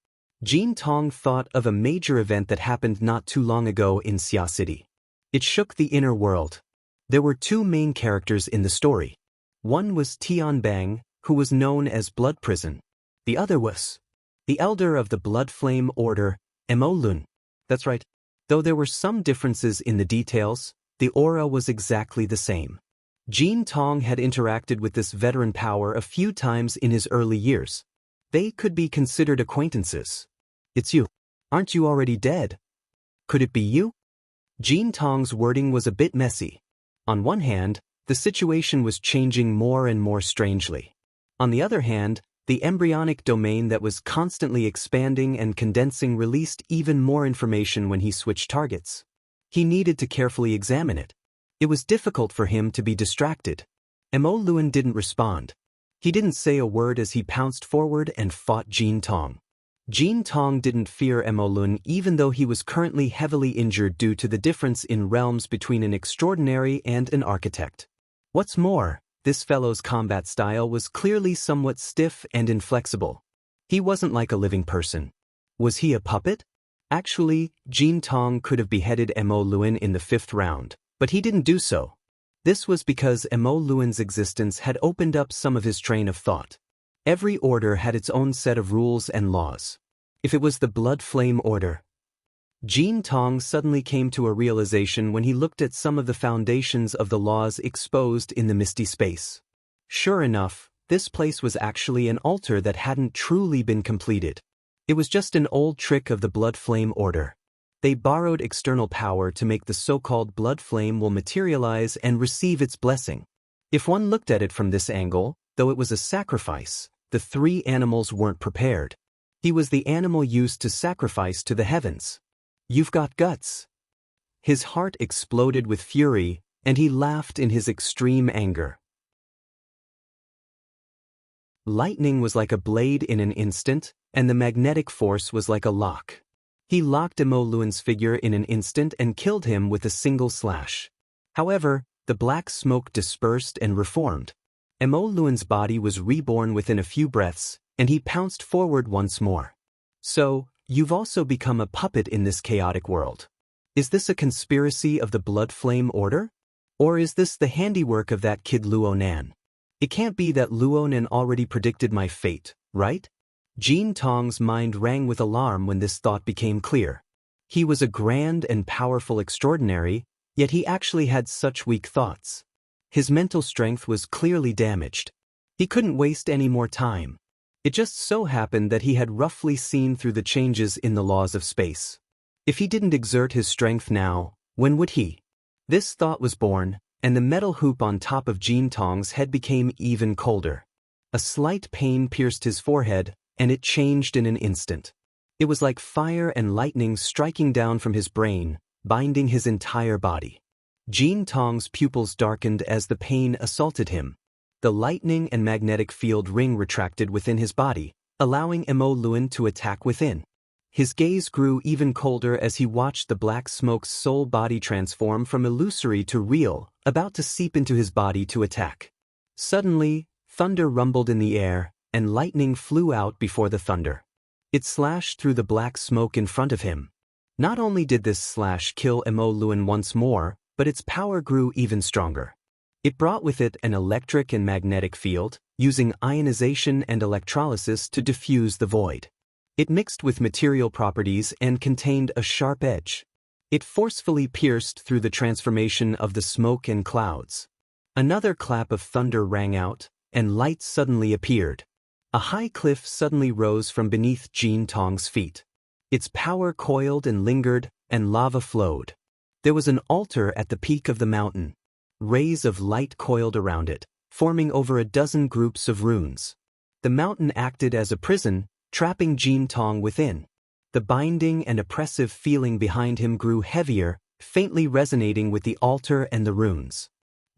Jean Tong thought of a major event that happened not too long ago in Xia City. It shook the inner world. There were 2 main characters in the story. One was Tian Bang, who was known as Blood Prison. The other was the elder of the Blood Flame Order, Mo Lun. That's right. Though there were some differences in the details, the aura was exactly the same. Jean Tong had interacted with this veteran power a few times in his early years. They could be considered acquaintances. It's you. Aren't you already dead? Could it be you? Jean Tong's wording was a bit messy. On one hand, the situation was changing more and more strangely. On the other hand, the embryonic domain that was constantly expanding and condensing released even more information when he switched targets. He needed to carefully examine it. It was difficult for him to be distracted. Mo Lun didn't respond. He didn't say a word as he pounced forward and fought Jean Tong. Jean Tong didn't fear Mo Lun even though he was currently heavily injured due to the difference in realms between an extraordinary and an architect. What's more, this fellow's combat style was clearly somewhat stiff and inflexible. He wasn't like a living person. Was he a puppet? Actually, Jean Tong could have beheaded Mo Lun in the 5th round, but he didn't do so. This was because Mo Lun's existence had opened up some of his train of thought. Every order had its own set of rules and laws. If it was the Blood Flame Order, Jean Tong suddenly came to a realization when he looked at some of the foundations of the laws exposed in the misty space. Sure enough, this place was actually an altar that hadn't truly been completed. It was just an old trick of the Blood Flame Order. They borrowed external power to make the so-called blood flame will materialize and receive its blessing. If one looked at it from this angle, though it was a sacrifice, the 3 animals weren't prepared. He was the animal used to sacrifice to the heavens. You've got guts. His heart exploded with fury, and he laughed in his extreme anger. Lightning was like a blade in an instant, and the magnetic force was like a lock. He locked Mo Lun's figure in an instant and killed him with a single slash. However, the black smoke dispersed and reformed. Mo Lun's body was reborn within a few breaths, and he pounced forward once more. So, you've also become a puppet in this chaotic world. Is this a conspiracy of the Blood Flame Order? Or is this the handiwork of that kid Luo Nan? It can't be that Luo Nan already predicted my fate, right? Jean Tong's mind rang with alarm when this thought became clear. He was a grand and powerful extraordinary, yet he actually had such weak thoughts. His mental strength was clearly damaged. He couldn't waste any more time. It just so happened that he had roughly seen through the changes in the laws of space. If he didn't exert his strength now, when would he? This thought was born, and the metal hoop on top of Jean Tong's head became even colder. A slight pain pierced his forehead, and it changed in an instant. It was like fire and lightning striking down from his brain, binding his entire body. Jean Tong's pupils darkened as the pain assaulted him. The lightning and magnetic field ring retracted within his body, allowing Mo Lun to attack within. His gaze grew even colder as he watched the black smoke's soul body transform from illusory to real, about to seep into his body to attack. Suddenly, thunder rumbled in the air, and lightning flew out before the thunder. It slashed through the black smoke in front of him. Not only did this slash kill Mo Luan once more, but its power grew even stronger. It brought with it an electric and magnetic field, using ionization and electrolysis to diffuse the void. It mixed with material properties and contained a sharp edge. It forcefully pierced through the transformation of the smoke and clouds. Another clap of thunder rang out, and light suddenly appeared. A high cliff suddenly rose from beneath Jin Tong's feet. Its power coiled and lingered, and lava flowed. There was an altar at the peak of the mountain. Rays of light coiled around it, forming over a dozen groups of runes. The mountain acted as a prison, trapping Jin Tong within. The binding and oppressive feeling behind him grew heavier, faintly resonating with the altar and the runes.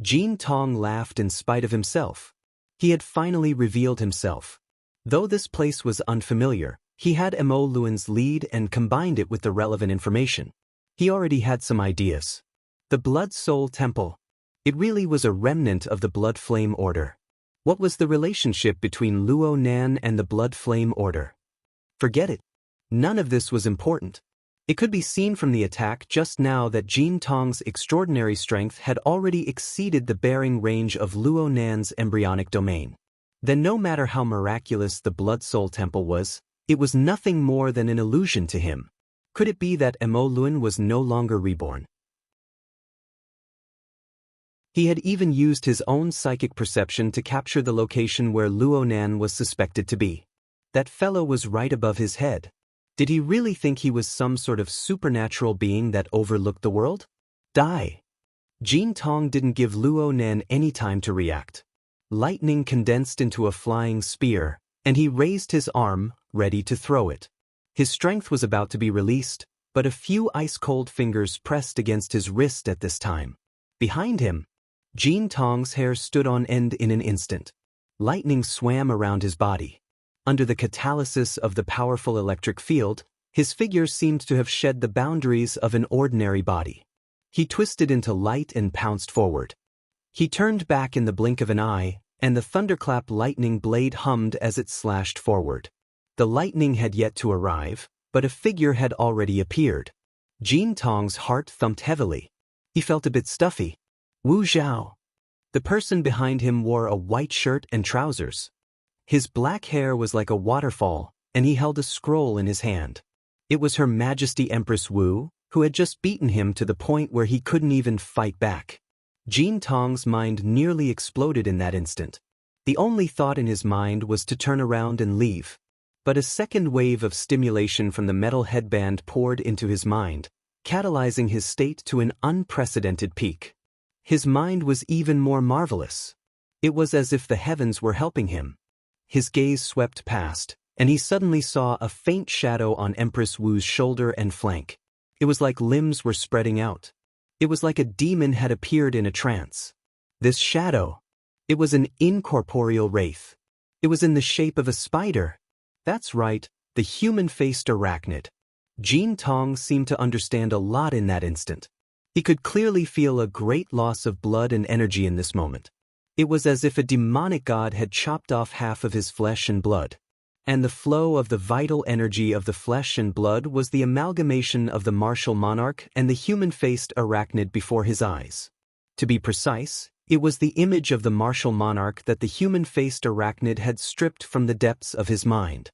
Jin Tong laughed in spite of himself. He had finally revealed himself. Though this place was unfamiliar, he had Mo Luan's lead and combined it with the relevant information. He already had some ideas. The Blood Soul Temple. It really was a remnant of the Blood Flame Order. What was the relationship between Luo Nan and the Blood Flame Order? Forget it. None of this was important. It could be seen from the attack just now that Jin Tong's extraordinary strength had already exceeded the bearing range of Luo Nan's embryonic domain. Then no matter how miraculous the Blood Soul Temple was, it was nothing more than an illusion to him. Could it be that Mo Luan was no longer reborn? He had even used his own psychic perception to capture the location where Luo Nan was suspected to be. That fellow was right above his head. Did he really think he was some sort of supernatural being that overlooked the world? Die! Jin Tong didn't give Luo Nan any time to react. Lightning condensed into a flying spear, and he raised his arm, ready to throw it. His strength was about to be released, but a few ice-cold fingers pressed against his wrist at this time. Behind him, Jin Tong's hair stood on end in an instant. Lightning swam around his body. Under the catalysis of the powerful electric field, his figure seemed to have shed the boundaries of an ordinary body. He twisted into light and pounced forward. He turned back in the blink of an eye, and the thunderclap lightning blade hummed as it slashed forward. The lightning had yet to arrive, but a figure had already appeared. Jin Tong's heart thumped heavily. He felt a bit stuffy. Wu Zhao. The person behind him wore a white shirt and trousers. His black hair was like a waterfall, and he held a scroll in his hand. It was Her Majesty Empress Wu, who had just beaten him to the point where he couldn't even fight back. Jin Tong's mind nearly exploded in that instant. The only thought in his mind was to turn around and leave. But a second wave of stimulation from the metal headband poured into his mind, catalyzing his state to an unprecedented peak. His mind was even more marvelous. It was as if the heavens were helping him. His gaze swept past, and he suddenly saw a faint shadow on Empress Wu's shoulder and flank. It was like limbs were spreading out. It was like a demon had appeared in a trance. This shadow, it was an incorporeal wraith. It was in the shape of a spider. That's right, the human-faced arachnid. Jin Tong seemed to understand a lot in that instant. He could clearly feel a great loss of blood and energy in this moment. It was as if a demonic god had chopped off half of his flesh and blood. And the flow of the vital energy of the flesh and blood was the amalgamation of the martial monarch and the human-faced arachnid before his eyes. To be precise, it was the image of the martial monarch that the human-faced arachnid had stripped from the depths of his mind.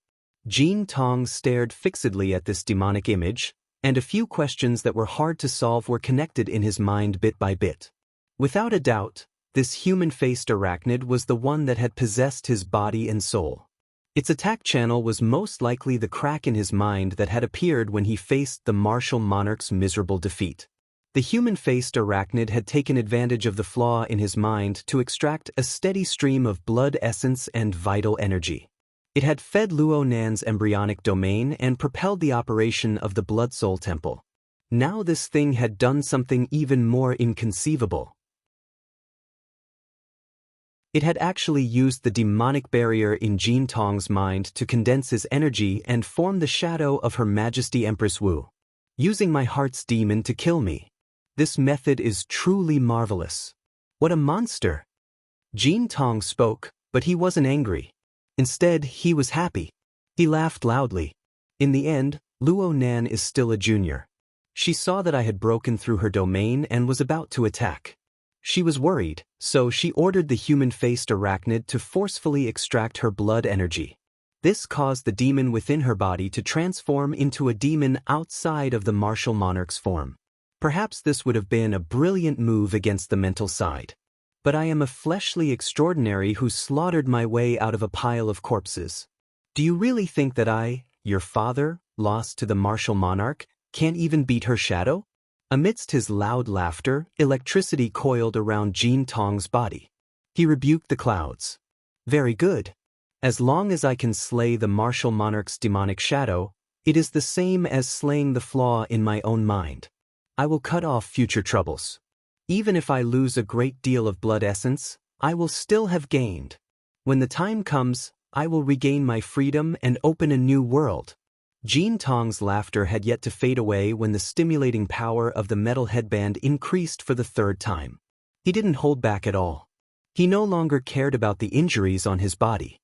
Jin Tong stared fixedly at this demonic image, and a few questions that were hard to solve were connected in his mind bit by bit. Without a doubt, this human-faced arachnid was the one that had possessed his body and soul. Its attack channel was most likely the crack in his mind that had appeared when he faced the martial monarch's miserable defeat. The human-faced arachnid had taken advantage of the flaw in his mind to extract a steady stream of blood essence and vital energy. It had fed Luo Nan's embryonic domain and propelled the operation of the Blood Soul Temple. Now this thing had done something even more inconceivable. It had actually used the demonic barrier in Jin Tong's mind to condense his energy and form the shadow of Her Majesty Empress Wu, using my heart's demon to kill me. This method is truly marvelous. What a monster! Jin Tong spoke, but he wasn't angry. Instead, he was happy. He laughed loudly. In the end, Luo Nan is still a junior. She saw that I had broken through her domain and was about to attack. She was worried, so she ordered the human-faced arachnid to forcefully extract her blood energy. This caused the demon within her body to transform into a demon outside of the martial monarch's form. Perhaps this would have been a brilliant move against the mental side. But I am a fleshly extraordinary who slaughtered my way out of a pile of corpses. Do you really think that I, your father, lost to the martial monarch, can't even beat her shadow? Amidst his loud laughter, electricity coiled around Jin Tong's body. He rebuked the clouds. Very good. As long as I can slay the martial monarch's demonic shadow, it is the same as slaying the flaw in my own mind. I will cut off future troubles. Even if I lose a great deal of blood essence, I will still have gained. When the time comes, I will regain my freedom and open a new world. Jin Tong's laughter had yet to fade away when the stimulating power of the metal headband increased for the third time. He didn't hold back at all. He no longer cared about the injuries on his body.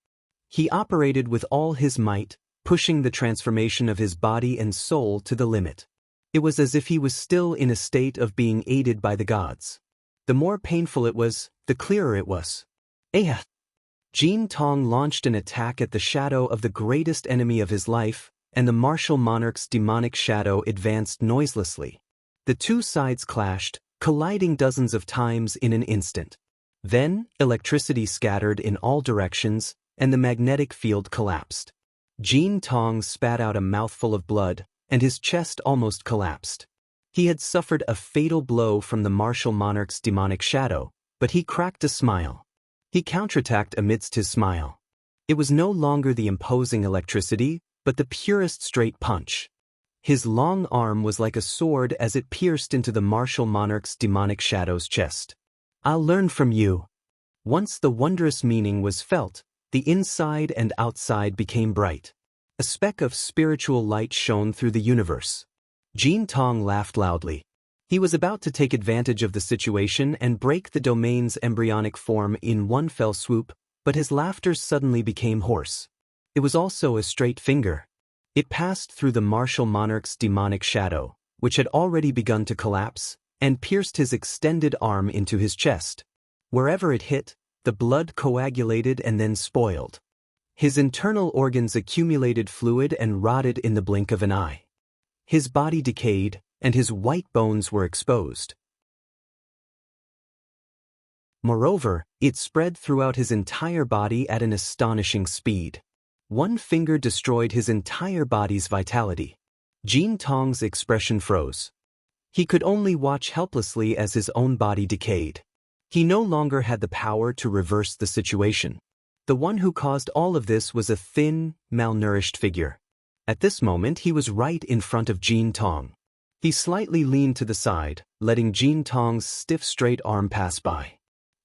He operated with all his might, pushing the transformation of his body and soul to the limit. It was as if he was still in a state of being aided by the gods. The more painful it was, the clearer it was. Ayah! Jin Tong launched an attack at the shadow of the greatest enemy of his life, and the martial monarch's demonic shadow advanced noiselessly. The two sides clashed, colliding dozens of times in an instant. Then, electricity scattered in all directions, and the magnetic field collapsed. Jin Tong spat out a mouthful of blood, and his chest almost collapsed. He had suffered a fatal blow from the martial monarch's demonic shadow, but he cracked a smile. He counterattacked amidst his smile. It was no longer the imposing electricity, but the purest straight punch. His long arm was like a sword as it pierced into the martial monarch's demonic shadow's chest. I'll learn from you. Once the wondrous meaning was felt, the inside and outside became bright. A speck of spiritual light shone through the universe. Jin Tong laughed loudly. He was about to take advantage of the situation and break the domain's embryonic form in one fell swoop, but his laughter suddenly became hoarse. It was also a straight finger. It passed through the martial monarch's demonic shadow, which had already begun to collapse, and pierced his extended arm into his chest. Wherever it hit, the blood coagulated and then spoiled. His internal organs accumulated fluid and rotted in the blink of an eye. His body decayed, and his white bones were exposed. Moreover, it spread throughout his entire body at an astonishing speed. One finger destroyed his entire body's vitality. Jin Tong's expression froze. He could only watch helplessly as his own body decayed. He no longer had the power to reverse the situation. The one who caused all of this was a thin, malnourished figure. At this moment he was right in front of Jin Tong. He slightly leaned to the side, letting Jin Tong's stiff straight arm pass by.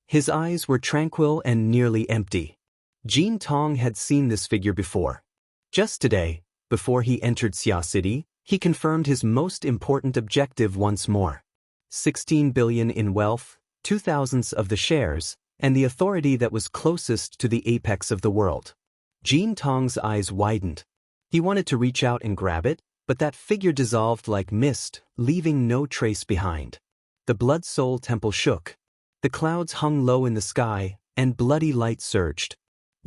His eyes were tranquil and nearly empty. Jin Tong had seen this figure before. Just today, before he entered Xia City, he confirmed his most important objective once more. 16 billion in wealth, 2/1000 of the shares, and the authority that was closest to the apex of the world. Jin Tong's eyes widened. He wanted to reach out and grab it, but that figure dissolved like mist, leaving no trace behind. The Blood Soul Temple shook. The clouds hung low in the sky, and bloody light surged.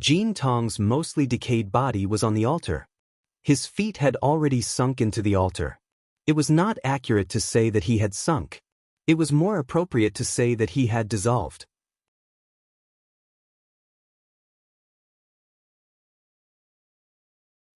Jin Tong's mostly decayed body was on the altar. His feet had already sunk into the altar. It was not accurate to say that he had sunk. It was more appropriate to say that he had dissolved.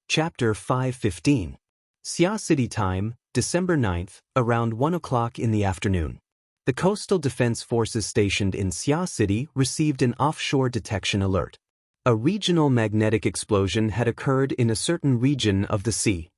Chapter 5:15. Xia City time, December 9th, around 1 o'clock in the afternoon. The Coastal Defense Forces stationed in Xia City received an offshore detection alert. A regional magnetic explosion had occurred in a certain region of the sea.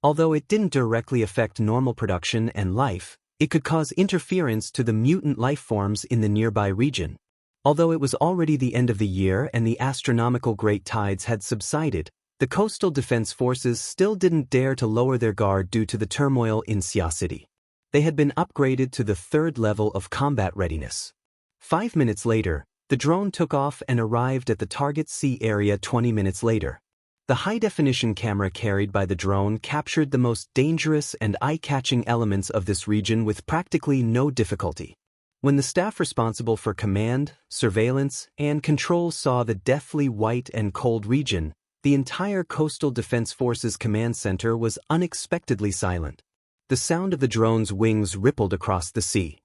Although it didn't directly affect normal production and life, it could cause interference to the mutant life forms in the nearby region. Although it was already the end of the year and the astronomical great tides had subsided, the Coastal Defense Forces still didn't dare to lower their guard due to the turmoil in Xia City. They had been upgraded to the 3rd level of combat readiness. 5 minutes later, the drone took off and arrived at the target sea area 20 minutes later. The high-definition camera carried by the drone captured the most dangerous and eye-catching elements of this region with practically no difficulty. When the staff responsible for command, surveillance, and control saw the deathly white and cold region, the entire Coastal Defense Forces command center was unexpectedly silent. The sound of the drone's wings rippled across the sea.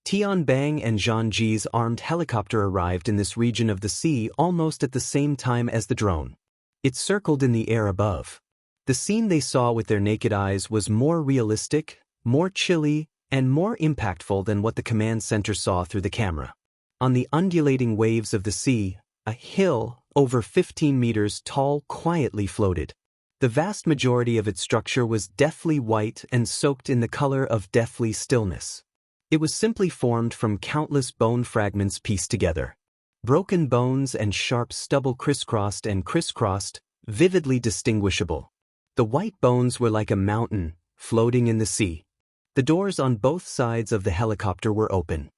Tian Bang and Zhang Ji's armed helicopter arrived in this region of the sea almost at the same time as the drone. It circled in the air above. The scene they saw with their naked eyes was more realistic, more chilly, and more impactful than what the command center saw through the camera. On the undulating waves of the sea, a hill, over 15 meters tall, quietly floated. The vast majority of its structure was deathly white and soaked in the color of deathly stillness. It was simply formed from countless bone fragments pieced together. Broken bones and sharp stubble crisscrossed and crisscrossed, vividly distinguishable. The white bones were like a mountain, floating in the sea. The doors on both sides of the helicopter were open.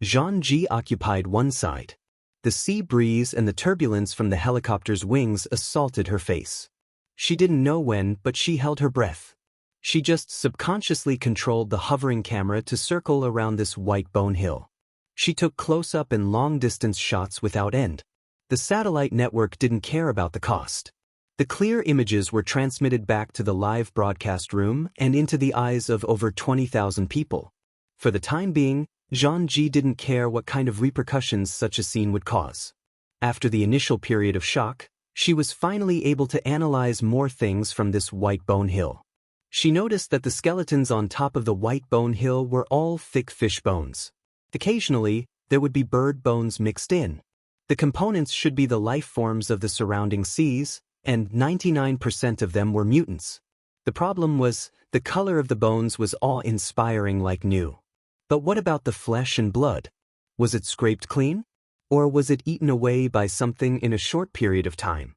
Zhang Ji occupied one side. The sea breeze and the turbulence from the helicopter's wings assaulted her face. She didn't know when, but she held her breath. She just subconsciously controlled the hovering camera to circle around this white bone hill. She took close-up and long-distance shots without end. The satellite network didn't care about the cost. The clear images were transmitted back to the live broadcast room and into the eyes of over 20,000 people. For the time being, Zhang Ji didn't care what kind of repercussions such a scene would cause. After the initial period of shock, she was finally able to analyze more things from this white bone hill. She noticed that the skeletons on top of the white bone hill were all thick fish bones. Occasionally, there would be bird bones mixed in. The components should be the life forms of the surrounding seas, and 99% of them were mutants. The problem was, the color of the bones was awe-inspiring like new. But what about the flesh and blood? Was it scraped clean? Or was it eaten away by something in a short period of time?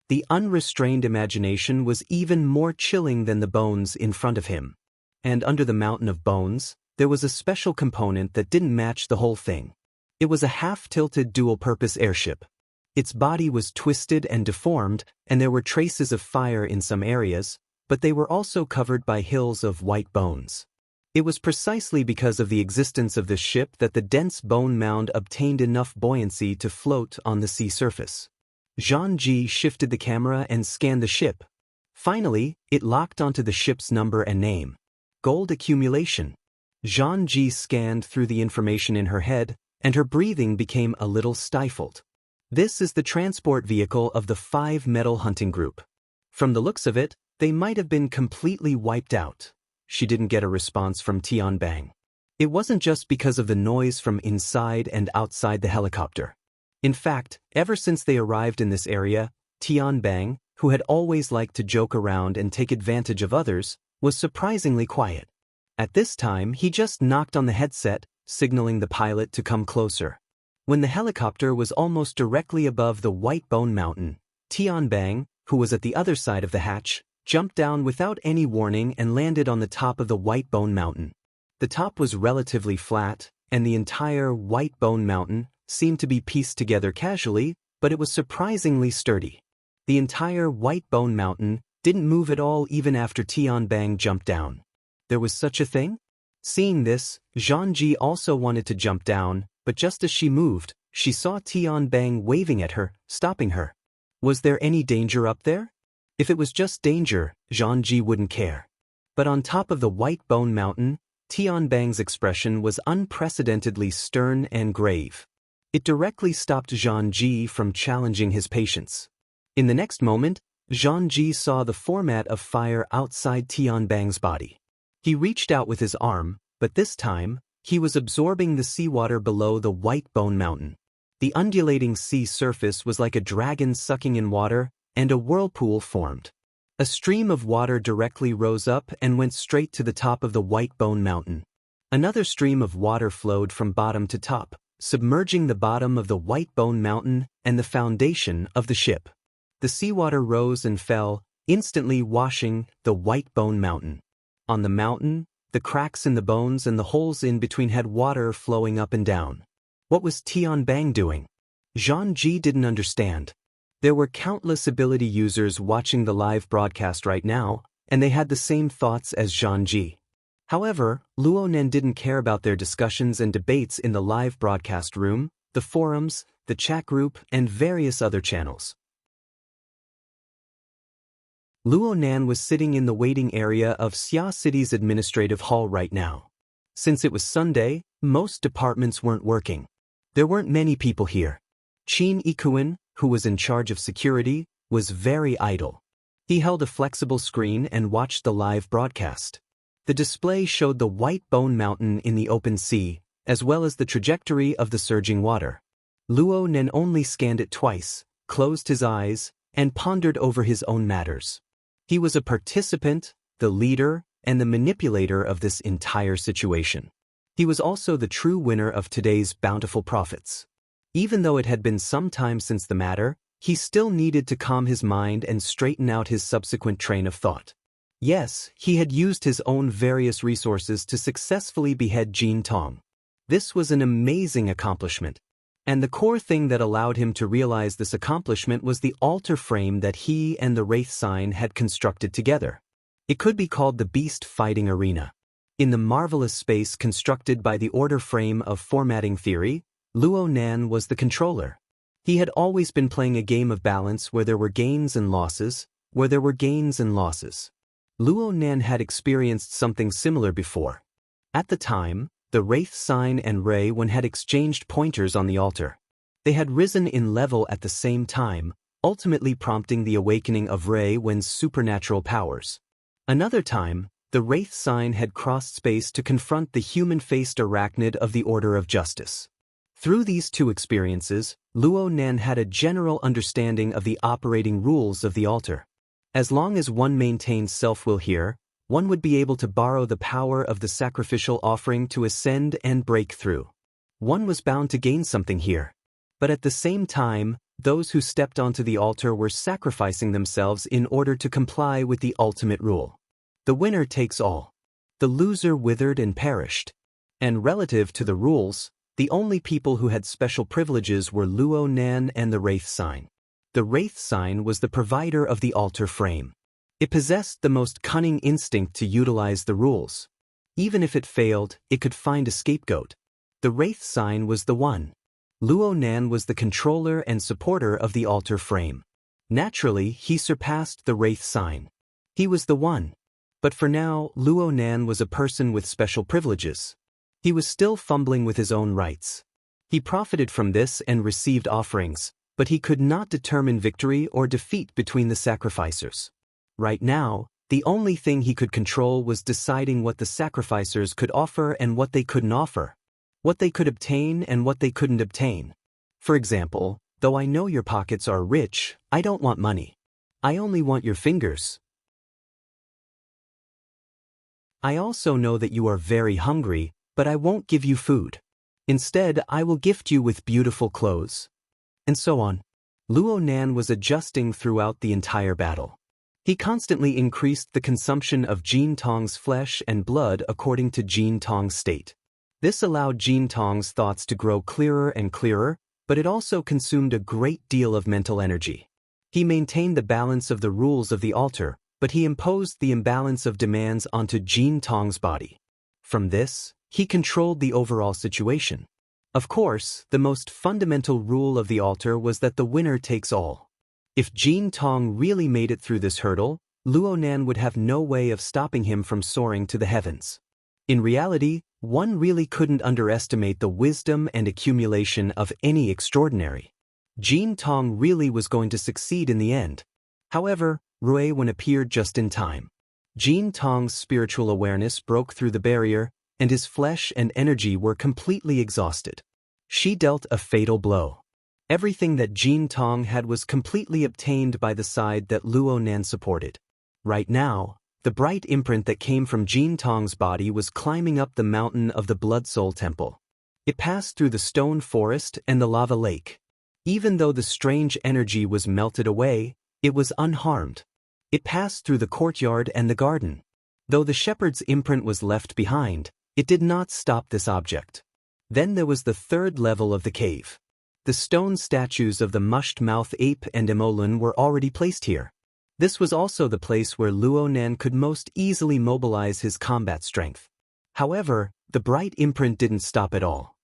The unrestrained imagination was even more chilling than the bones in front of him. And under the mountain of bones, there was a special component that didn't match the whole thing. It was a half-tilted dual-purpose airship. Its body was twisted and deformed, and there were traces of fire in some areas, but they were also covered by hills of white bones. It was precisely because of the existence of this ship that the dense bone mound obtained enough buoyancy to float on the sea surface. Zhang Ji shifted the camera and scanned the ship. Finally, it locked onto the ship's number and name. Gold accumulation. Zhang Ji scanned through the information in her head, and her breathing became a little stifled. This is the transport vehicle of the 5 metal hunting group. From the looks of it, they might have been completely wiped out. She didn't get a response from Tian Bang. It wasn't just because of the noise from inside and outside the helicopter. In fact, ever since they arrived in this area, Tian Bang, who had always liked to joke around and take advantage of others, was surprisingly quiet. At this time, he just knocked on the headset, signaling the pilot to come closer. When the helicopter was almost directly above the white bone mountain, Tian Bang, who was at the other side of the hatch, jumped down without any warning and landed on the top of the white bone mountain. The top was relatively flat, and the entire white bone mountain seemed to be pieced together casually, but it was surprisingly sturdy. The entire white bone mountain didn't move at all even after Tian Bang jumped down. There was such a thing? Seeing this, Zhang Ji also wanted to jump down, but just as she moved, she saw Tian Bang waving at her, stopping her. Was there any danger up there? If it was just danger, Zhang Ji wouldn't care. But on top of the white bone mountain, Tian Bang's expression was unprecedentedly stern and grave. It directly stopped Zhang Ji from challenging his patience. In the next moment, Zhang Ji saw the format of fire outside Tian Bang's body. He reached out with his arm, but this time, he was absorbing the seawater below the white bone mountain. The undulating sea surface was like a dragon sucking in water, and a whirlpool formed. A stream of water directly rose up and went straight to the top of the white bone mountain. Another stream of water flowed from bottom to top, submerging the bottom of the white bone mountain and the foundation of the ship. The seawater rose and fell, instantly washing the white bone mountain. On the mountain, the cracks in the bones and the holes in between had water flowing up and down. What was Tian Bang doing? Zhang Ji didn't understand. There were countless ability users watching the live broadcast right now, and they had the same thoughts as Zhang. However, Luo Nen didn't care about their discussions and debates in the live broadcast room, the forums, the chat group, and various other channels. Luo Nan was sitting in the waiting area of Xia City's administrative hall right now. Since it was Sunday, most departments weren't working. There weren't many people here. Qin Ikuin, who was in charge of security, was very idle. He held a flexible screen and watched the live broadcast. The display showed the white bone mountain in the open sea, as well as the trajectory of the surging water. Luo Nen only scanned it twice, closed his eyes, and pondered over his own matters. He was a participant, the leader, and the manipulator of this entire situation. He was also the true winner of today's bountiful profits. Even though it had been some time since the matter, he still needed to calm his mind and straighten out his subsequent train of thought. Yes, he had used his own various resources to successfully behead Jin Tong. This was an amazing accomplishment. And the core thing that allowed him to realize this accomplishment was the altar frame that he and the Wraith sign had constructed together. It could be called the Beast Fighting Arena. In the marvelous space constructed by the order frame of formatting theory, Luo Nan was the controller. He had always been playing a game of balance where there were gains and losses, Luo Nan had experienced something similar before. At the time, the Wraith sign and Rei Wen had exchanged pointers on the altar. They had risen in level at the same time, ultimately prompting the awakening of Rei Wen's supernatural powers. Another time, the Wraith sign had crossed space to confront the human-faced arachnid of the Order of Justice. Through these two experiences, Luo Nan had a general understanding of the operating rules of the altar. As long as one maintains self-will here, one would be able to borrow the power of the sacrificial offering to ascend and break through. One was bound to gain something here. But at the same time, those who stepped onto the altar were sacrificing themselves in order to comply with the ultimate rule. The winner takes all. The loser withered and perished. And relative to the rules, the only people who had special privileges were Luo Nan and the Wraith sign. The Wraith sign was the provider of the altar frame. It possessed the most cunning instinct to utilize the rules. Even if it failed, it could find a scapegoat. The Wraith sign was the one. Luo Nan was the controller and supporter of the altar frame. Naturally, he surpassed the Wraith sign. He was the one. But for now, Luo Nan was a person with special privileges. He was still fumbling with his own rights. He profited from this and received offerings, but he could not determine victory or defeat between the sacrificers. Right now, the only thing he could control was deciding what the sacrificers could offer and what they couldn't offer, what they could obtain and what they couldn't obtain. For example, though I know your pockets are rich, I don't want money. I only want your fingers. I also know that you are very hungry, but I won't give you food. Instead, I will gift you with beautiful clothes. And so on. Luo Nan was adjusting throughout the entire battle. He constantly increased the consumption of Jin Tong's flesh and blood according to Jin Tong's state. This allowed Jin Tong's thoughts to grow clearer and clearer, but it also consumed a great deal of mental energy. He maintained the balance of the rules of the altar, but he imposed the imbalance of demands onto Jin Tong's body. From this, he controlled the overall situation. Of course, the most fundamental rule of the altar was that the winner takes all. If Jin Tong really made it through this hurdle, Luo Nan would have no way of stopping him from soaring to the heavens. In reality, one really couldn't underestimate the wisdom and accumulation of any extraordinary. Jin Tong really was going to succeed in the end. However, Rei Wen appeared just in time. Jin Tong's spiritual awareness broke through the barrier, and his flesh and energy were completely exhausted. She dealt a fatal blow. Everything that Jin Tong had was completely obtained by the side that Luo Nan supported. Right now, the bright imprint that came from Jin Tong's body was climbing up the mountain of the Blood Soul Temple. It passed through the stone forest and the lava lake. Even though the strange energy was melted away, it was unharmed. It passed through the courtyard and the garden. Though the shepherd's imprint was left behind, it did not stop this object. Then there was the third level of the cave. The stone statues of the mushed-mouth ape and Emolun were already placed here. This was also the place where Luo Nan could most easily mobilize his combat strength. However, the bright imprint didn't stop at all.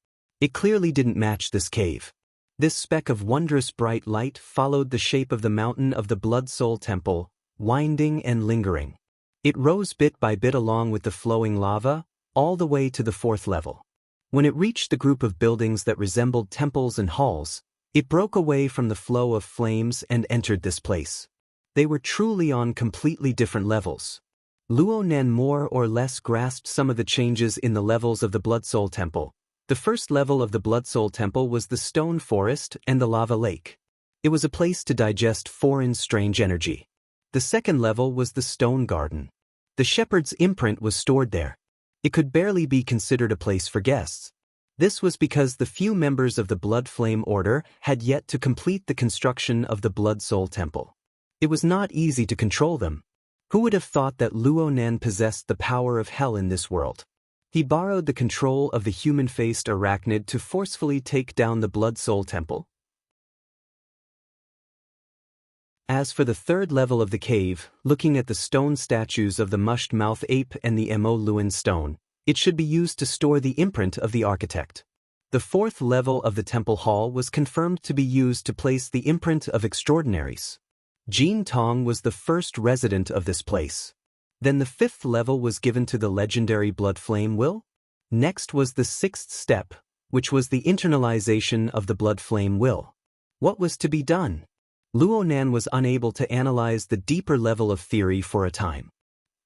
It clearly didn't match this cave. This speck of wondrous bright light followed the shape of the mountain of the Blood Soul Temple, winding and lingering. It rose bit by bit along with the flowing lava, all the way to the 4th level. When it reached the group of buildings that resembled temples and halls, it broke away from the flow of flames and entered this place. They were truly on completely different levels. Luo Nan more or less grasped some of the changes in the levels of the Blood Soul Temple. The first level of the Blood Soul Temple was the stone forest and the lava lake. It was a place to digest foreign strange energy. The second level was the stone garden. The shepherd's imprint was stored there. It could barely be considered a place for guests. This was because the few members of the Blood Flame Order had yet to complete the construction of the Blood Soul Temple. It was not easy to control them. Who would have thought that Luo Nan possessed the power of hell in this world? He borrowed the control of the human-faced arachnid to forcefully take down the Blood Soul Temple. As for the third level of the cave, looking at the stone statues of the mushed-mouth ape and the Emolun stone, it should be used to store the imprint of the architect. The 4th level of the temple hall was confirmed to be used to place the imprint of extraordinaries. Jin Tong was the first resident of this place. Then the 5th level was given to the legendary Blood Flame Will. Next was the 6th step, which was the internalization of the Blood Flame Will. What was to be done? Luo Nan was unable to analyze the deeper level of theory for a time.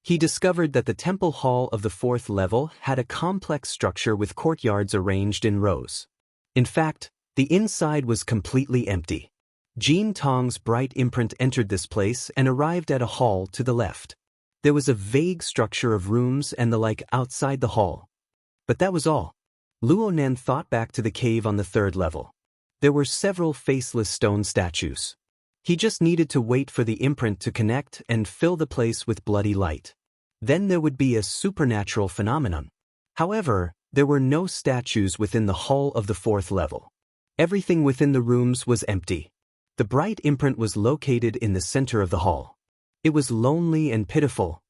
He discovered that the temple hall of the 4th level had a complex structure with courtyards arranged in rows. In fact, the inside was completely empty. Jin Tong's bright imprint entered this place and arrived at a hall to the left. There was a vague structure of rooms and the like outside the hall. But that was all. Luo Nan thought back to the cave on the 3rd level. There were several faceless stone statues. He just needed to wait for the imprint to connect and fill the place with bloody light. Then there would be a supernatural phenomenon. However, there were no statues within the hall of the 4th level. Everything within the rooms was empty. The bright imprint was located in the center of the hall. It was lonely and pitiful.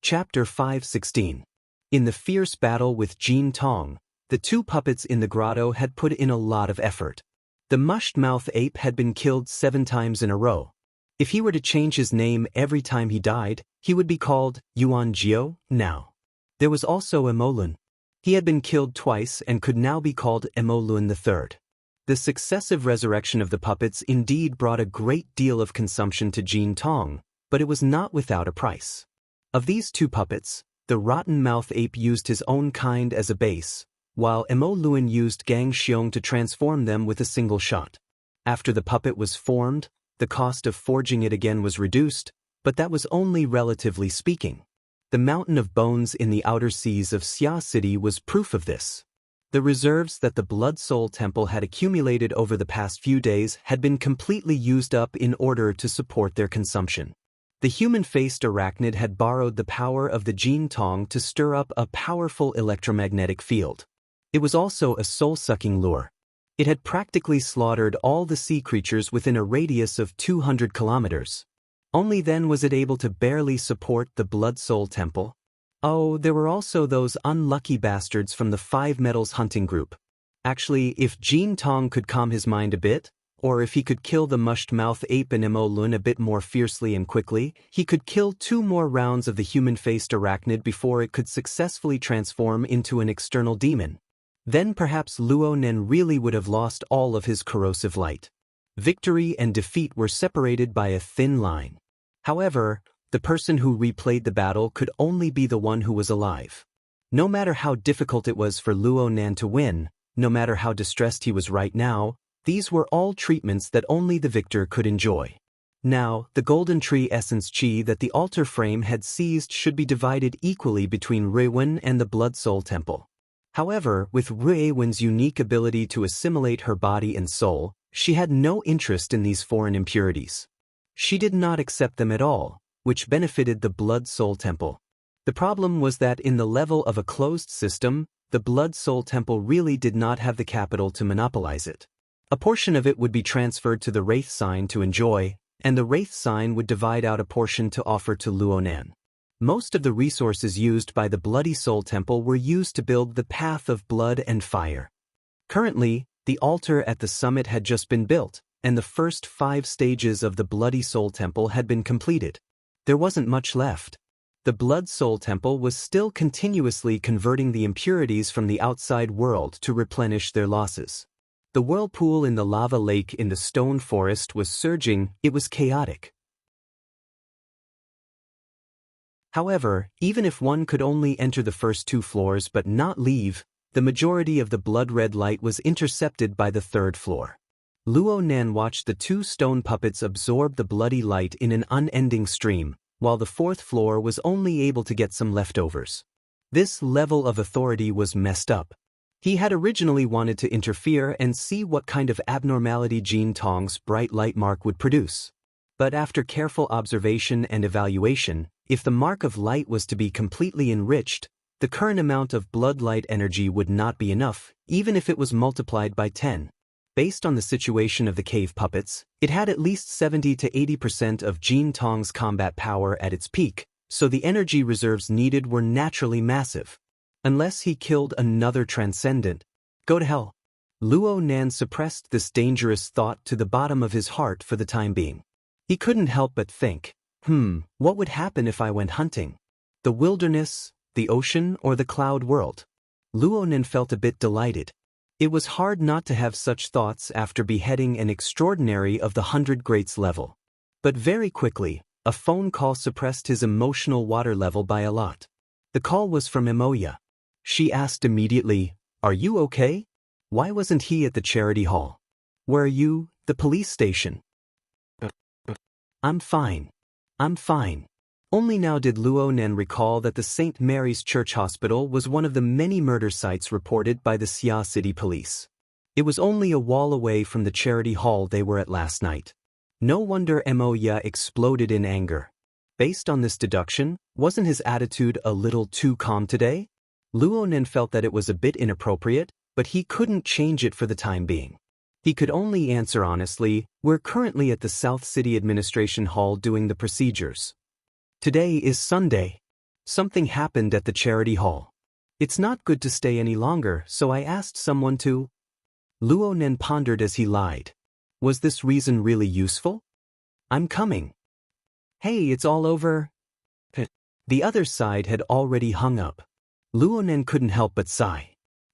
Chapter 5:16. In the fierce battle with Jin Tong, the 2 puppets in the grotto had put in a lot of effort. The mushed-mouth ape had been killed 7 times in a row. If he were to change his name every time he died, he would be called Yuan Jiao now. There was also Emolun. He had been killed twice and could now be called Emolun III. The successive resurrection of the puppets indeed brought a great deal of consumption to Jin Tong, but it was not without a price. Of these 2 puppets, the rotten-mouth ape used his own kind as a base, while Emolun used Gang Xiong to transform them with a single shot. After the puppet was formed, the cost of forging it again was reduced, but that was only relatively speaking. The mountain of bones in the outer seas of Xia City was proof of this. The reserves that the Blood Soul Temple had accumulated over the past few days had been completely used up in order to support their consumption. The human-faced arachnid had borrowed the power of the Jin Tong to stir up a powerful electromagnetic field. It was also a soul-sucking lure. It had practically slaughtered all the sea creatures within a radius of 200 kilometers. Only then was it able to barely support the Blood Soul Temple. Oh, there were also those unlucky bastards from the 5 Metals hunting group. Actually, if Jin Tong could calm his mind a bit, or if he could kill the mushed-mouth ape and Emolun a bit more fiercely and quickly, he could kill 2 more rounds of the human-faced arachnid before it could successfully transform into an external demon. Then perhaps Luo Nan really would have lost all of his corrosive light. Victory and defeat were separated by a thin line. However, the person who replayed the battle could only be the one who was alive. No matter how difficult it was for Luo Nan to win, no matter how distressed he was right now, these were all treatments that only the victor could enjoy. Now, the golden tree essence chi that the altar frame had seized should be divided equally between Ruiwen and the Blood Soul Temple. However, with Ruiwen's unique ability to assimilate her body and soul, she had no interest in these foreign impurities. She did not accept them at all, which benefited the Blood Soul Temple. The problem was that in the level of a closed system, the Blood Soul Temple really did not have the capital to monopolize it. A portion of it would be transferred to the Wraith Sign to enjoy, and the Wraith Sign would divide out a portion to offer to Luonan. Most of the resources used by the Bloody Soul Temple were used to build the Path of Blood and Fire. Currently, the altar at the summit had just been built, and the first 5 stages of the Bloody Soul Temple had been completed. There wasn't much left. The Blood Soul Temple was still continuously converting the impurities from the outside world to replenish their losses. The whirlpool in the lava lake in the stone forest was surging, it was chaotic. However, even if one could only enter the first 2 floors but not leave, the majority of the blood-red light was intercepted by the 3rd floor. Luonan watched the 2 stone puppets absorb the bloody light in an unending stream, while the 4th floor was only able to get some leftovers. This level of authority was messed up. He had originally wanted to interfere and see what kind of abnormality Jean Tong's bright light mark would produce. But after careful observation and evaluation, if the mark of light was to be completely enriched, the current amount of blood light energy would not be enough, even if it was multiplied by 10. Based on the situation of the cave puppets, it had at least 70 to 80% of Jean Tong's combat power at its peak, so the energy reserves needed were naturally massive. Unless he killed another transcendent. Go to hell. Luonan suppressed this dangerous thought to the bottom of his heart for the time being. He couldn't help but think, what would happen if I went hunting? The wilderness, the ocean, or the cloud world? Luonan felt a bit delighted. It was hard not to have such thoughts after beheading an extraordinary of the 100 Greats level. But very quickly, a phone call suppressed his emotional water level by a lot. The call was from Emoya. She asked immediately, "Are you okay? Why wasn't he at the charity hall? Where are you, the police station?" I'm fine. I'm fine. Only now did Luonan recall that the St. Mary's Church Hospital was one of the many murder sites reported by the Xia City Police. It was only a wall away from the charity hall they were at last night. No wonder Emoya exploded in anger. Based on this deduction, wasn't his attitude a little too calm today? Luonan felt that it was a bit inappropriate, but he couldn't change it for the time being. He could only answer honestly, "We're currently at the South City Administration Hall doing the procedures. Today is Sunday. Something happened at the charity hall. It's not good to stay any longer, so I asked someone to." Luonan pondered as he lied. Was this reason really useful? "I'm coming." "Hey, it's all over." The other side had already hung up. Luonan couldn't help but sigh.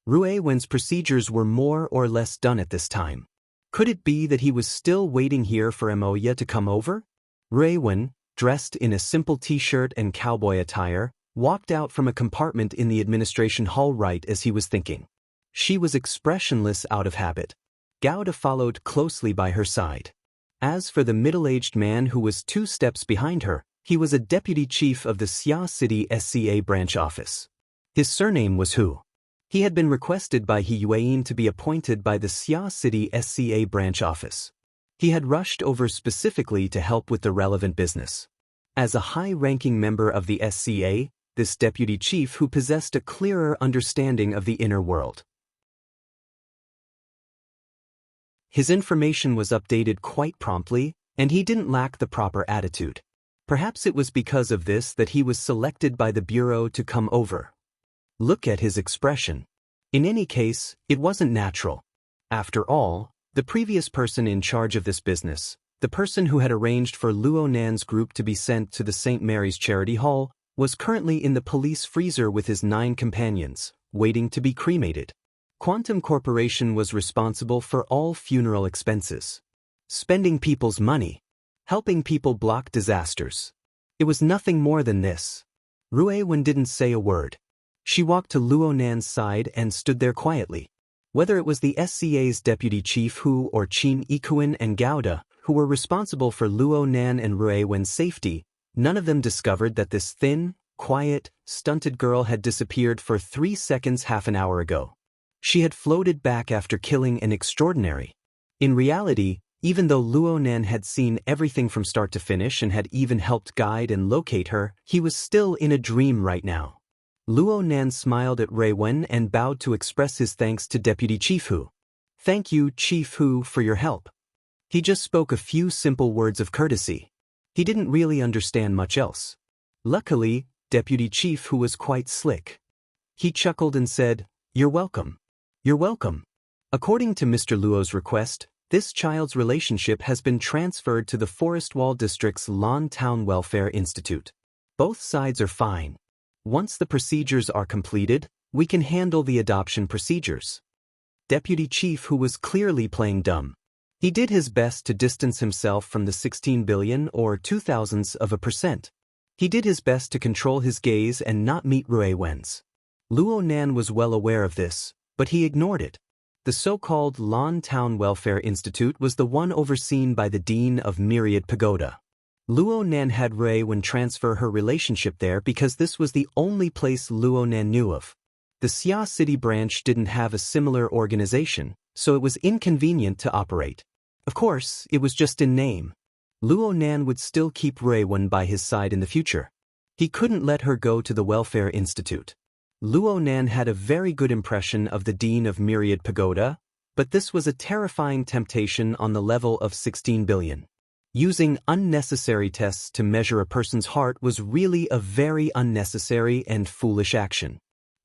Ruewen's procedures were more or less done at this time. Could it be that he was still waiting here for Emoya to come over? Ruewen, dressed in a simple t-shirt and cowboy attire, walked out from a compartment in the administration hall right as he was thinking. She was expressionless out of habit. Gouda followed closely by her side. As for the middle-aged man who was 2 steps behind her, he was a deputy chief of the Xia City SCA branch office. His surname was Hu. He had been requested by He Yueyin to be appointed by the Xia City SCA branch office. He had rushed over specifically to help with the relevant business. As a high-ranking member of the SCA, this deputy chief who possessed a clearer understanding of the inner world. His information was updated quite promptly, and he didn't lack the proper attitude. Perhaps it was because of this that he was selected by the bureau to come over. Look at his expression. In any case, it wasn't natural. After all, the previous person in charge of this business, the person who had arranged for Luonan's group to be sent to the St. Mary's Charity Hall, was currently in the police freezer with his 9 companions, waiting to be cremated. Quantum Corporation was responsible for all funeral expenses. Spending people's money. Helping people block disasters. It was nothing more than this. Ruewen didn't say a word. She walked to Luonan's side and stood there quietly. Whether it was the SCA's deputy chief Hu or Qin Ikuin and Gouda, who were responsible for Luonan and Ruewen's safety, none of them discovered that this thin, quiet, stunted girl had disappeared for 3 seconds half an hour ago. She had floated back after killing an extraordinary. In reality, Even though Luo Nan had seen everything from start to finish and had even helped guide and locate her, he was still in a dream right now. Luo Nan smiled at Rui Wen and bowed to express his thanks to Deputy Chief Hu. "Thank you, Chief Hu, for your help." He just spoke a few simple words of courtesy. He didn't really understand much else. Luckily, Deputy Chief Hu was quite slick. He chuckled and said, "You're welcome. You're welcome. According to Mr. Luo's request, this child's relationship has been transferred to the Forest Wall District's Lan Town Welfare Institute. Both sides are fine. Once the procedures are completed, we can handle the adoption procedures." Deputy Chief Hu was clearly playing dumb. He did his best to distance himself from the 16 billion or 0.02%. He did his best to control his gaze and not meet Rui Wen's. Luo Nan was well aware of this, but he ignored it. The so-called Lan Town Welfare Institute was the one overseen by the Dean of Myriad Pagoda. Luo Nan had Rui Wen transfer her relationship there because this was the only place Luo Nan knew of. The Xia City branch didn't have a similar organization, so it was inconvenient to operate. Of course, it was just in name. Luo Nan would still keep Rui Wen by his side in the future. He couldn't let her go to the Welfare Institute. Luo Nan had a very good impression of the Dean of Myriad Pagoda, but this was a terrifying temptation on the level of 16 billion. Using unnecessary tests to measure a person's heart was really a very unnecessary and foolish action.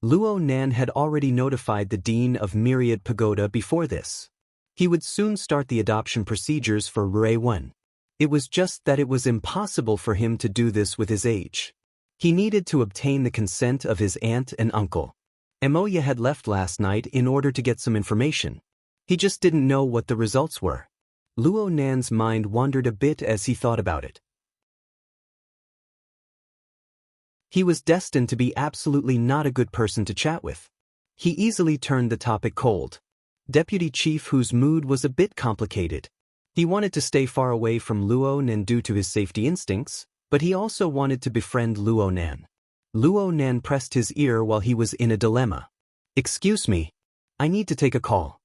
Luo Nan had already notified the Dean of Myriad Pagoda before this. He would soon start the adoption procedures for Rui Wen. It was just that it was impossible for him to do this with his age. He needed to obtain the consent of his aunt and uncle. Emoya had left last night in order to get some information. He just didn't know what the results were. Luo Nan's mind wandered a bit as he thought about it. He was destined to be absolutely not a good person to chat with. He easily turned the topic cold. Deputy Chief Hu's mood was a bit complicated. He wanted to stay far away from Luo Nan due to his safety instincts, but he also wanted to befriend Luo Nan. Luo Nan pressed his ear while he was in a dilemma. "Excuse me. I need to take a call."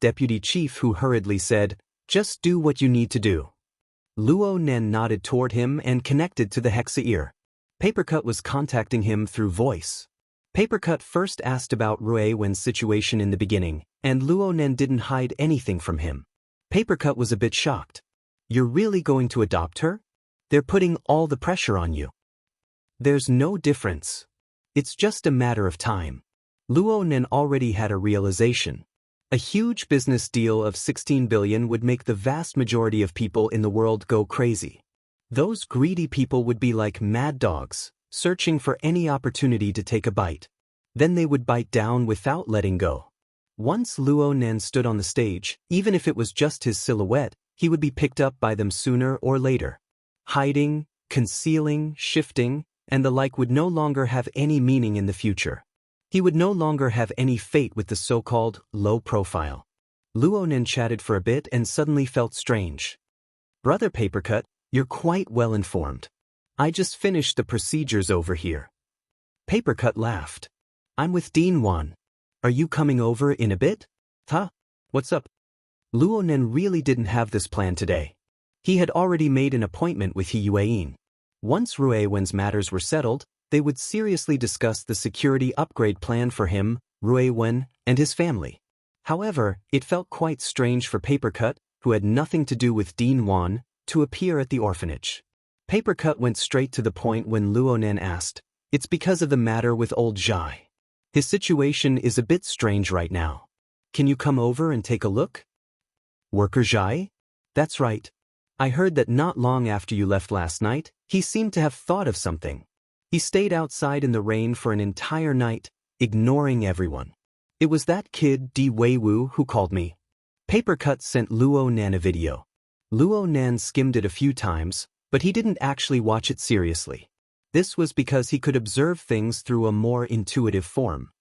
Deputy Chief Hu hurriedly said, "Just do what you need to do." Luo Nan nodded toward him and connected to the Hexa ear. Papercut was contacting him through voice. Papercut first asked about Rui Wen's situation in the beginning, and Luo Nan didn't hide anything from him. Papercut was a bit shocked. "You're really going to adopt her? They're putting all the pressure on you." "There's no difference. It's just a matter of time." Luo Nan already had a realization. A huge business deal of 16 billion would make the vast majority of people in the world go crazy. Those greedy people would be like mad dogs, searching for any opportunity to take a bite. Then they would bite down without letting go. Once Luo Nan stood on the stage, even if it was just his silhouette, he would be picked up by them sooner or later. Hiding, concealing, shifting, and the like would no longer have any meaning in the future. He would no longer have any fate with the so-called low profile. Luo Nan chatted for a bit and suddenly felt strange. "Brother Papercut, you're quite well informed. I just finished the procedures over here." Papercut laughed. "I'm with Dean Wan. Are you coming over in a bit?" "Huh? What's up?" Luo Nan really didn't have this plan today. He had already made an appointment with He Yueyin. Once Rui Wen's matters were settled, they would seriously discuss the security upgrade plan for him, Rui Wen, and his family. However, it felt quite strange for Papercut, who had nothing to do with Dean Wan, to appear at the orphanage. Papercut went straight to the point when Luo Nan asked, "It's because of the matter with old Zhai. His situation is a bit strange right now. Can you come over and take a look?" "Worker Zhai? That's right. I heard that not long after you left last night, he seemed to have thought of something. He stayed outside in the rain for an entire night, ignoring everyone. It was that kid Di Weiwu who called me." Papercut sent Luo Nan a video. Luo Nan skimmed it a few times, but he didn't actually watch it seriously. This was because he could observe things through a more intuitive form.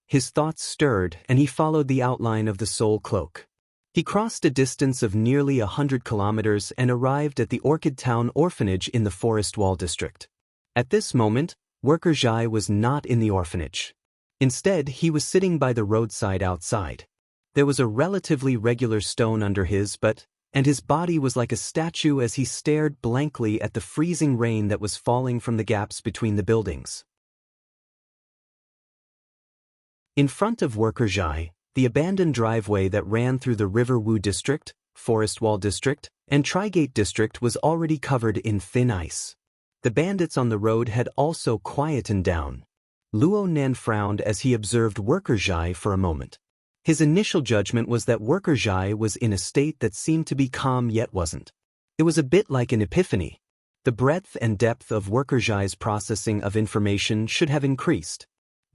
His thoughts stirred and he followed the outline of the soul cloak. He crossed a distance of nearly 100 kilometers and arrived at the Orchid Town orphanage in the Forest Wall district. At this moment, Worker Zhai was not in the orphanage. Instead, he was sitting by the roadside outside. There was a relatively regular stone under his but, and his body was like a statue as he stared blankly at the freezing rain that was falling from the gaps between the buildings. In front of Workerjai, the abandoned driveway that ran through the River Wu district, Forest Wall district, and Trigate district was already covered in thin ice. The bandits on the road had also quietened down. Luo Nan frowned as he observed Workerjai for a moment. His initial judgment was that Workerjai was in a state that seemed to be calm yet wasn't. It was a bit like an epiphany. The breadth and depth of Workerjai's processing of information should have increased.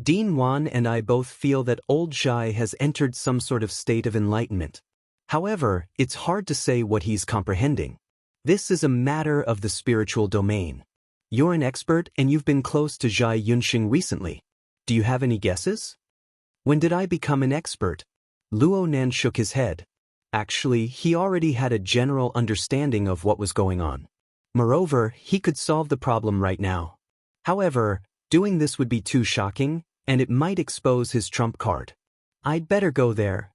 Dean Wan and I both feel that old Zhai has entered some sort of state of enlightenment. However, it's hard to say what he's comprehending. This is a matter of the spiritual domain. You're an expert and you've been close to Zhai Yunxing recently. Do you have any guesses? When did I become an expert? Luo Nan shook his head. Actually, he already had a general understanding of what was going on. Moreover, he could solve the problem right now. However, doing this would be too shocking, and it might expose his trump card. I'd better go there.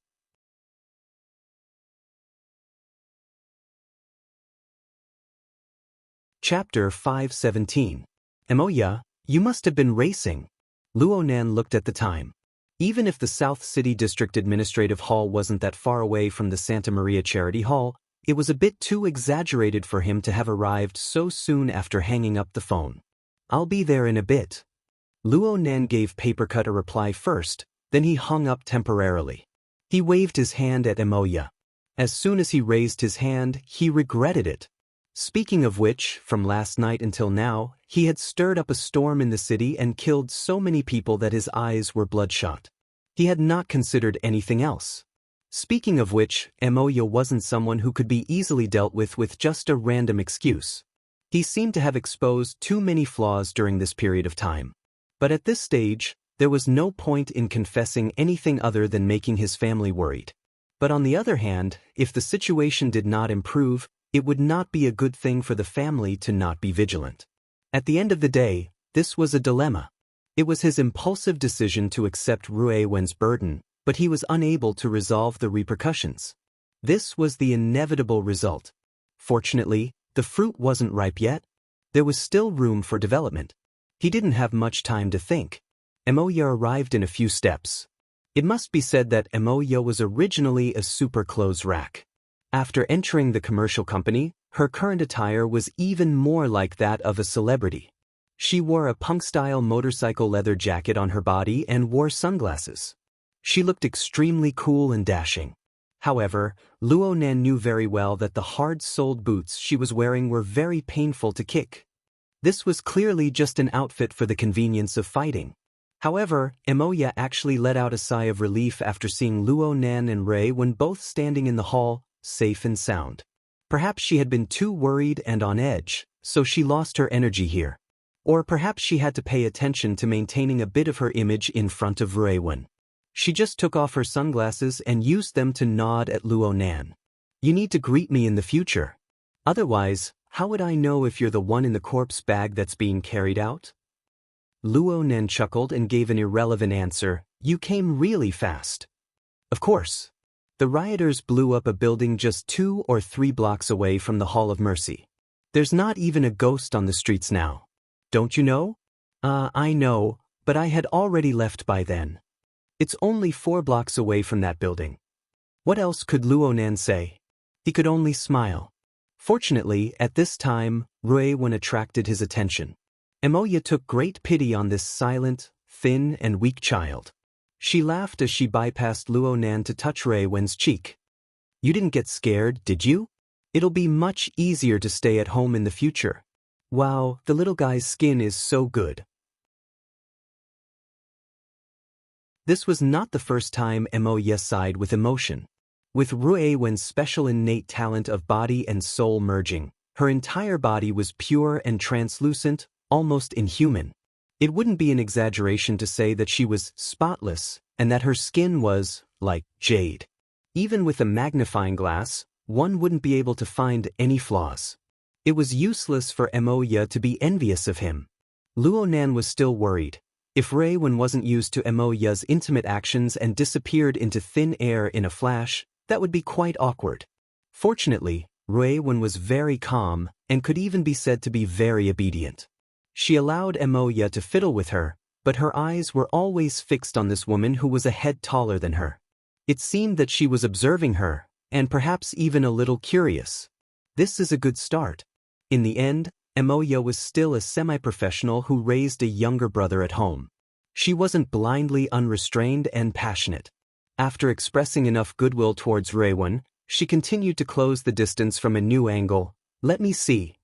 Chapter 517. Emoya, you must have been racing. Luo Nan looked at the time. Even if the South City District Administrative Hall wasn't that far away from the Santa Maria Charity Hall, it was a bit too exaggerated for him to have arrived so soon after hanging up the phone. I'll be there in a bit. Luo Nan gave Papercut a reply first, then he hung up temporarily. He waved his hand at Emoya. As soon as he raised his hand, he regretted it. Speaking of which, from last night until now, he had stirred up a storm in the city and killed so many people that his eyes were bloodshot. He had not considered anything else. Speaking of which, Emoya wasn't someone who could be easily dealt with just a random excuse. He seemed to have exposed too many flaws during this period of time. But at this stage, there was no point in confessing anything other than making his family worried. But on the other hand, if the situation did not improve, it would not be a good thing for the family to not be vigilant. At the end of the day, this was a dilemma. It was his impulsive decision to accept Rui Wen's burden, but he was unable to resolve the repercussions. This was the inevitable result. Fortunately, the fruit wasn't ripe yet. There was still room for development. He didn't have much time to think. Emoya arrived in a few steps. It must be said that Emoya was originally a super clothes rack. After entering the commercial company, her current attire was even more like that of a celebrity. She wore a punk-style motorcycle leather jacket on her body and wore sunglasses. She looked extremely cool and dashing. However, Luo Nan knew very well that the hard-soled boots she was wearing were very painful to kick. This was clearly just an outfit for the convenience of fighting. However, Emoya actually let out a sigh of relief after seeing Luo Nan and Ray when both standing in the hall, safe and sound. Perhaps she had been too worried and on edge, so she lost her energy here. Or perhaps she had to pay attention to maintaining a bit of her image in front of Ray Wen. She just took off her sunglasses and used them to nod at Luo Nan. You need to greet me in the future. Otherwise, how would I know if you're the one in the corpse bag that's being carried out? Luo Nan chuckled and gave an irrelevant answer. You came really fast. Of course. The rioters blew up a building just 2 or 3 blocks away from the Hall of Mercy. There's not even a ghost on the streets now. Don't you know? I know, but I had already left by then. It's only 4 blocks away from that building. What else could Luo Nan say? He could only smile. Fortunately, at this time, Rui Wen attracted his attention. Emoya took great pity on this silent, thin, and weak child. She laughed as she bypassed Luo Nan to touch Rui Wen's cheek. You didn't get scared, did you? It'll be much easier to stay at home in the future. Wow, the little guy's skin is so good. This was not the first time Emoya sighed with emotion. With Rui Wen's special innate talent of body and soul merging, her entire body was pure and translucent, almost inhuman. It wouldn't be an exaggeration to say that she was spotless and that her skin was, like, jade. Even with a magnifying glass, one wouldn't be able to find any flaws. It was useless for Emoya to be envious of him. Luo Nan was still worried. If Rui Wen wasn't used to Emoya's intimate actions and disappeared into thin air in a flash, that would be quite awkward. Fortunately, Ruewen was very calm and could even be said to be very obedient. She allowed Emoya to fiddle with her, but her eyes were always fixed on this woman who was a head taller than her. It seemed that she was observing her, and perhaps even a little curious. This is a good start. In the end, Emoya was still a semi-professional who raised a younger brother at home. She wasn't blindly unrestrained and passionate. After expressing enough goodwill towards Ruewen, she continued to close the distance from a new angle. Let me see.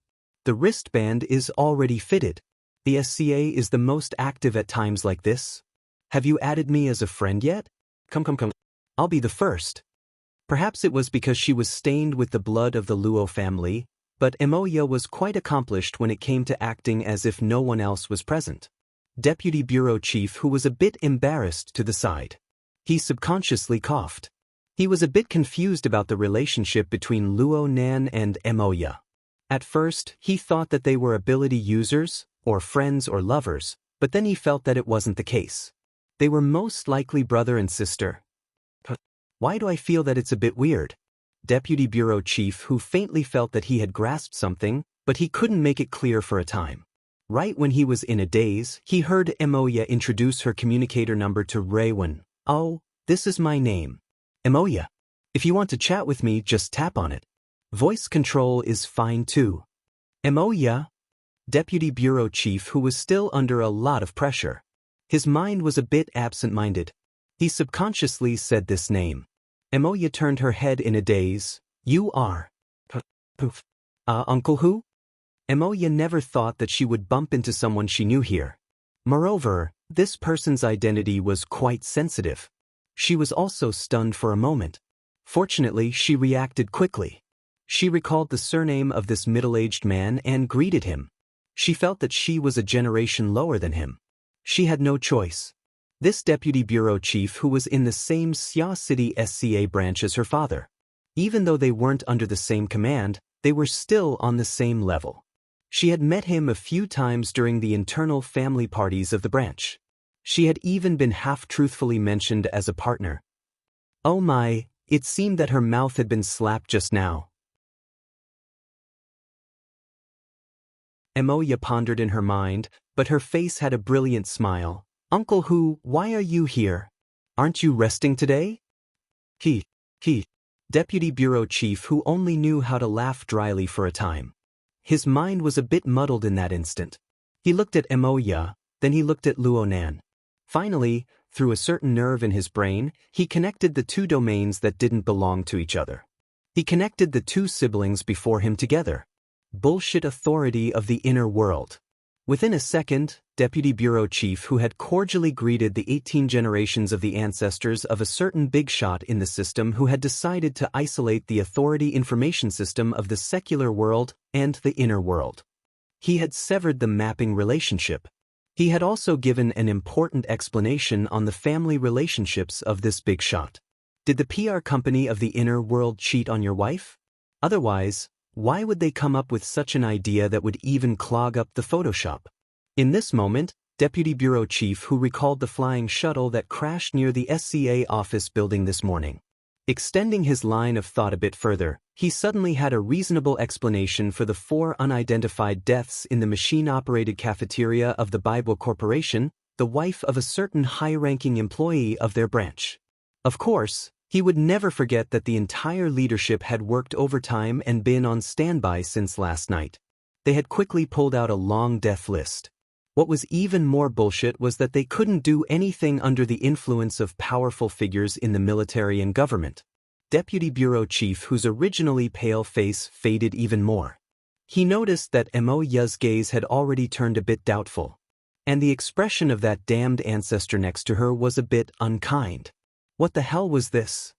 The wristband is already fitted. The SCA is the most active at times like this. Have you added me as a friend yet? Come. I'll be the first. Perhaps it was because she was stained with the blood of the Luo family, but Emoya was quite accomplished when it came to acting as if no one else was present. Deputy Bureau Chief, who was a bit embarrassed, to the side. He subconsciously coughed. He was a bit confused about the relationship between Luo Nan and Emoya. At first, he thought that they were ability users, or friends or lovers, but then he felt that it wasn't the case. They were most likely brother and sister. Why do I feel that it's a bit weird? Deputy Bureau Chief, who faintly felt that he had grasped something, but he couldn't make it clear for a time. Right when he was in a daze, he heard Emoya introduce her communicator number to Ruewen. Oh, this is my name. Emoya. If you want to chat with me, just tap on it. Voice control is fine too. Emoya. Deputy Bureau Chief, who was still under a lot of pressure. His mind was a bit absent-minded. He subconsciously said this name. Emoya turned her head in a daze. You are. Poof. Uncle who? Emoya never thought that she would bump into someone she knew here. Moreover, this person's identity was quite sensitive. She was also stunned for a moment. Fortunately, she reacted quickly. She recalled the surname of this middle-aged man and greeted him. She felt that she was a generation lower than him. She had no choice. This deputy bureau chief who was in the same Xia City SCA branch as her father. Even though they weren't under the same command, they were still on the same level. She had met him a few times during the internal family parties of the branch. She had even been half-truthfully mentioned as a partner. Oh my, it seemed that her mouth had been slapped just now. Emoya pondered in her mind, but her face had a brilliant smile. Uncle Hu, why are you here? Aren't you resting today? He. Deputy Bureau Chief who only knew how to laugh dryly for a time. His mind was a bit muddled in that instant. He looked at Emoya, then he looked at Luonan. Finally, through a certain nerve in his brain, he connected the two domains that didn't belong to each other. He connected the two siblings before him together. Bullshit authority of the inner world. Within a second, Deputy Bureau Chief who had cordially greeted the 18 generations of the ancestors of a certain big shot in the system who had decided to isolate the authority information system of the secular world and the inner world. He had severed the mapping relationship. He had also given an important explanation on the family relationships of this big shot. Did the PR company of the inner world cheat on your wife? Otherwise, why would they come up with such an idea that would even clog up the Photoshop? In this moment, Deputy Bureau Chief who recalled the flying shuttle that crashed near the SCA office building this morning. Extending his line of thought a bit further, he suddenly had a reasonable explanation for the 4 unidentified deaths in the machine-operated cafeteria of the Bible Corporation, the wife of a certain high-ranking employee of their branch. Of course, he would never forget that the entire leadership had worked overtime and been on standby since last night. They had quickly pulled out a long death list. What was even more bullshit was that they couldn't do anything under the influence of powerful figures in the military and government. Deputy Bureau Chief whose originally pale face faded even more. He noticed that Emoya's gaze had already turned a bit doubtful. And the expression of that damned ancestor next to her was a bit unkind. What the hell was this?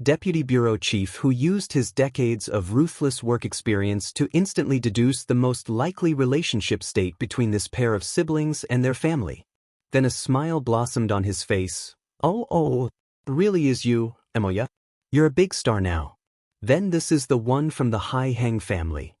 Deputy Bureau Chief who used his decades of ruthless work experience to instantly deduce the most likely relationship state between this pair of siblings and their family. Then a smile blossomed on his face. Oh, really is you, Emoya? You're a big star now. Then this is the one from the Hai Heng family.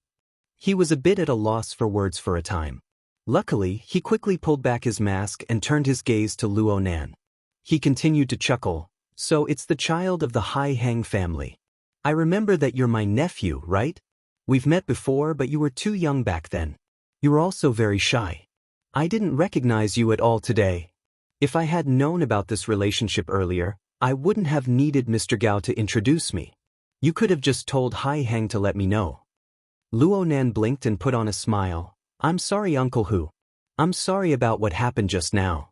He was a bit at a loss for words for a time. Luckily, he quickly pulled back his mask and turned his gaze to Luo Nan. He continued to chuckle. So it's the child of the Hai Heng family. I remember that you're my nephew, right? We've met before, but you were too young back then. You were also very shy. I didn't recognize you at all today. If I had known about this relationship earlier, I wouldn't have needed Mr. Gao to introduce me. You could have just told Hai Heng to let me know. Luo Nan blinked and put on a smile. I'm sorry, Uncle Hu. I'm sorry about what happened just now.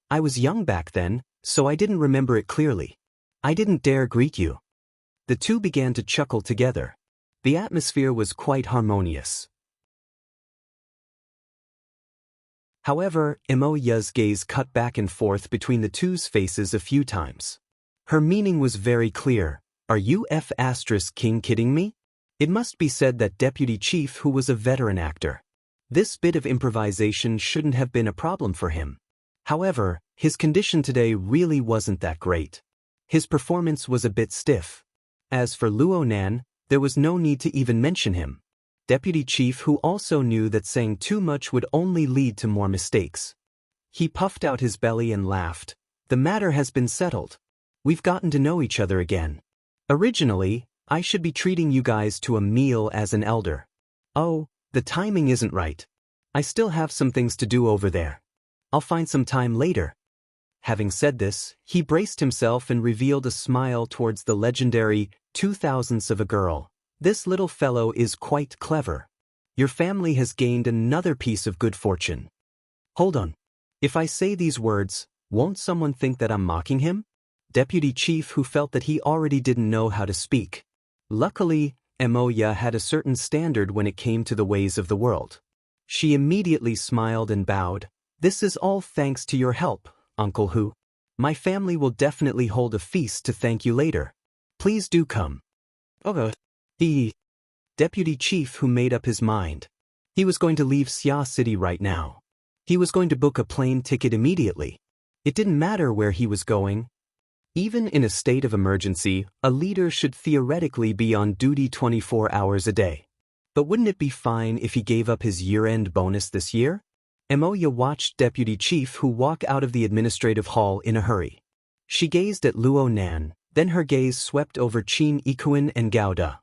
I was young back then, so I didn't remember it clearly. I didn't dare greet you. The two began to chuckle together. The atmosphere was quite harmonious. However, Mo Ya's gaze cut back and forth between the two's faces a few times. Her meaning was very clear. Are you King kidding me? It must be said that Deputy Chief, who was a veteran actor. This bit of improvisation shouldn't have been a problem for him. However, his condition today really wasn't that great. His performance was a bit stiff. As for Luo Nan, there was no need to even mention him. Deputy Chief, who also knew that saying too much would only lead to more mistakes. He puffed out his belly and laughed. The matter has been settled. We've gotten to know each other again. Originally, I should be treating you guys to a meal as an elder. Oh, the timing isn't right. I still have some things to do over there. I'll find some time later. Having said this, he braced himself and revealed a smile towards the legendary 2000s of a girl. This little fellow is quite clever. Your family has gained another piece of good fortune. Hold on. If I say these words, won't someone think that I'm mocking him? Deputy Chief, who felt that he already didn't know how to speak. Luckily, Mo Ya had a certain standard when it came to the ways of the world. She immediately smiled and bowed. This is all thanks to your help, Uncle Hu. My family will definitely hold a feast to thank you later. Please do come. Okay. The Deputy Chief, who made up his mind. He was going to leave Xia City right now. He was going to book a plane ticket immediately. It didn't matter where he was going. Even in a state of emergency, a leader should theoretically be on duty 24 hours a day. But wouldn't it be fine if he gave up his year-end bonus this year? Mo Ya watched Deputy Chief Hu walk out of the administrative hall in a hurry. She gazed at Luo Nan, then her gaze swept over Qin Ikuan and Gao Da.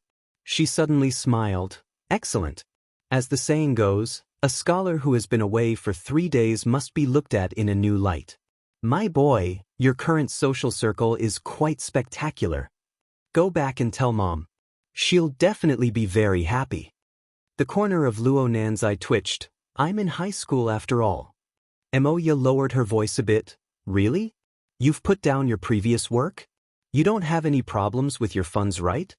She suddenly smiled. Excellent. As the saying goes, a scholar who has been away for 3 days must be looked at in a new light. My boy, your current social circle is quite spectacular. Go back and tell Mom. She'll definitely be very happy. The corner of Luo Nan's eye twitched. I'm in high school after all. Mo Ya lowered her voice a bit. Really? You've put down your previous work? You don't have any problems with your funds, right?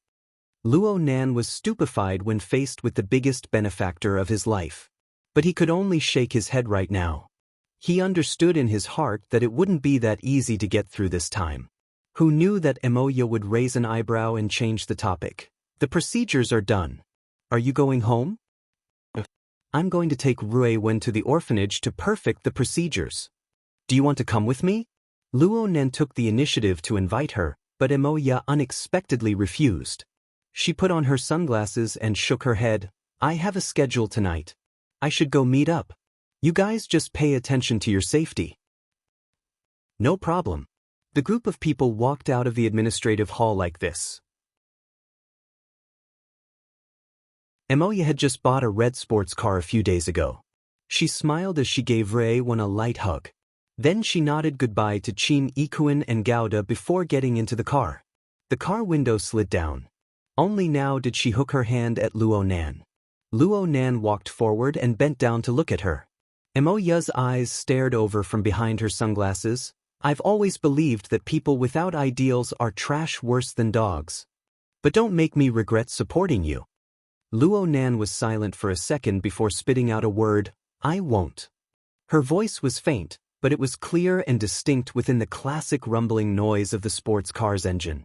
Luo Nan was stupefied when faced with the biggest benefactor of his life. But he could only shake his head right now. He understood in his heart that it wouldn't be that easy to get through this time. Who knew that Mo Ya would raise an eyebrow and change the topic? The procedures are done. Are you going home? I'm going to take Rui Wen to the orphanage to perfect the procedures. Do you want to come with me? Luo Nan took the initiative to invite her, but Mo Ya unexpectedly refused. She put on her sunglasses and shook her head. I have a schedule tonight. I should go meet up. You guys just pay attention to your safety. No problem. The group of people walked out of the administrative hall like this. Mo Ya had just bought a red sports car a few days ago. She smiled as she gave Rui Wen a light hug. Then she nodded goodbye to Qin Ikuan and Gao Da before getting into the car. The car window slid down. Only now did she hook her hand at Luo Nan. Luo Nan walked forward and bent down to look at her. Mo Ya's eyes stared over from behind her sunglasses. I've always believed that people without ideals are trash worse than dogs. But don't make me regret supporting you. Luo Nan was silent for a second before spitting out a word, I won't. Her voice was faint, but it was clear and distinct within the classic rumbling noise of the sports car's engine.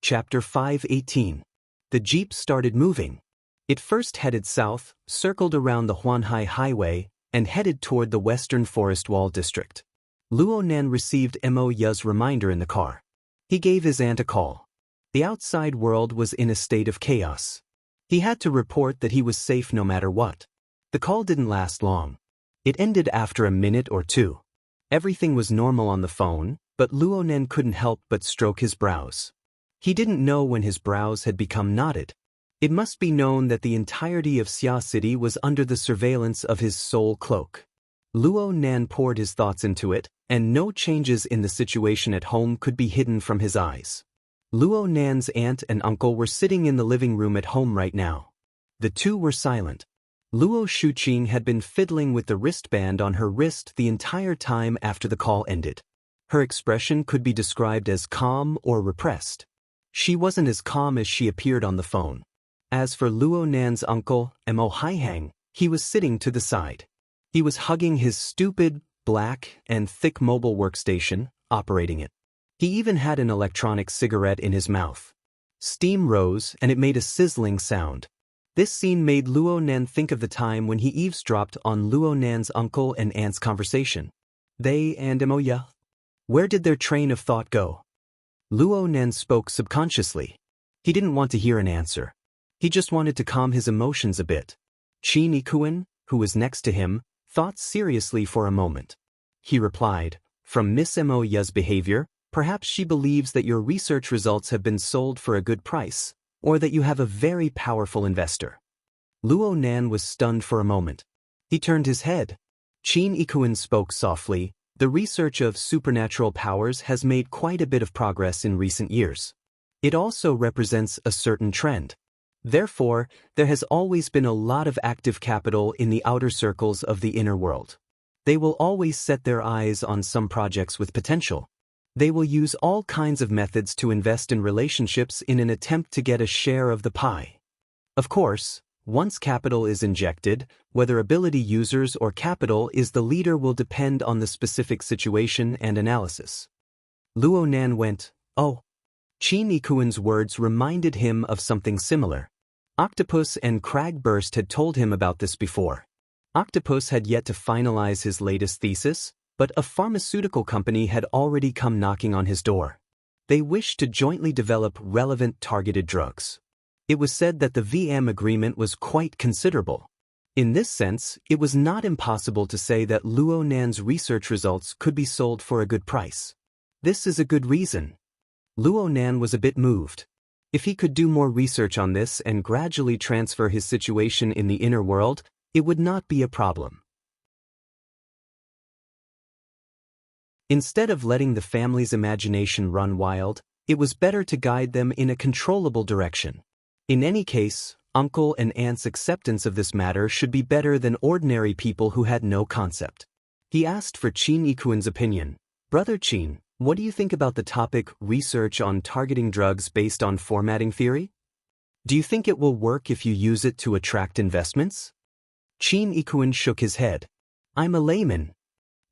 Chapter 5:18. The jeep started moving. It first headed south, circled around the Huanhai Highway, and headed toward the Western Forest Wall District. Luo Nan received Mo Ya's reminder in the car. He gave his aunt a call. The outside world was in a state of chaos. He had to report that he was safe no matter what. The call didn't last long. It ended after a minute or two. Everything was normal on the phone, but Luo Nen couldn't help but stroke his brows. He didn't know when his brows had become knotted. It must be known that the entirety of Xia City was under the surveillance of his soul cloak. Luo Nan poured his thoughts into it, and no changes in the situation at home could be hidden from his eyes. Luo Nan's aunt and uncle were sitting in the living room at home right now. The two were silent. Luo Shuqing had been fiddling with the wristband on her wrist the entire time after the call ended. Her expression could be described as calm or repressed. She wasn't as calm as she appeared on the phone. As for Luo Nan's uncle, Mo Haihang, he was sitting to the side. He was hugging his stupid, black, and thick mobile workstation, operating it. He even had an electronic cigarette in his mouth. Steam rose and it made a sizzling sound. This scene made Luo Nan think of the time when he eavesdropped on Luo Nan's uncle and aunt's conversation. They and Moya. Where did their train of thought go? Luo Nan spoke subconsciously. He didn't want to hear an answer. He just wanted to calm his emotions a bit. Qin Yikuan, who was next to him, thought seriously for a moment. He replied, "From Miss Moya's behavior, perhaps she believes that your research results have been sold for a good price, or that you have a very powerful investor." Luo Nan was stunned for a moment. He turned his head. Qin Yikuan spoke softly, "The research of supernatural powers has made quite a bit of progress in recent years. It also represents a certain trend. Therefore, there has always been a lot of active capital in the outer circles of the inner world. They will always set their eyes on some projects with potential. They will use all kinds of methods to invest in relationships in an attempt to get a share of the pie. Of course, once capital is injected, whether ability users or capital is the leader will depend on the specific situation and analysis." Luo Nan went, "Oh." Qin Yikuan's words reminded him of something similar. Octopus and Cragburst had told him about this before. Octopus had yet to finalize his latest thesis, but a pharmaceutical company had already come knocking on his door. They wished to jointly develop relevant targeted drugs. It was said that the VM agreement was quite considerable. In this sense, it was not impossible to say that Luo Nan's research results could be sold for a good price. This is a good reason. Luo Nan was a bit moved. If he could do more research on this and gradually transfer his situation in the inner world, it would not be a problem. Instead of letting the family's imagination run wild, it was better to guide them in a controllable direction. In any case, uncle and aunt's acceptance of this matter should be better than ordinary people who had no concept. He asked for Qin Yikuan's opinion. "Brother Qin, what do you think about the topic research on targeting drugs based on formatting theory? Do you think it will work if you use it to attract investments?" Qin Yikuan shook his head. "I'm a layman."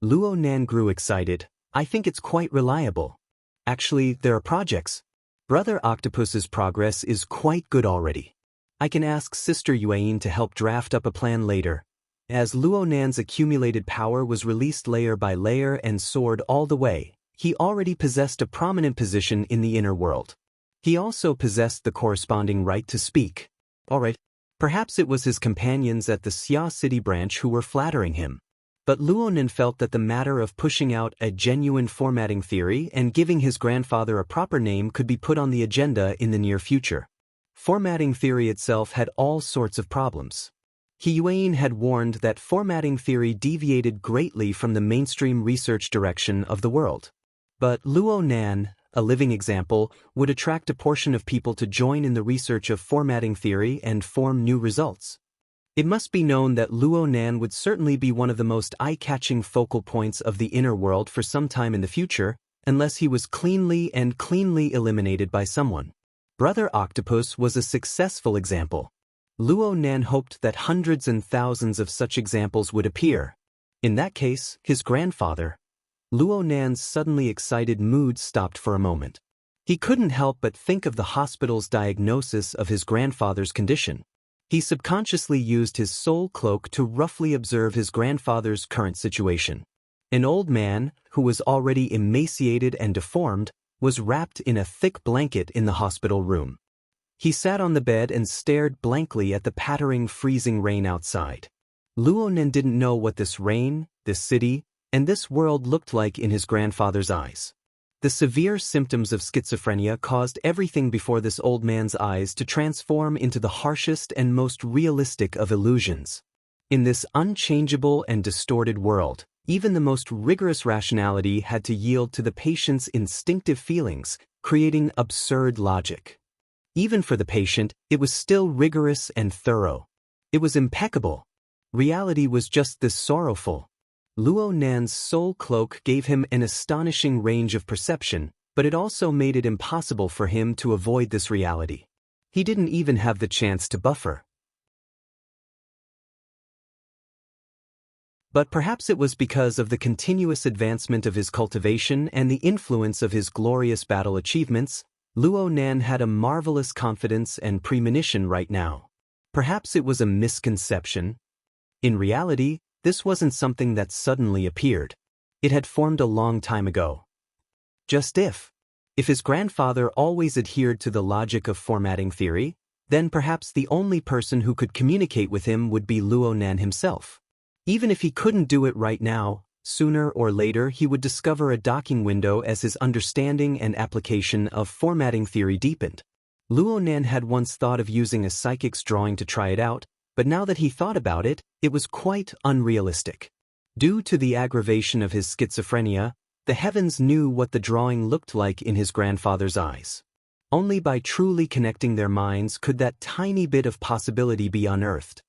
Luo Nan grew excited. "I think it's quite reliable. Actually, there are projects. Brother Octopus's progress is quite good already. I can ask Sister Yuan to help draft up a plan later." As Luo Nan's accumulated power was released layer by layer and soared all the way, he already possessed a prominent position in the inner world. He also possessed the corresponding right to speak. All right, perhaps it was his companions at the Xia City branch who were flattering him. But Luo Nan felt that the matter of pushing out a genuine formatting theory and giving his grandfather a proper name could be put on the agenda in the near future. Formatting theory itself had all sorts of problems. He Yuan had warned that formatting theory deviated greatly from the mainstream research direction of the world. But Luo Nan, a living example, would attract a portion of people to join in the research of formatting theory and form new results. It must be known that Luo Nan would certainly be one of the most eye-catching focal points of the inner world for some time in the future, unless he was cleanly eliminated by someone. Brother Octopus was a successful example. Luo Nan hoped that hundreds and thousands of such examples would appear. In that case, his grandfather. Luo Nan's suddenly excited mood stopped for a moment. He couldn't help but think of the hospital's diagnosis of his grandfather's condition. He subconsciously used his soul cloak to roughly observe his grandfather's current situation. An old man, who was already emaciated and deformed, was wrapped in a thick blanket in the hospital room. He sat on the bed and stared blankly at the pattering, freezing rain outside. Luo Nan didn't know what this rain, this city, And this world looked like in his grandfather's eyes. The severe symptoms of schizophrenia caused everything before this old man's eyes to transform into the harshest and most realistic of illusions. In this unchangeable and distorted world, even the most rigorous rationality had to yield to the patient's instinctive feelings, creating absurd logic. Even for the patient, it was still rigorous and thorough. It was impeccable. Reality was just this sorrowful. Luo Nan's soul cloak gave him an astonishing range of perception, but it also made it impossible for him to avoid this reality. He didn't even have the chance to buffer. But perhaps it was because of the continuous advancement of his cultivation and the influence of his glorious battle achievements, Luo Nan had a marvelous confidence and premonition right now. Perhaps it was a misconception. In reality, this wasn't something that suddenly appeared. It had formed a long time ago. Just if his grandfather always adhered to the logic of formatting theory, then perhaps the only person who could communicate with him would be Luo Nan himself. Even if he couldn't do it right now, sooner or later he would discover a docking window as his understanding and application of formatting theory deepened. Luo Nan had once thought of using a psychic's drawing to try it out, but now that he thought about it, it was quite unrealistic. Due to the aggravation of his schizophrenia, the heavens knew what the drawing looked like in his grandfather's eyes. Only by truly connecting their minds could that tiny bit of possibility be unearthed.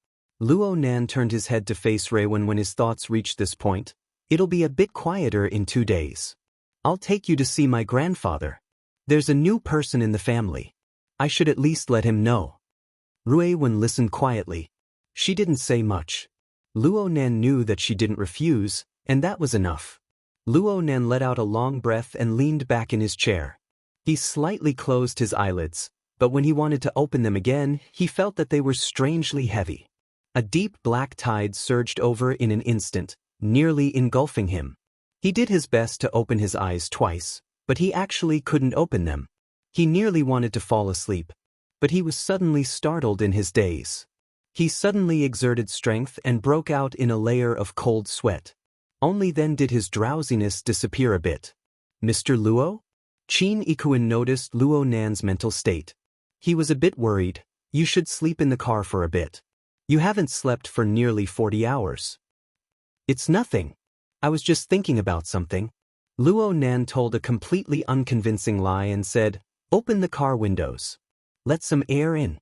Luo Nan turned his head to face Reiwen when his thoughts reached this point. It'll be a bit quieter in 2 days. I'll take you to see my grandfather. There's a new person in the family. I should at least let him know. Reiwen listened quietly. She didn't say much. Luo Nan knew that she didn't refuse, and that was enough. Luo Nan let out a long breath and leaned back in his chair. He slightly closed his eyelids, but when he wanted to open them again, he felt that they were strangely heavy. A deep black tide surged over in an instant, nearly engulfing him. He did his best to open his eyes twice, but he actually couldn't open them. He nearly wanted to fall asleep, but he was suddenly startled in his daze. He suddenly exerted strength and broke out in a layer of cold sweat. Only then did his drowsiness disappear a bit. Mr. Luo? Qin Ikuin noticed Luo Nan's mental state. He was a bit worried. You should sleep in the car for a bit. You haven't slept for nearly 40 hours. It's nothing. I was just thinking about something. Luo Nan told a completely unconvincing lie and said, "Open the car windows. Let some air in."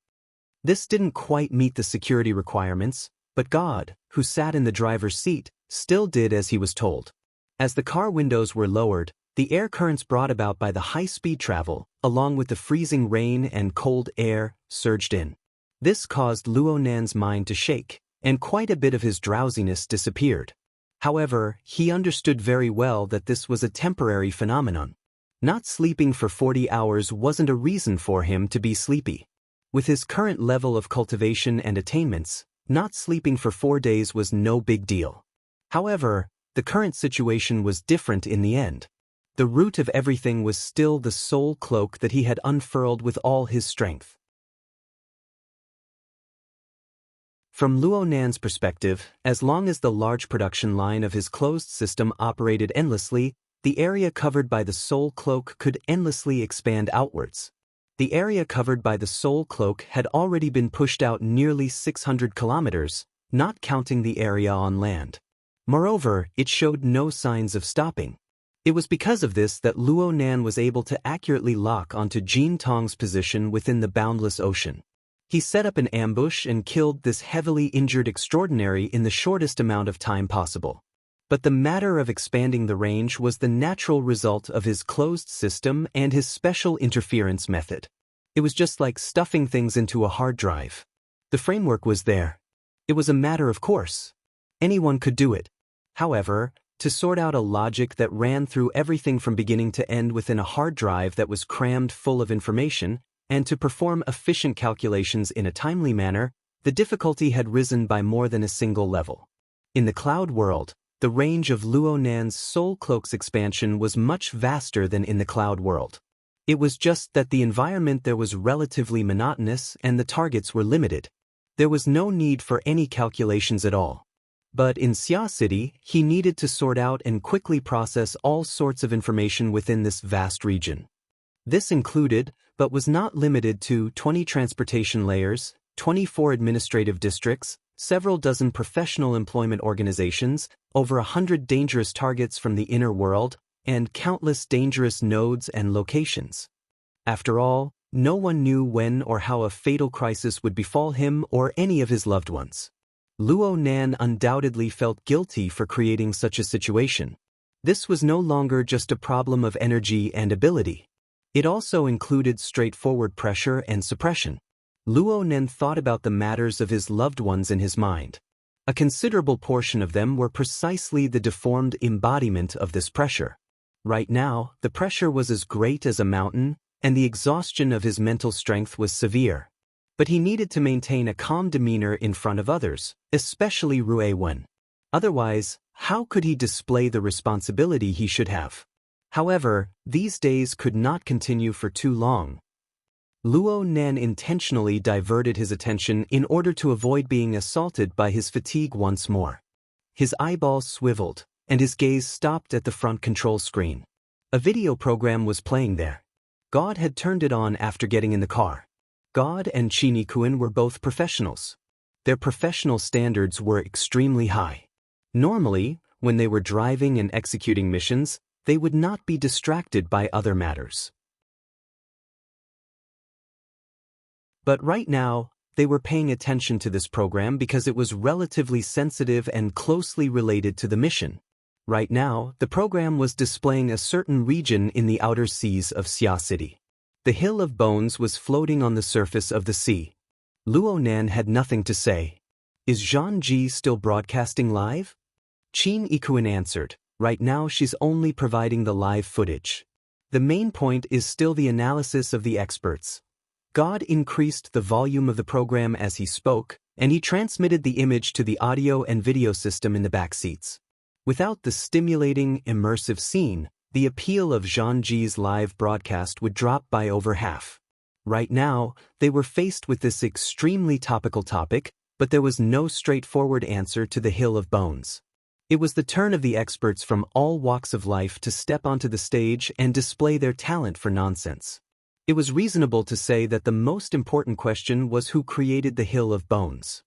This didn't quite meet the security requirements, but God, who sat in the driver's seat, still did as he was told. As the car windows were lowered, the air currents brought about by the high-speed travel, along with the freezing rain and cold air, surged in. This caused Luo Nan's mind to shake, and quite a bit of his drowsiness disappeared. However, he understood very well that this was a temporary phenomenon. Not sleeping for 40 hours wasn't a reason for him to be sleepy. With his current level of cultivation and attainments, not sleeping for 4 days was no big deal. However, the current situation was different in the end. The root of everything was still the soul cloak that he had unfurled with all his strength. From Luo Nan's perspective, as long as the large production line of his closed system operated endlessly, the area covered by the soul cloak could endlessly expand outwards. The area covered by the soul cloak had already been pushed out nearly 600 kilometers, not counting the area on land. Moreover, it showed no signs of stopping. It was because of this that Luo Nan was able to accurately lock onto Jin Tong's position within the boundless ocean. He set up an ambush and killed this heavily injured extraordinary in the shortest amount of time possible. But the matter of expanding the range was the natural result of his closed system and his special interference method. It was just like stuffing things into a hard drive. The framework was there. It was a matter of course. Anyone could do it. However, to sort out a logic that ran through everything from beginning to end within a hard drive that was crammed full of information, and to perform efficient calculations in a timely manner, the difficulty had risen by more than a single level. In the cloud world, the range of Luo Nan's soul cloak's expansion was much vaster than in the cloud world. It was just that the environment there was relatively monotonous and the targets were limited. There was no need for any calculations at all. But in Xia City, he needed to sort out and quickly process all sorts of information within this vast region. This included, but was not limited to, 20 transportation layers, 24 administrative districts, several dozen professional employment organizations, over 100 dangerous targets from the inner world, and countless dangerous nodes and locations. After all, no one knew when or how a fatal crisis would befall him or any of his loved ones. Luo Nan undoubtedly felt guilty for creating such a situation. This was no longer just a problem of energy and ability. It also included straightforward pressure and suppression. Luo Nan thought about the matters of his loved ones in his mind. A considerable portion of them were precisely the deformed embodiment of this pressure. Right now, the pressure was as great as a mountain, and the exhaustion of his mental strength was severe. But he needed to maintain a calm demeanor in front of others, especially Rue Wen. Otherwise, how could he display the responsibility he should have? However, these days could not continue for too long. Luo Nan intentionally diverted his attention in order to avoid being assaulted by his fatigue once more. His eyeballs swiveled, and his gaze stopped at the front control screen. A video program was playing there. God had turned it on after getting in the car. God and Qin Yikuan were both professionals. Their professional standards were extremely high. Normally, when they were driving and executing missions, they would not be distracted by other matters. But right now, they were paying attention to this program because it was relatively sensitive and closely related to the mission. Right now, the program was displaying a certain region in the outer seas of Xia City. The Hill of Bones was floating on the surface of the sea. Luo Nan had nothing to say. Is Zhang Ji still broadcasting live? Qin Yikuan answered, right now she's only providing the live footage. The main point is still the analysis of the experts. God increased the volume of the program as he spoke, and he transmitted the image to the audio and video system in the back seats. Without the stimulating, immersive scene, the appeal of Zhang Ji's live broadcast would drop by over half. Right now, they were faced with this extremely topical topic, but there was no straightforward answer to the Hill of Bones. It was the turn of the experts from all walks of life to step onto the stage and display their talent for nonsense. It was reasonable to say that the most important question was who created the Hill of Bones.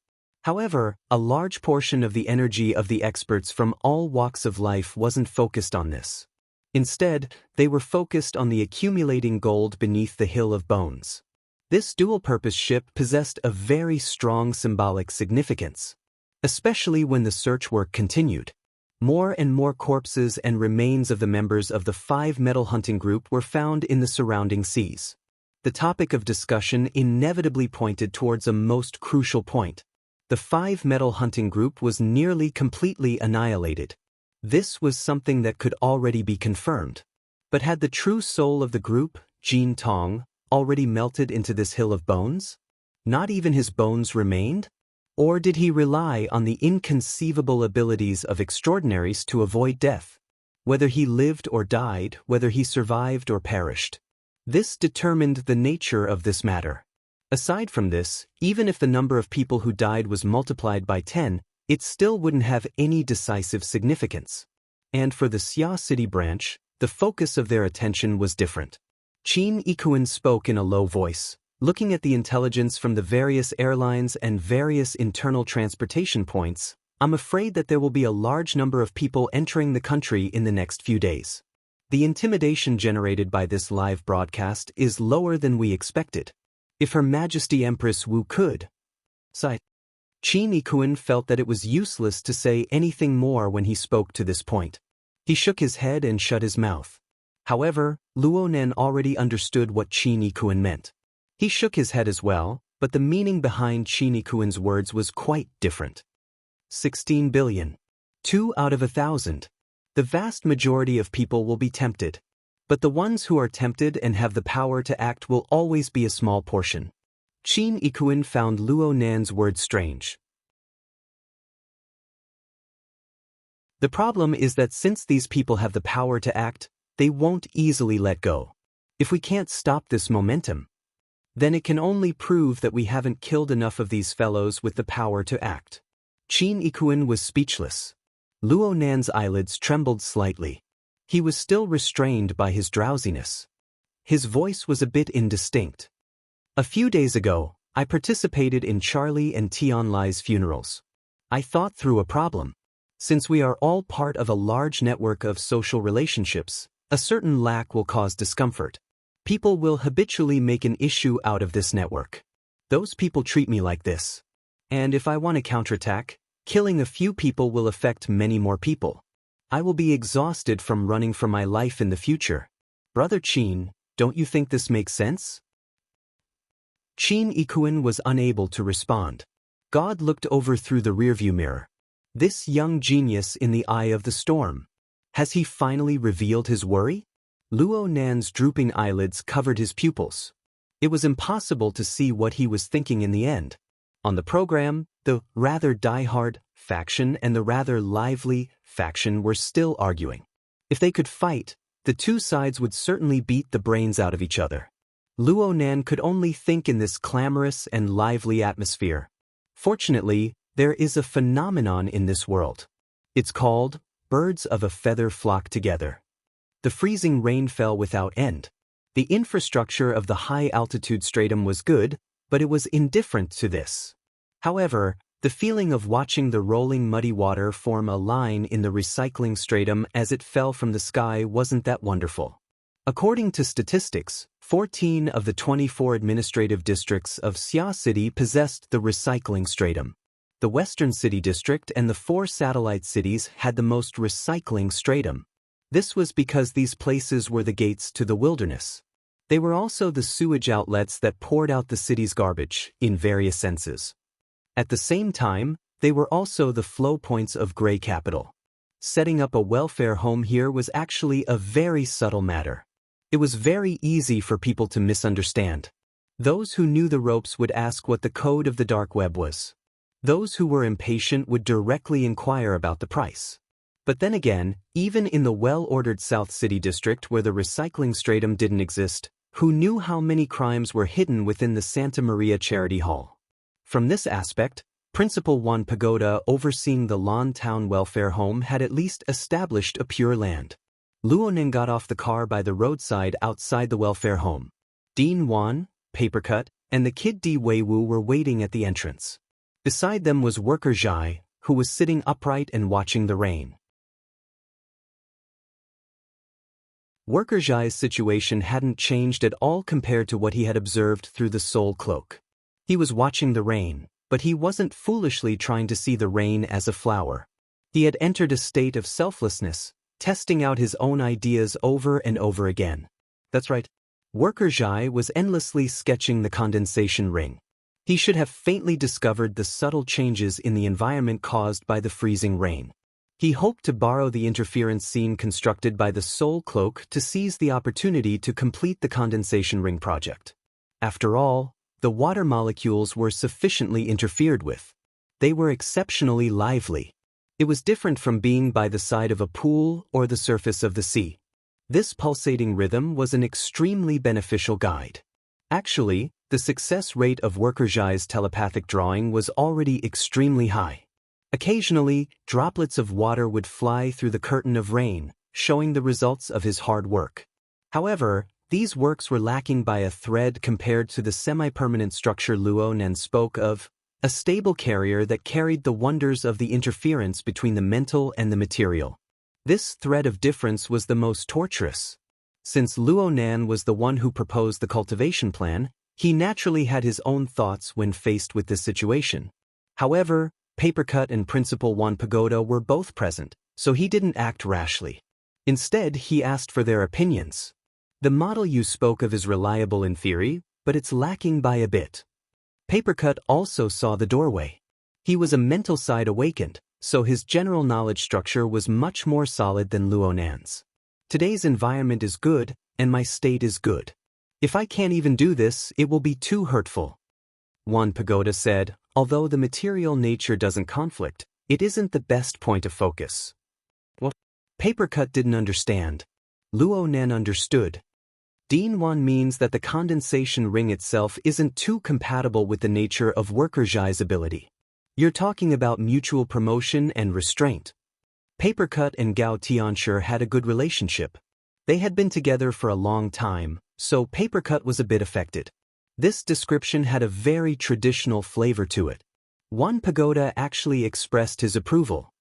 However, a large portion of the energy of the experts from all walks of life wasn't focused on this. Instead, they were focused on the accumulating gold beneath the Hill of Bones. This dual-purpose ship possessed a very strong symbolic significance, especially when the search work continued. More and more corpses and remains of the members of the 5 metal hunting group were found in the surrounding seas. The topic of discussion inevitably pointed towards a most crucial point. The 5 metal hunting group was nearly completely annihilated. This was something that could already be confirmed. But had the true soul of the group, Jin Tong, already melted into this hill of bones? Not even his bones remained? Or did he rely on the inconceivable abilities of extraordinaries to avoid death? Whether he lived or died, whether he survived or perished. This determined the nature of this matter. Aside from this, even if the number of people who died was multiplied by 10, it still wouldn't have any decisive significance. And for the Xia City branch, the focus of their attention was different. Qin Yikuan spoke in a low voice, looking at the intelligence from the various airlines and various internal transportation points. I'm afraid that there will be a large number of people entering the country in the next few days. The intimidation generated by this live broadcast is lower than we expected. If Her Majesty Empress Wu could. Sigh. Qin Yikuan felt that it was useless to say anything more when he spoke to this point. He shook his head and shut his mouth. However, Luo Nan already understood what Qin Yikuan meant. He shook his head as well, but the meaning behind Qin Yikuan's words was quite different. 16 billion. 2 out of 1,000. The vast majority of people will be tempted. But the ones who are tempted and have the power to act will always be a small portion. Qin Yikuan found Luo Nan's words strange. The problem is that since these people have the power to act, they won't easily let go. If we can't stop this momentum, then it can only prove that we haven't killed enough of these fellows with the power to act. Qin Ikuan was speechless. Luo Nan's eyelids trembled slightly. He was still restrained by his drowsiness. His voice was a bit indistinct. A few days ago, I participated in Charlie and Tian Lai's funerals. I thought through a problem. Since we are all part of a large network of social relationships, a certain lack will cause discomfort. People will habitually make an issue out of this network. Those people treat me like this. And if I want to counterattack, killing a few people will affect many more people. I will be exhausted from running for my life in the future. Brother Qin, don't you think this makes sense? Qin Ikuan was unable to respond. God looked over through the rearview mirror. This young genius in the eye of the storm. Has he finally revealed his worry? Luo Nan's drooping eyelids covered his pupils. It was impossible to see what he was thinking in the end. On the program, the rather die-hard faction and the rather lively faction were still arguing. If they could fight, the two sides would certainly beat the brains out of each other. Luo Nan could only think in this clamorous and lively atmosphere. Fortunately, there is a phenomenon in this world. It's called birds of a feather flock together. The freezing rain fell without end. The infrastructure of the high-altitude stratum was good, but it was indifferent to this. However, the feeling of watching the rolling muddy water form a line in the recycling stratum as it fell from the sky wasn't that wonderful. According to statistics, 14 of the 24 administrative districts of Xia City possessed the recycling stratum. The Western City District and the 4 satellite cities had the most recycling stratum. This was because these places were the gates to the wilderness. They were also the sewage outlets that poured out the city's garbage, in various senses. At the same time, they were also the flow points of gray capital. Setting up a welfare home here was actually a very subtle matter. It was very easy for people to misunderstand. Those who knew the ropes would ask what the code of the dark web was. Those who were impatient would directly inquire about the price. But then again, even in the well-ordered South City District where the recycling stratum didn't exist, who knew how many crimes were hidden within the Santa Maria Charity Hall? From this aspect, Principal Juan Pagoda overseeing the Lon Town Welfare Home had at least established a pure land. Luo Nan got off the car by the roadside outside the welfare home. Dean Wan, Papercut, and the kid Di Weiwu were waiting at the entrance. Beside them was Worker Zhai, who was sitting upright and watching the rain. Worker Zhai's situation hadn't changed at all compared to what he had observed through the soul cloak. He was watching the rain, but he wasn't foolishly trying to see the rain as a flower. He had entered a state of selflessness, testing out his own ideas over and over again. That's right. Worker Zhai was endlessly sketching the condensation ring. He should have faintly discovered the subtle changes in the environment caused by the freezing rain. He hoped to borrow the interference scene constructed by the soul cloak to seize the opportunity to complete the condensation ring project. After all, the water molecules were sufficiently interfered with. They were exceptionally lively. It was different from being by the side of a pool or the surface of the sea. This pulsating rhythm was an extremely beneficial guide. Actually, the success rate of Worker Zhai's telepathic drawing was already extremely high. Occasionally, droplets of water would fly through the curtain of rain, showing the results of his hard work. However, these works were lacking by a thread compared to the semi-permanent structure Luo Nan spoke of, a stable carrier that carried the wonders of the interference between the mental and the material. This thread of difference was the most torturous. Since Luo Nan was the one who proposed the cultivation plan, he naturally had his own thoughts when faced with this situation. However, Papercut and Principal Juan Pagoda were both present, so he didn't act rashly. Instead, he asked for their opinions. The model you spoke of is reliable in theory, but it's lacking by a bit. Papercut also saw the doorway. He was a mental side awakened, so his general knowledge structure was much more solid than Luo Nan's. Today's environment is good, and my state is good. If I can't even do this, it will be too hurtful. Juan Pagoda said, although the material nature doesn't conflict, it isn't the best point of focus. What? Papercut didn't understand. Luo Nan understood. Dean Wan means that the condensation ring itself isn't too compatible with the nature of Worker Zhai's ability. You're talking about mutual promotion and restraint. Papercut and Gao Tianshi had a good relationship. They had been together for a long time, so Papercut was a bit affected. This description had a very traditional flavor to it. One Pagoda actually expressed his approval.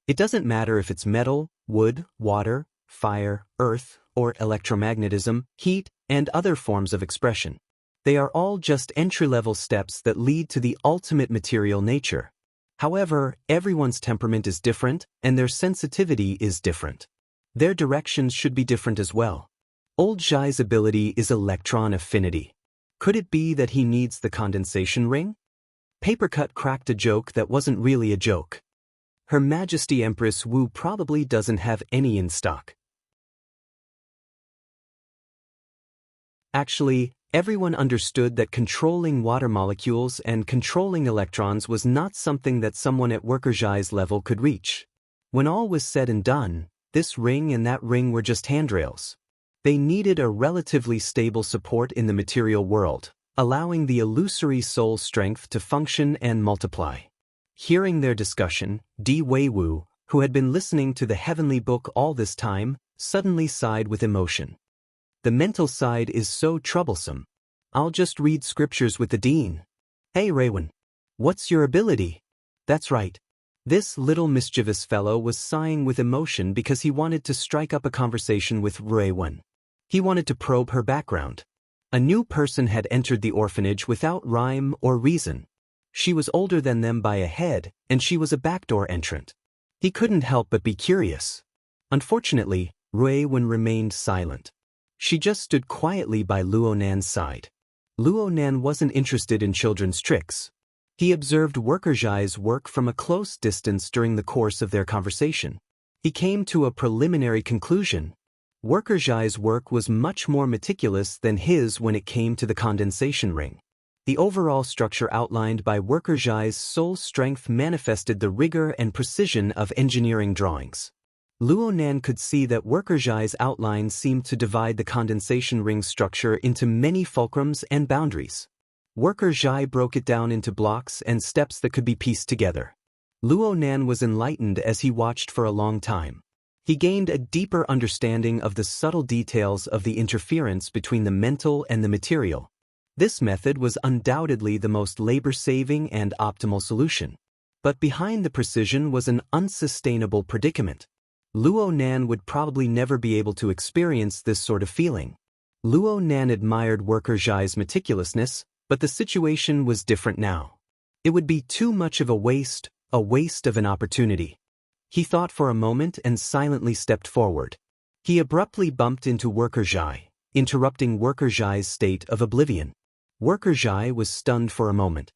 It doesn't matter if it's metal, wood, water, fire, earth, or electromagnetism, heat, and other forms of expression. They are all just entry-level steps that lead to the ultimate material nature. However, everyone's temperament is different, and their sensitivity is different. Their directions should be different as well. Old Zhai's ability is electron affinity. Could it be that he needs the condensation ring? Papercut cracked a joke that wasn't really a joke. Her Majesty Empress Wu probably doesn't have any in stock. Actually, everyone understood that controlling water molecules and controlling electrons was not something that someone at Worker Zhai's level could reach. When all was said and done, this ring and that ring were just handrails. They needed a relatively stable support in the material world, allowing the illusory soul strength to function and multiply. Hearing their discussion, Di Weiwu, who had been listening to the heavenly book all this time, suddenly sighed with emotion. The mental side is so troublesome. I'll just read scriptures with the dean. Hey Raywen, what's your ability? That's right. This little mischievous fellow was sighing with emotion because he wanted to strike up a conversation with Raywen. He wanted to probe her background. A new person had entered the orphanage without rhyme or reason. She was older than them by a head, and she was a backdoor entrant. He couldn't help but be curious. Unfortunately, Raywen remained silent. She just stood quietly by Luonan's side. Luonan wasn't interested in children's tricks. He observed Worker Zhai's work from a close distance during the course of their conversation. He came to a preliminary conclusion. Worker Zhai's work was much more meticulous than his when it came to the condensation ring. The overall structure outlined by Worker Zhai's soul strength manifested the rigor and precision of engineering drawings. Luonan could see that Worker Zhai's outlines seemed to divide the condensation ring structure into many fulcrums and boundaries. Worker Zhai broke it down into blocks and steps that could be pieced together. Luonan was enlightened as he watched for a long time. He gained a deeper understanding of the subtle details of the interference between the mental and the material. This method was undoubtedly the most labor-saving and optimal solution. But behind the precision was an unsustainable predicament. Luonan would probably never be able to experience this sort of feeling. Luonan admired Worker Zhai's meticulousness, but the situation was different now. It would be too much of a waste of an opportunity. He thought for a moment and silently stepped forward. He abruptly bumped into Worker Zhai, interrupting Worker Zhai's state of oblivion. Worker Zhai was stunned for a moment.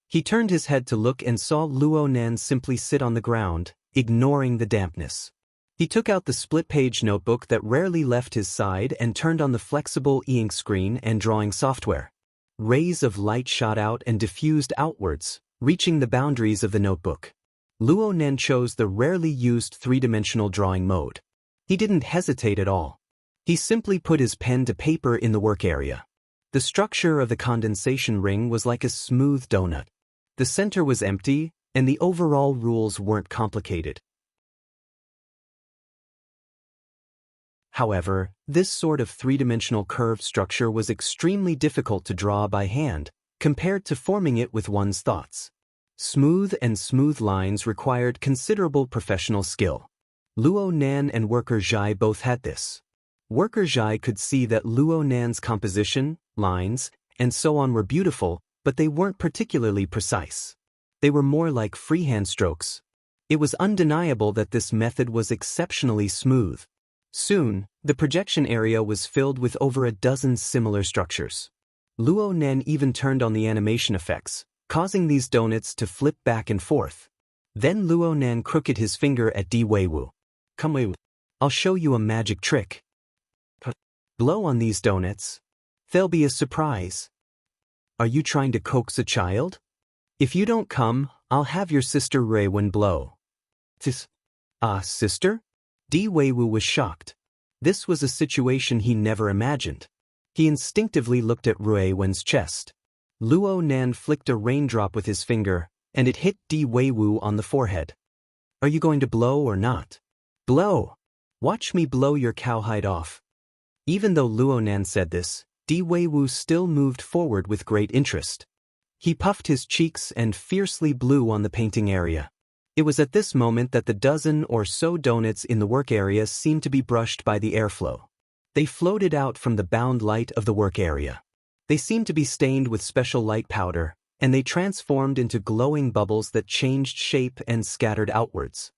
He turned his head to look and saw Luonan simply sit on the ground, ignoring the dampness. He took out the split-page notebook that rarely left his side and turned on the flexible e-ink screen and drawing software. Rays of light shot out and diffused outwards, reaching the boundaries of the notebook. Luonan chose the rarely used three-dimensional drawing mode. He didn't hesitate at all. He simply put his pen to paper in the work area. The structure of the condensation ring was like a smooth donut. The center was empty, and the overall rules weren't complicated. However, this sort of three-dimensional curved structure was extremely difficult to draw by hand, compared to forming it with one's thoughts. Smooth lines required considerable professional skill. Luonan and Worker Zhai both had this. Worker Zhai could see that Luonan's composition, lines, and so on were beautiful, but they weren't particularly precise. They were more like freehand strokes. It was undeniable that this method was exceptionally smooth. Soon, the projection area was filled with over a dozen similar structures. Luonan even turned on the animation effects, causing these donuts to flip back and forth. Then Luonan crooked his finger at Di Weiwu. Come Weiwu, I'll show you a magic trick. Blow on these donuts. They'll be a surprise. Are you trying to coax a child? If you don't come, I'll have your sister Raywen blow. Sister? Di Weiwu was shocked. This was a situation he never imagined. He instinctively looked at Raywen's chest. Luonan flicked a raindrop with his finger, and it hit Di Weiwu on the forehead. "Are you going to blow or not?" "Blow! Watch me blow your cowhide off." Even though Luo Nan said this, Di Weiwu still moved forward with great interest. He puffed his cheeks and fiercely blew on the painting area. It was at this moment that the dozen or so donuts in the work area seemed to be brushed by the airflow. They floated out from the bound light of the work area. They seemed to be stained with special light powder, and they transformed into glowing bubbles that changed shape and scattered outwards.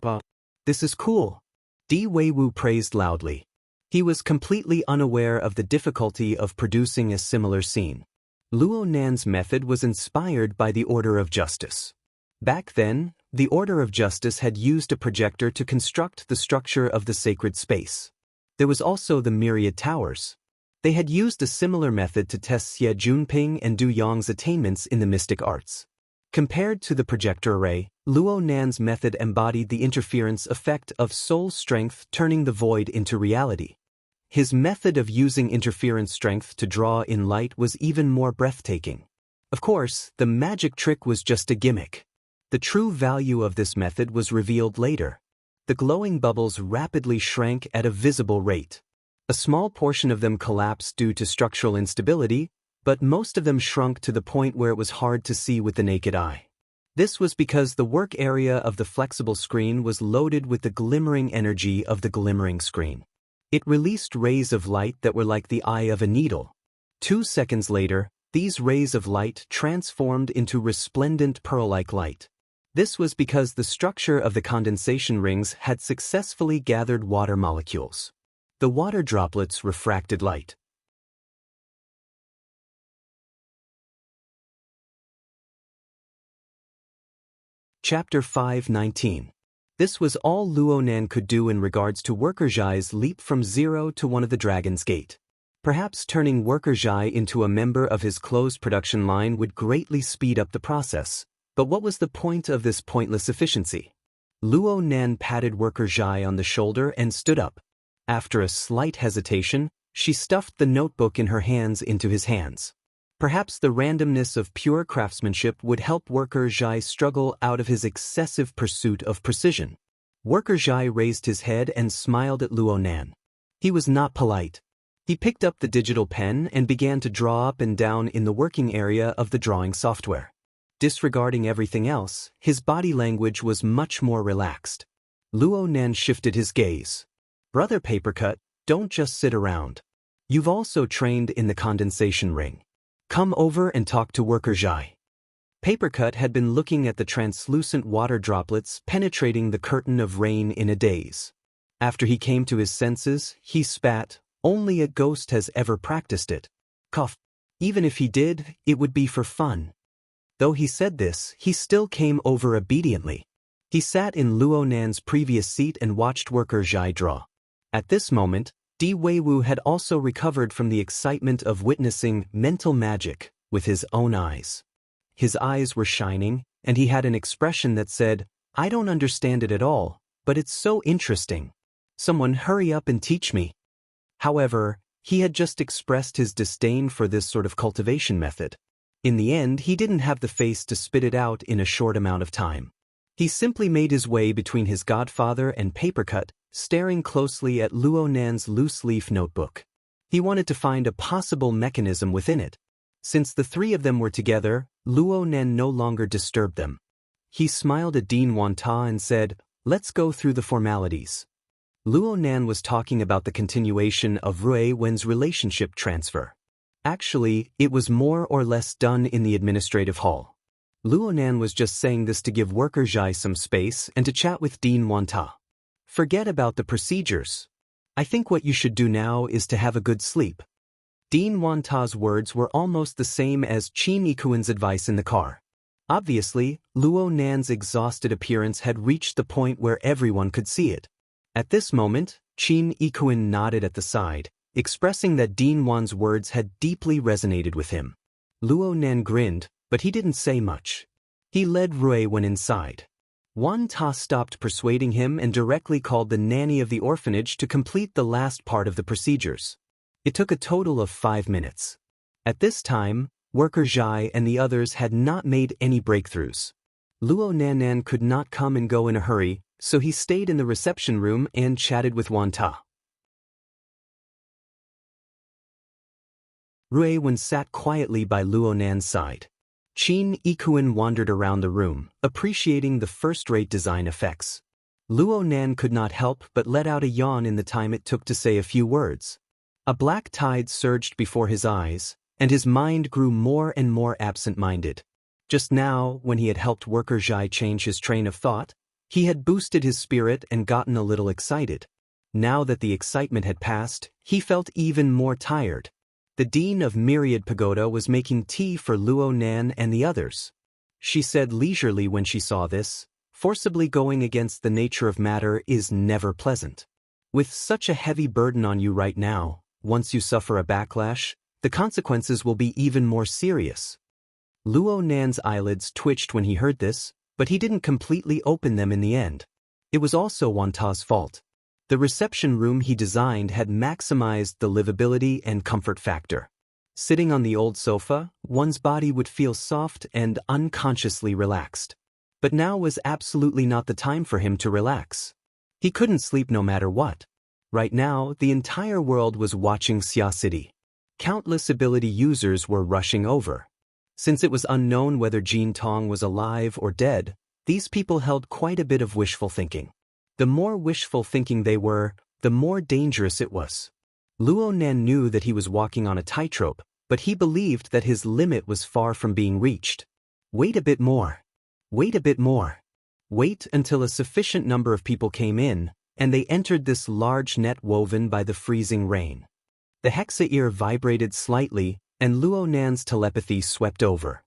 "Wow, this is cool," Di Weiwu praised loudly. He was completely unaware of the difficulty of producing a similar scene. Luo Nan's method was inspired by the Order of Justice. Back then, the Order of Justice had used a projector to construct the structure of the sacred space. There was also the Myriad Towers. They had used a similar method to test Xie Junping and Du Yong's attainments in the mystic arts. Compared to the projector array, Luo Nan's method embodied the interference effect of soul strength turning the void into reality. His method of using interference strength to draw in light was even more breathtaking. Of course, the magic trick was just a gimmick. The true value of this method was revealed later. The glowing bubbles rapidly shrank at a visible rate. A small portion of them collapsed due to structural instability, but most of them shrunk to the point where it was hard to see with the naked eye. This was because the work area of the flexible screen was loaded with the glimmering energy of the glimmering screen. It released rays of light that were like the eye of a needle. 2 seconds later, these rays of light transformed into resplendent pearl-like light. This was because the structure of the condensation rings had successfully gathered water molecules. The water droplets refracted light. Chapter 5:19. This was all Luo Nan could do in regards to Worker Zhai's leap from 0 to 1 of the Dragon's Gate. Perhaps turning Worker Zhai into a member of his closed production line would greatly speed up the process, but what was the point of this pointless efficiency? Luo Nan patted Worker Zhai on the shoulder and stood up. After a slight hesitation, she stuffed the notebook in her hands into his hands. Perhaps the randomness of pure craftsmanship would help Worker Zhai struggle out of his excessive pursuit of precision. Worker Zhai raised his head and smiled at Luo Nan. He was not polite. He picked up the digital pen and began to draw up and down in the working area of the drawing software. Disregarding everything else, his body language was much more relaxed. Luo Nan shifted his gaze. "Brother Papercut, don't just sit around. You've also trained in the condensation ring. Come over and talk to Worker Zhai." Papercut had been looking at the translucent water droplets penetrating the curtain of rain in a daze. After he came to his senses, he spat, "Only a ghost has ever practiced it." Cough. Even if he did, it would be for fun. Though he said this, he still came over obediently. He sat in Luo Nan's previous seat and watched Worker Zhai draw. At this moment, Di Weiwu had also recovered from the excitement of witnessing mental magic with his own eyes. His eyes were shining, and he had an expression that said, "I don't understand it at all, but it's so interesting. Someone hurry up and teach me." However, he had just expressed his disdain for this sort of cultivation method. In the end, he didn't have the face to spit it out in a short amount of time. He simply made his way between his godfather and Papercut, staring closely at Luo Nan's loose-leaf notebook. He wanted to find a possible mechanism within it. Since the three of them were together, Luo Nan no longer disturbed them. He smiled at Dean Wanta and said, "Let's go through the formalities." Luo Nan was talking about the continuation of Rui Wen's relationship transfer. Actually, it was more or less done in the administrative hall. Luo Nan was just saying this to give Worker Zhai some space and to chat with Dean Wanta. "Forget about the procedures. I think what you should do now is to have a good sleep." Dean Wanta's words were almost the same as Qin Ikuan's advice in the car. Obviously, Luo Nan's exhausted appearance had reached the point where everyone could see it. At this moment, Qin Ikuan nodded at the side, expressing that Dean Wan's words had deeply resonated with him. Luo Nan grinned, but he didn't say much. He led Rui Wen inside. Wan Ta stopped persuading him and directly called the nanny of the orphanage to complete the last part of the procedures. It took a total of 5 minutes. At this time, Worker Zhai and the others had not made any breakthroughs. Luo Nannan could not come and go in a hurry, so he stayed in the reception room and chatted with Wanta. Rui Wen sat quietly by Luo Nan's side. Qin Ikuan wandered around the room, appreciating the first-rate design effects. Luo Nan could not help but let out a yawn in the time it took to say a few words. A black tide surged before his eyes, and his mind grew more and more absent-minded. Just now, when he had helped Worker Zhai change his train of thought, he had boosted his spirit and gotten a little excited. Now that the excitement had passed, he felt even more tired. The dean of Myriad Pagoda was making tea for Luo Nan and the others. She said leisurely when she saw this, forcibly going against the nature of matter is never pleasant. With such a heavy burden on you right now, once you suffer a backlash, the consequences will be even more serious. Luo Nan's eyelids twitched when he heard this, but he didn't completely open them in the end. It was also Wanta's fault. The reception room he designed had maximized the livability and comfort factor. Sitting on the old sofa, one's body would feel soft and unconsciously relaxed. But now was absolutely not the time for him to relax. He couldn't sleep no matter what. Right now, the entire world was watching Xia City. Countless ability users were rushing over. Since it was unknown whether Jin Tong was alive or dead, these people held quite a bit of wishful thinking. The more wishful thinking they were, the more dangerous it was. Luo Nan knew that he was walking on a tightrope, but he believed that his limit was far from being reached. Wait a bit more. Wait a bit more. Wait until a sufficient number of people came in, and they entered this large net woven by the freezing rain. The hexa ear vibrated slightly, and Luo Nan's telepathy swept over.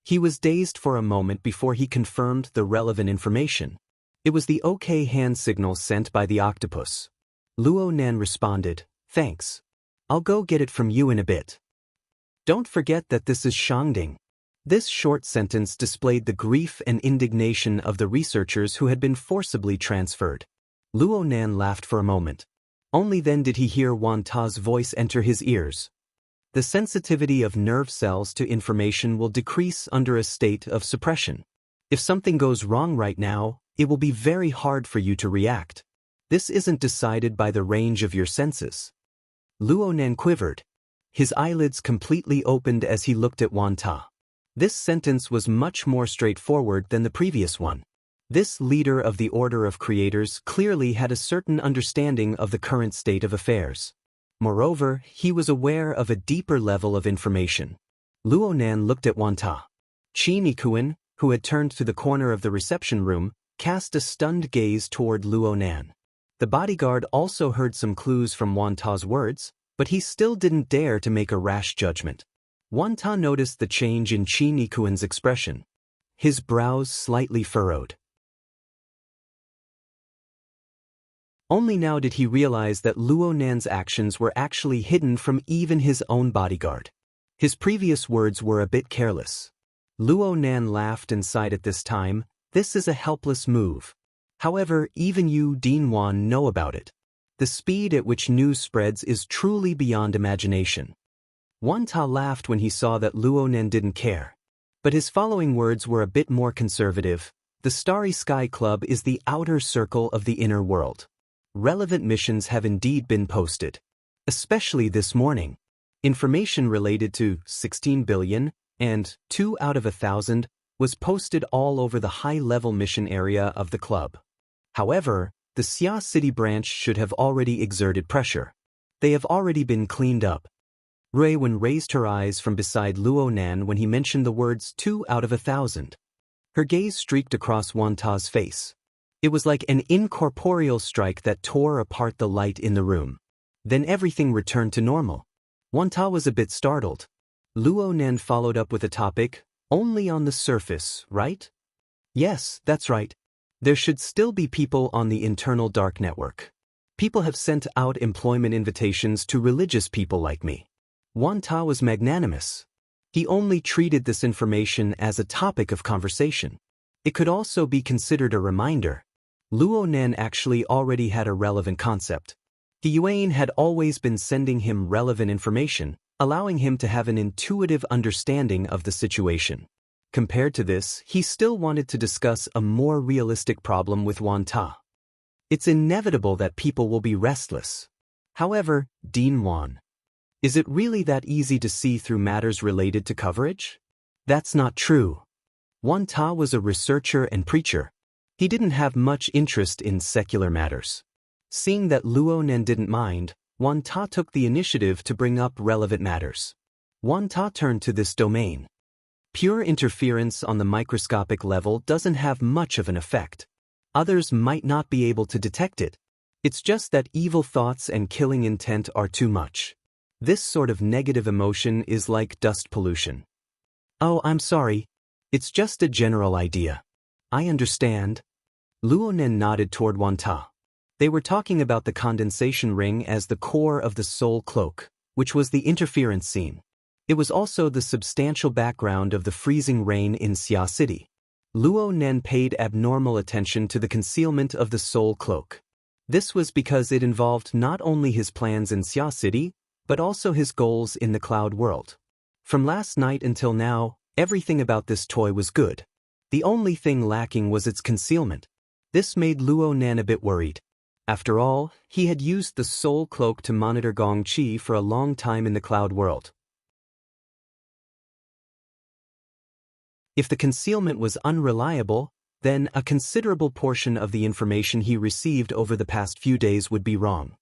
He was dazed for a moment before he confirmed the relevant information. It was the OK hand signal sent by the octopus. Luo Nan responded, "Thanks. I'll go get it from you in a bit. Don't forget that this is Shangding." This short sentence displayed the grief and indignation of the researchers who had been forcibly transferred. Luo Nan laughed for a moment. Only then did he hear Wanta's voice enter his ears. The sensitivity of nerve cells to information will decrease under a state of suppression. If something goes wrong right now, it will be very hard for you to react. This isn't decided by the range of your senses. Luo Nan quivered. His eyelids completely opened as he looked at Wanta. This sentence was much more straightforward than the previous one. This leader of the Order of Creators clearly had a certain understanding of the current state of affairs. Moreover, he was aware of a deeper level of information. Luo Nan looked at Wanta. Qin Ikuan, who had turned to the corner of the reception room, cast a stunned gaze toward Luo Nan. The bodyguard also heard some clues from Wanta's words, but he still didn't dare to make a rash judgment. Wanta noticed the change in Qin Ikuan's expression. His brows slightly furrowed. Only now did he realize that Luo Nan's actions were actually hidden from even his own bodyguard. His previous words were a bit careless. Luo Nan laughed and sighed at this time. This is a helpless move. However, even you, Dean Wan, know about it. The speed at which news spreads is truly beyond imagination. Wanta laughed when he saw that Luo Nan didn't care. But his following words were a bit more conservative. The Starry Sky Club is the outer circle of the inner world. Relevant missions have indeed been posted. Especially this morning. Information related to 16 billion and 2 out of 1,000 was posted all over the high-level mission area of the club. However, the Xia City branch should have already exerted pressure. They have already been cleaned up. Rui Wen raised her eyes from beside Luo Nan when he mentioned the words 2 out of 1,000. Her gaze streaked across Wanta's face. It was like an incorporeal strike that tore apart the light in the room. Then everything returned to normal. Wanta was a bit startled. Luo Nan followed up with a topic, only on the surface, right? Yes, that's right. There should still be people on the internal dark network. People have sent out employment invitations to religious people like me. Wanta was magnanimous. He only treated this information as a topic of conversation. It could also be considered a reminder. Luo Nan actually already had a relevant concept. The Yuan had always been sending him relevant information, allowing him to have an intuitive understanding of the situation. Compared to this, he still wanted to discuss a more realistic problem with Wan Ta. It's inevitable that people will be restless. However, Dean Wan, is it really that easy to see through matters related to coverage? That's not true. Wan Ta was a researcher and preacher. He didn't have much interest in secular matters. Seeing that Luo Nen didn't mind, Wan Ta took the initiative to bring up relevant matters. Wan Ta turned to this domain. Pure interference on the microscopic level doesn't have much of an effect. Others might not be able to detect it. It's just that evil thoughts and killing intent are too much. This sort of negative emotion is like dust pollution. Oh, I'm sorry. It's just a general idea. I understand. Luo Nen nodded toward Wan Ta. They were talking about the condensation ring as the core of the soul cloak, which was the interference scene. It was also the substantial background of the freezing rain in Xia City. Luo Nen paid abnormal attention to the concealment of the soul cloak. This was because it involved not only his plans in Xia City, but also his goals in the cloud world. From last night until now, everything about this toy was good. The only thing lacking was its concealment. This made Luo Nen a bit worried. After all, he had used the soul cloak to monitor Gong Qi for a long time in the cloud world. If the concealment was unreliable, then a considerable portion of the information he received over the past few days would be wrong.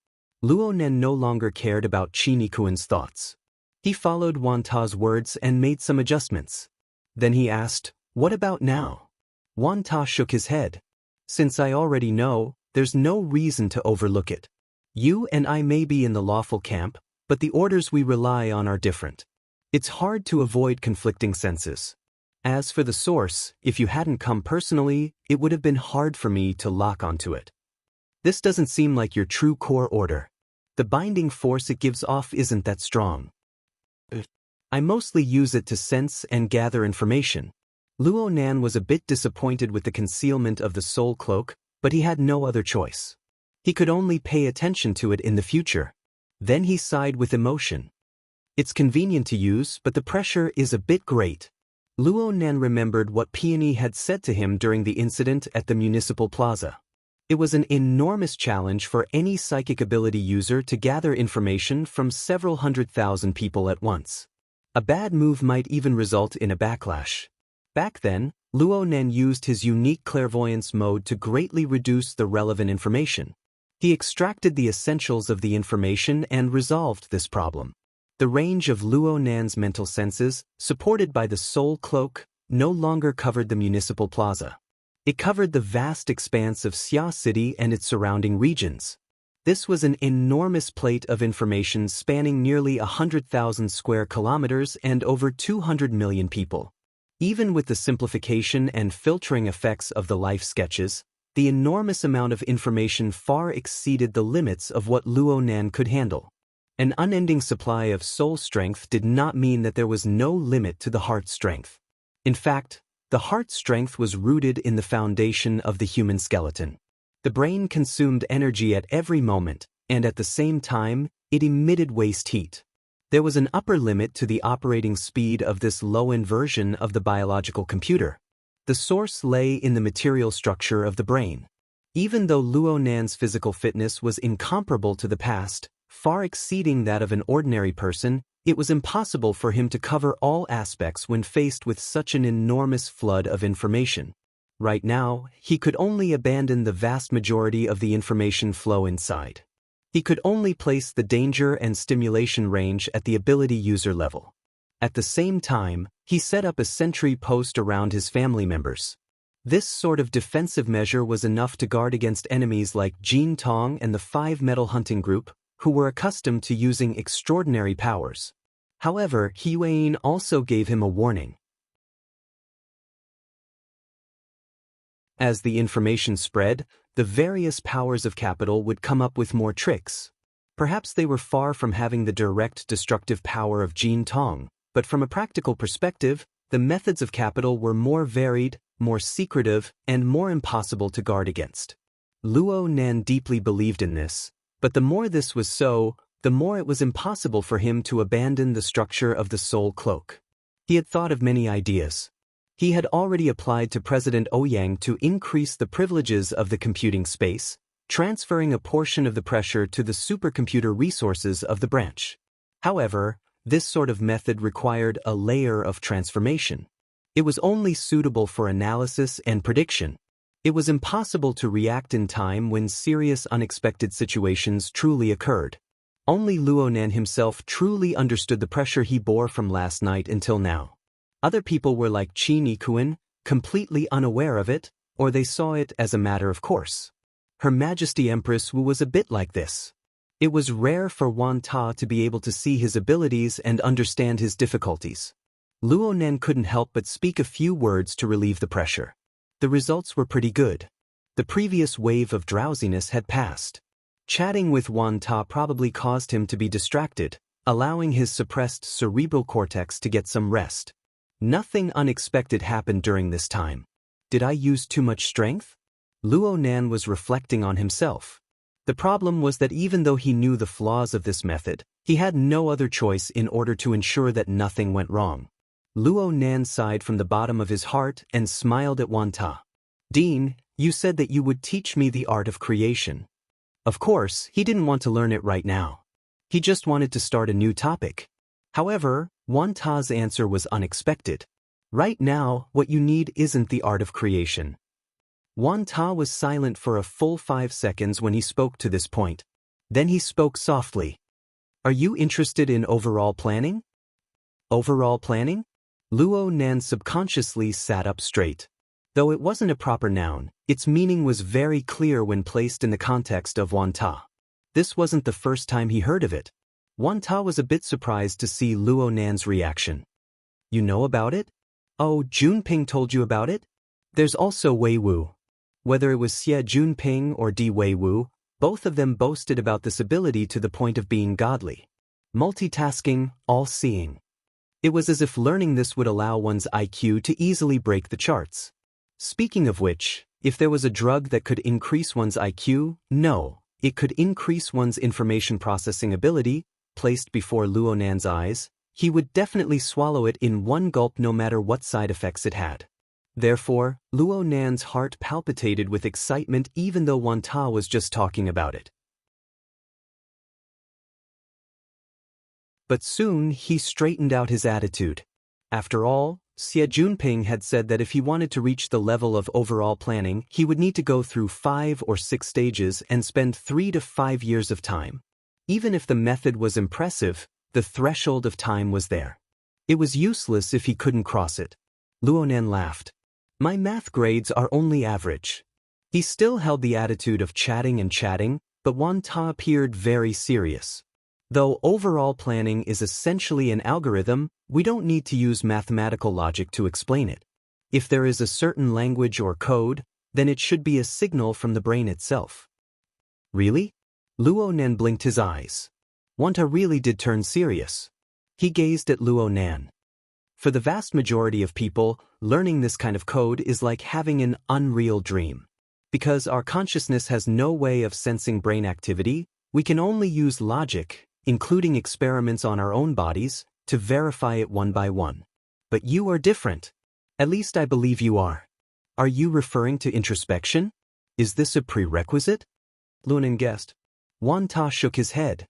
Luo Nen no longer cared about Qi Nikuan's thoughts. He followed Wan Ta's words and made some adjustments. Then he asked, "What about now?" Wan Ta shook his head. "Since I already know, there's no reason to overlook it. You and I may be in the lawful camp, but the orders we rely on are different. It's hard to avoid conflicting senses. As for the source, if you hadn't come personally, it would have been hard for me to lock onto it. This doesn't seem like your true core order. The binding force it gives off isn't that strong. I mostly use it to sense and gather information." Luo Nen was a bit disappointed with the concealment of the soul cloak, but he had no other choice. He could only pay attention to it in the future. Then he sighed with emotion. It's convenient to use, but the pressure is a bit great. Luo Nen remembered what Peony had said to him during the incident at the municipal plaza. It was an enormous challenge for any psychic ability user to gather information from several 100,000 people at once. A bad move might even result in a backlash. Back then, Luo Nen used his unique clairvoyance mode to greatly reduce the relevant information. He extracted the essentials of the information and resolved this problem. The range of Luo Nen's mental senses, supported by the soul cloak, no longer covered the municipal plaza. It covered the vast expanse of Xia City and its surrounding regions. This was an enormous plate of information spanning nearly 100,000 square kilometers and over 200 million people. Even with the simplification and filtering effects of the life sketches, the enormous amount of information far exceeded the limits of what Luo Nen could handle. An unending supply of soul strength did not mean that there was no limit to the heart strength. In fact, the heart strength was rooted in the foundation of the human skeleton. The brain consumed energy at every moment, and at the same time, it emitted waste heat. There was an upper limit to the operating speed of this low-end version of the biological computer. The source lay in the material structure of the brain. Even though Luo Nen's physical fitness was incomparable to the past, far exceeding that of an ordinary person, it was impossible for him to cover all aspects when faced with such an enormous flood of information. Right now, he could only abandon the vast majority of the information flow inside. He could only place the danger and stimulation range at the ability user level. At the same time, he set up a sentry post around his family members. This sort of defensive measure was enough to guard against enemies like Jin Tong and the 5 Metal Hunting Group, who were accustomed to using extraordinary powers. However, Huiying also gave him a warning. As the information spread, the various powers of capital would come up with more tricks. Perhaps they were far from having the direct destructive power of Jin Tong, but from a practical perspective, the methods of capital were more varied, more secretive, and more impossible to guard against. Luo Nen deeply believed in this, but the more this was so, the more it was impossible for him to abandon the structure of the soul cloak. He had thought of many ideas. He had already applied to President Ouyang to increase the privileges of the computing space, transferring a portion of the pressure to the supercomputer resources of the branch. However, this sort of method required a layer of transformation. It was only suitable for analysis and prediction. It was impossible to react in time when serious unexpected situations truly occurred. Only Luonan himself truly understood the pressure he bore from last night until now. Other people were like Qi Nikuan, completely unaware of it, or they saw it as a matter of course. Her Majesty Empress Wu was a bit like this. It was rare for Wan Ta to be able to see his abilities and understand his difficulties. Luonan couldn't help but speak a few words to relieve the pressure. The results were pretty good. The previous wave of drowsiness had passed. Chatting with Wan Ta probably caused him to be distracted, allowing his suppressed cerebral cortex to get some rest. Nothing unexpected happened during this time. Did I use too much strength? Luonan was reflecting on himself. The problem was that even though he knew the flaws of this method, he had no other choice in order to ensure that nothing went wrong. Luonan sighed from the bottom of his heart and smiled at Wan Ta. Dean, you said that you would teach me the art of creation. Of course, he didn't want to learn it right now. He just wanted to start a new topic. However, Wan Ta's answer was unexpected. Right now, what you need isn't the art of creation. Wan Ta was silent for a full 5 seconds when he spoke to this point. Then he spoke softly. Are you interested in overall planning? Overall planning? Luonan subconsciously sat up straight. Though it wasn't a proper noun, its meaning was very clear when placed in the context of Wan Ta. This wasn't the first time he heard of it. Wan Ta was a bit surprised to see Luonan's reaction. You know about it? Oh, Junping told you about it? There's also Wei Wu. Whether it was Xie Junping or Di Wei Wu, both of them boasted about this ability to the point of being godly. Multitasking, all-seeing. It was as if learning this would allow one's IQ to easily break the charts. Speaking of which, if there was a drug that could increase one's IQ, no, it could increase one's information processing ability, placed before Luonan's eyes, he would definitely swallow it in one gulp no matter what side effects it had. Therefore, Luonan's heart palpitated with excitement even though Wan Ta was just talking about it. But soon he straightened out his attitude. After all, Xie Junping had said that if he wanted to reach the level of overall planning, he would need to go through 5 or 6 stages and spend 3 to 5 years of time. Even if the method was impressive, the threshold of time was there. It was useless if he couldn't cross it. Luonan laughed. My math grades are only average. He still held the attitude of chatting, but Wan Ta appeared very serious. Though overall planning is essentially an algorithm, we don't need to use mathematical logic to explain it. If there is a certain language or code, then it should be a signal from the brain itself. Really? Luonan blinked his eyes. Wan Ta really did turn serious. He gazed at Luonan. For the vast majority of people, learning this kind of code is like having an unreal dream. Because our consciousness has no way of sensing brain activity, we can only use logic, including experiments on our own bodies, to verify it one by one. But you are different. At least I believe you are. Are you referring to introspection? Is this a prerequisite? Luonan guessed. Wan Ta shook his head.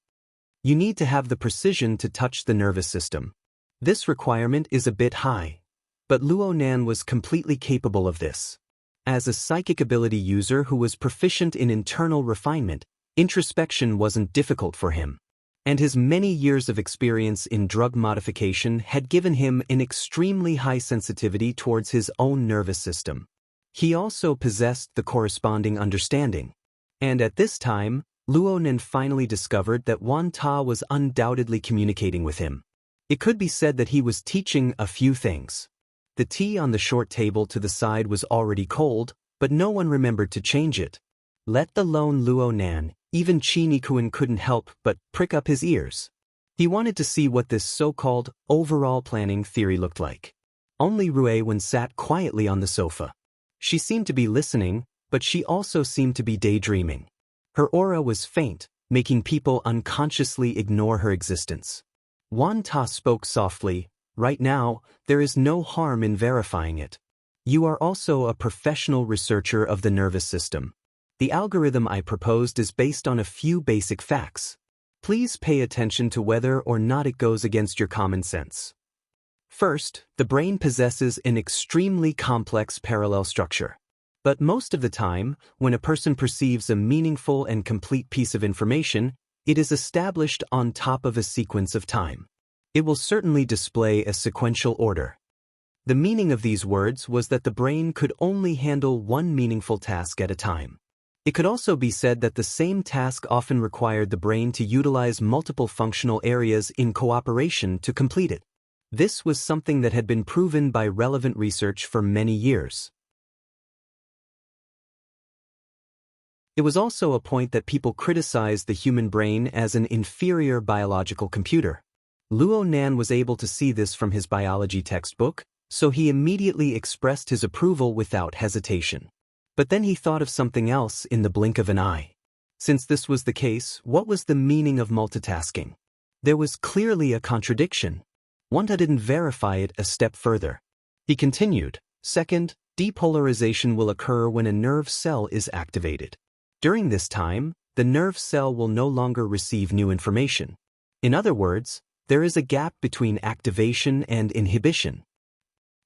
You need to have the precision to touch the nervous system. This requirement is a bit high, but Luonan was completely capable of this. As a psychic ability user who was proficient in internal refinement, introspection wasn't difficult for him. And his many years of experience in drug modification had given him an extremely high sensitivity towards his own nervous system. He also possessed the corresponding understanding. And at this time, Luonan finally discovered that Wan Ta was undoubtedly communicating with him. It could be said that he was teaching a few things. The tea on the short table to the side was already cold, but no one remembered to change it. Let alone Luonan, even Qi Nikuan couldn't help but prick up his ears. He wanted to see what this so-called overall planning theory looked like. Only Ruewen sat quietly on the sofa. She seemed to be listening, but she also seemed to be daydreaming. Her aura was faint, making people unconsciously ignore her existence. Wan Ta spoke softly, "Right now, there is no harm in verifying it. You are also a professional researcher of the nervous system. The algorithm I proposed is based on a few basic facts. Please pay attention to whether or not it goes against your common sense. First, the brain possesses an extremely complex parallel structure. But most of the time, when a person perceives a meaningful and complete piece of information, it is established on top of a sequence of time. It will certainly display a sequential order." The meaning of these words was that the brain could only handle one meaningful task at a time. It could also be said that the same task often required the brain to utilize multiple functional areas in cooperation to complete it. This was something that had been proven by relevant research for many years. It was also a point that people criticized the human brain as an inferior biological computer. Luo Nan was able to see this from his biology textbook, so he immediately expressed his approval without hesitation. But then he thought of something else in the blink of an eye. Since this was the case, what was the meaning of multitasking? There was clearly a contradiction. Wanta didn't verify it a step further. He continued, "Second, depolarization will occur when a nerve cell is activated. During this time, the nerve cell will no longer receive new information. In other words, there is a gap between activation and inhibition."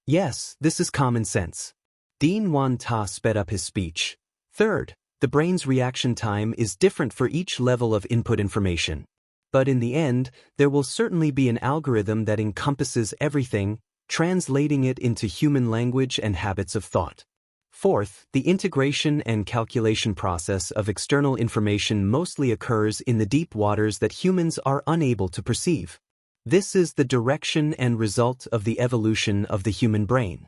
Yes, this is common sense. Dean Wan Ta sped up his speech. "Third, the brain's reaction time is different for each level of input information. But in the end, there will certainly be an algorithm that encompasses everything, translating it into human language and habits of thought. Fourth, the integration and calculation process of external information mostly occurs in the deep waters that humans are unable to perceive. This is the direction and result of the evolution of the human brain."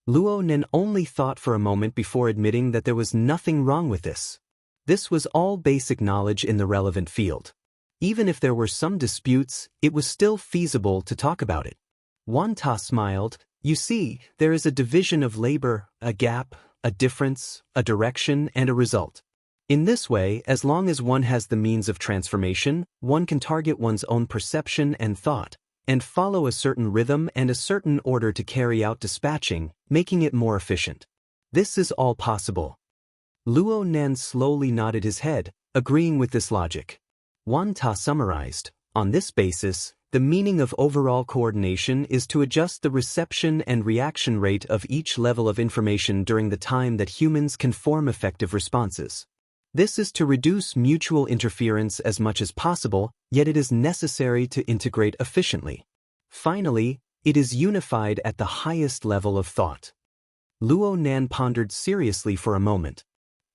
Luo Nen only thought for a moment before admitting that there was nothing wrong with this. This was all basic knowledge in the relevant field. Even if there were some disputes, it was still feasible to talk about it. Wan Ta smiled. "You see, there is a division of labor, a gap, a difference, a direction, and a result. In this way, as long as one has the means of transformation, one can target one's own perception and thought, and follow a certain rhythm and a certain order to carry out dispatching, making it more efficient. This is all possible." Luo Nan slowly nodded his head, agreeing with this logic. Wan Ta summarized, "On this basis, the meaning of overall coordination is to adjust the reception and reaction rate of each level of information during the time that humans can form effective responses. This is to reduce mutual interference as much as possible, yet it is necessary to integrate efficiently. Finally, it is unified at the highest level of thought." Luo Nan pondered seriously for a moment.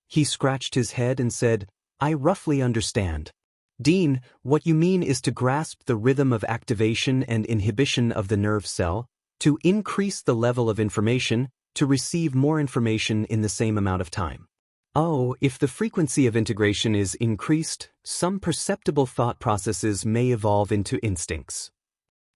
He scratched his head and said, "I roughly understand. Dean, what you mean is to grasp the rhythm of activation and inhibition of the nerve cell, to increase the level of information, to receive more information in the same amount of time. Oh, if the frequency of integration is increased, some perceptible thought processes may evolve into instincts.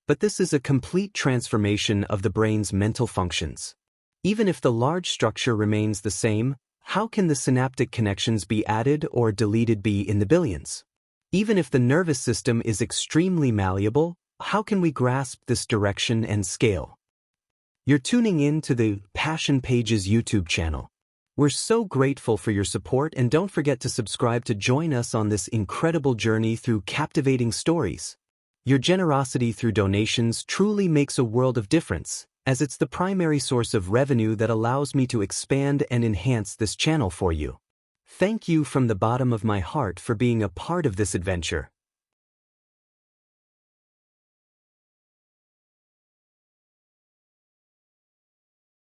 But this is a complete transformation of the brain's mental functions. Even if the large structure remains the same, how can the synaptic connections be added or deleted be in the billions? Even if the nervous system is extremely malleable, how can we grasp this direction and scale?" You're tuning in to the Passion Pages YouTube channel. We're so grateful for your support, and don't forget to subscribe to join us on this incredible journey through captivating stories. Your generosity through donations truly makes a world of difference, as it's the primary source of revenue that allows me to expand and enhance this channel for you. Thank you from the bottom of my heart for being a part of this adventure.